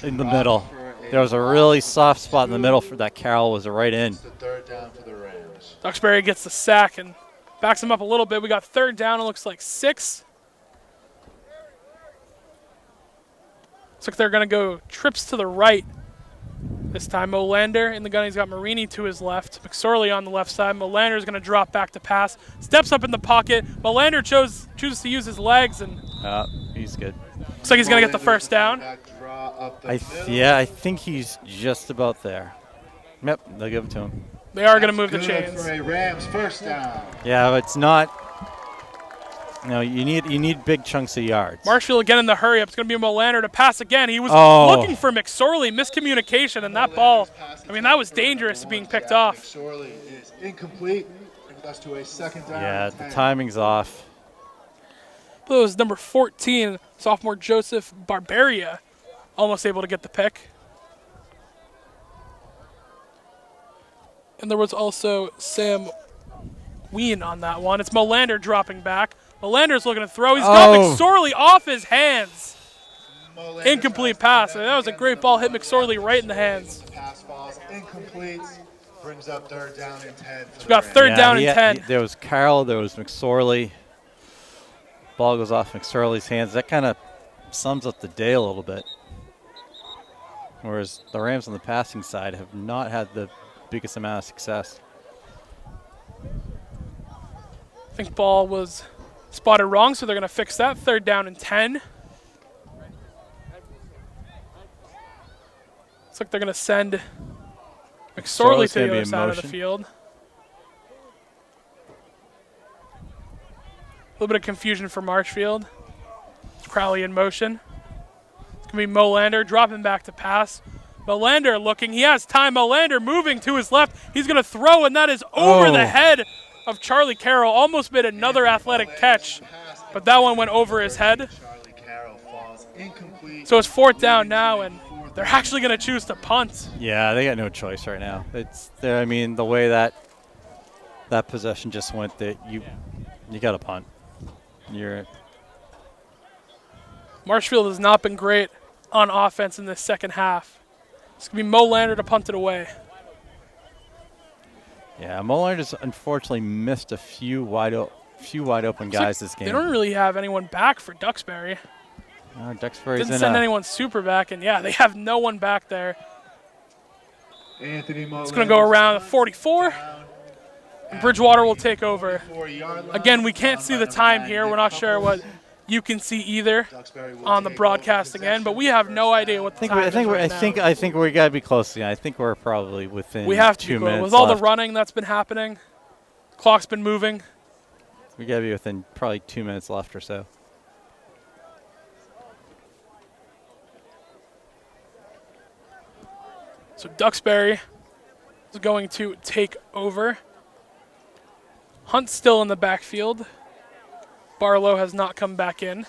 in the middle. There was a really soft spot in the middle for that Carroll was right in. It's the third down for the Rams. Duxbury gets the sack and backs him up a little bit. We got third down. It looks like 6. Looks like they're going to go trips to the right this time. Molander in the gun. He's got Marini to his left. McSorley on the left side. Molander is going to drop back to pass. Steps up in the pocket. Molander chooses to use his legs, and He's good. looks like he's going to get the first down. I think he's just about there. Yep, they'll give it to him. They are going to move the Good chains. for a Rams first down. Yeah, but it's not. No, you need big chunks of yards. Marshfield again in the hurry up. It's going to be Molander to pass again. He was looking for McSorley. Miscommunication, and that ball, I mean, that was dangerous being picked off. McSorley is incomplete. Brings us to a second down. Yeah, and the 10. timing's off. It was number 14, sophomore Joseph Barbaria, almost able to get the pick. And there was also Sam Ween on that one. It's Molander dropping back. Molander's looking to throw. He's got McSorley off his hands. Molander Incomplete pass. That was a great ball. Hit McSorley right in the hands. Pass falls incomplete. Brings up third down and 10. We got third down and 10. There was Carroll, there was McSorley. Ball goes off McSorley's hands. That kind of sums up the day a little bit. Whereas the Rams on the passing side have not had the biggest amount of success. I think ball was spotted wrong, so they're going to fix that. Third down and 10. Looks like they're going to send McSorley to the other side of the field. A little bit of confusion for Marshfield. Crowley in motion. It's going to be Molander dropping back to pass. Molander looking. He has time. Molander moving to his left. He's going to throw, and that is over the head of Charlie Carroll. Almost made another athletic catch, but that one went over his head. Charlie Carroll falls incomplete. So it's fourth down now, and they're actually going to choose to punt. Yeah, they got no choice right now. I mean, the way that possession just went, that you got to punt. Marshfield has not been great on offense in this second half. It's going to be Molander to punt it away. Yeah, Molander's unfortunately missed a few wide open guys this game. They don't really have anyone back for Duxbury. Duxbury's Didn't send anyone super back, and yeah, they have no one back there. Anthony Molander. It's going to go around the 44. And Bridgewater will take over. Again, we can't see the time here. We're not sure what you can see either on the broadcast again, but we have no idea what the time is right now. I think we got to be close. Yeah, I think we're probably within. We have to 2 be minutes close. With all left. the running that's been happening, clock's been moving. We got to be within probably 2 minutes left or so. So Duxbury is going to take over. Hunt's still in the backfield. Barlow has not come back in.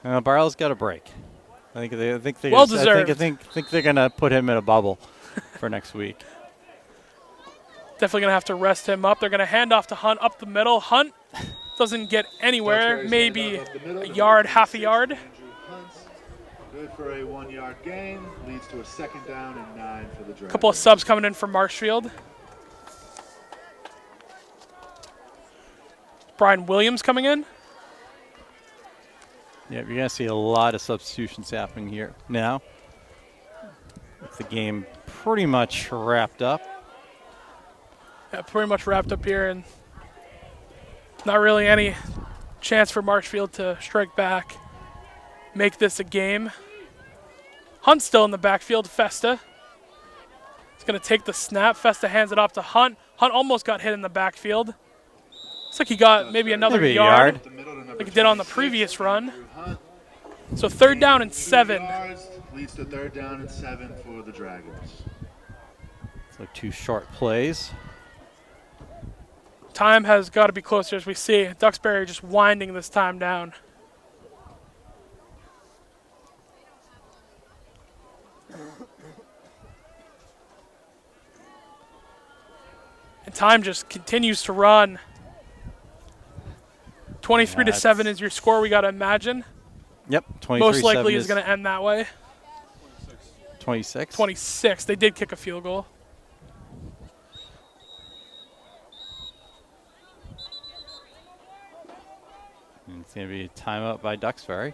Barlow's got a break. I think Well deserved. I think they're gonna put him in a bubble for next week. Definitely going to have to rest him up. They're going to hand off to Hunt up the middle. Hunt doesn't get anywhere, maybe a yard, half a yard. Good for a 1 yard gain. Leads to a second down and 9 for the Dragons. A couple of subs coming in for Marshfield. Brian Williams coming in. Yeah, you're going to see a lot of substitutions happening here now. With the game pretty much wrapped up. Yeah, pretty much wrapped up here, and not really any chance for Marshfield to strike back, make this a game. Hunt's still in the backfield. Festa. He's going to take the snap. Festa hands it off to Hunt. Hunt almost got hit in the backfield. Looks like he got maybe another yard, like he did on the previous run. So third down and 7. Leads to third down and 7 for the Dragons. So 2 short plays. Time has got to be closer as we see. Duxbury just winding this time down. And time just continues to run. 23 to 7 is your score, we got to imagine. Yep, 23-7 Most likely is going to end that way. 26. 26. They did kick a field goal. And it's going to be a timeout by Duxbury.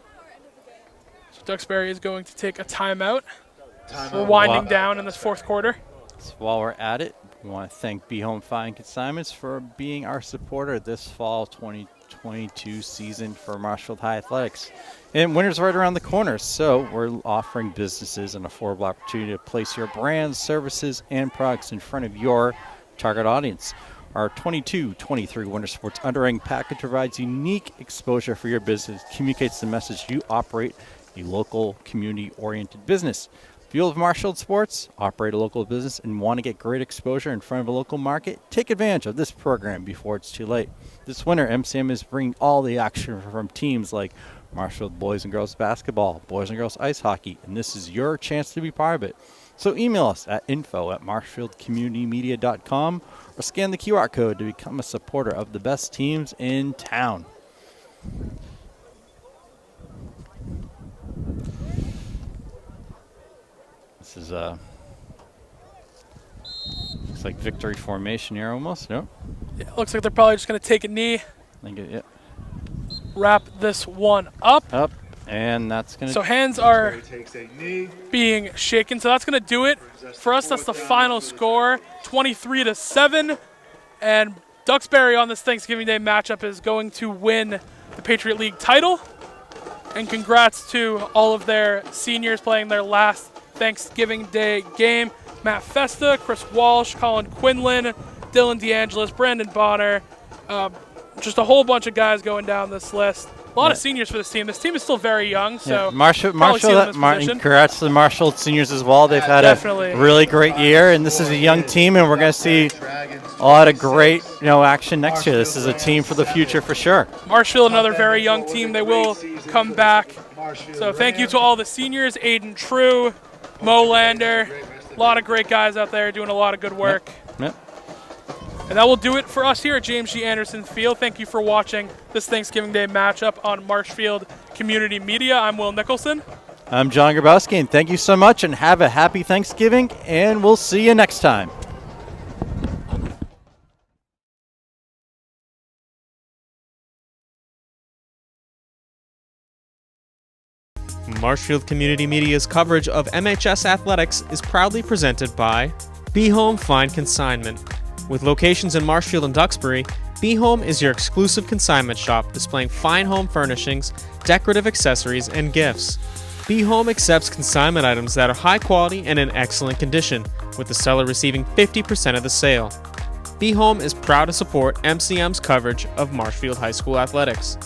So Duxbury is going to take a timeout. We're winding down in this fourth quarter. So while we're at it, we want to thank Be Home Fine Consignments for being our supporter this fall 2022 season for Marshfield High Athletics. And winter's right around the corner, so we're offering businesses an affordable opportunity to place your brands, services, and products in front of your target audience. Our 22-23 Winter Sports Underwriting Package provides unique exposure for your business, communicates the message you operate a local, community-oriented business. If you love Marshfield Sports, operate a local business, and want to get great exposure in front of a local market, take advantage of this program before it's too late. This winter, MCM is bringing all the action from teams like Marshfield Boys and Girls Basketball, Boys and Girls Ice Hockey, and this is your chance to be part of it. So email us at info@marshfieldcommunitymedia.com or scan the QR code to become a supporter of the best teams in town. This is looks like victory formation here almost, no? Yeah, looks like they're probably just going to take a knee, wrap this one up. And that's going to... So hands are being shaken. So that's going to do it. For us, that's the final score, 23-7. And Duxbury on this Thanksgiving Day matchup is going to win the Patriot League title. And congrats to all of their seniors playing their last Thanksgiving Day game. Matt Festa, Chris Walsh, Colin Quinlan, Dylan DeAngelis, Brandon Bonner. Just a whole bunch of guys going down this list. A lot of seniors for this team. This team is still very young, so Marshall, congrats to the Marshall seniors as well. They've had a really great year, and this is a young team, and we're going to see a lot of great action next year. This is a team for the future for sure. Marshfield, another very young team. They will come back. So thank you to all the seniors, Aiden True, Mo Lander, a lot of great guys out there doing a lot of good work. Yep. And that will do it for us here at James G. Anderson Field. Thank you for watching this Thanksgiving Day matchup on Marshfield Community Media. I'm Will Nicholson. I'm John Grabowski, and thank you so much, and have a happy Thanksgiving, and we'll see you next time. Marshfield Community Media's coverage of MHS Athletics is proudly presented by Be Home Fine Consignment. With locations in Marshfield and Duxbury, Be Home is your exclusive consignment shop displaying fine home furnishings, decorative accessories, and gifts. Be Home accepts consignment items that are high quality and in excellent condition, with the seller receiving 50% of the sale. Be Home is proud to support MCM's coverage of Marshfield High School athletics.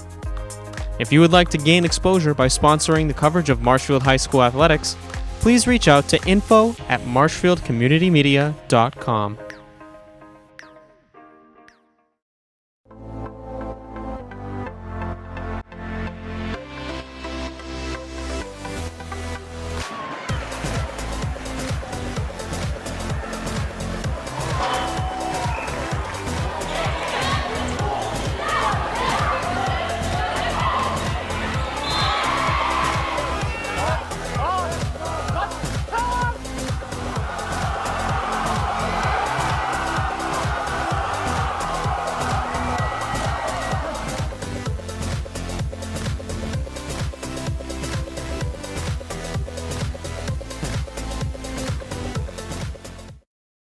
If you would like to gain exposure by sponsoring the coverage of Marshfield High School athletics, please reach out to info@marshfieldcommunitymedia.com.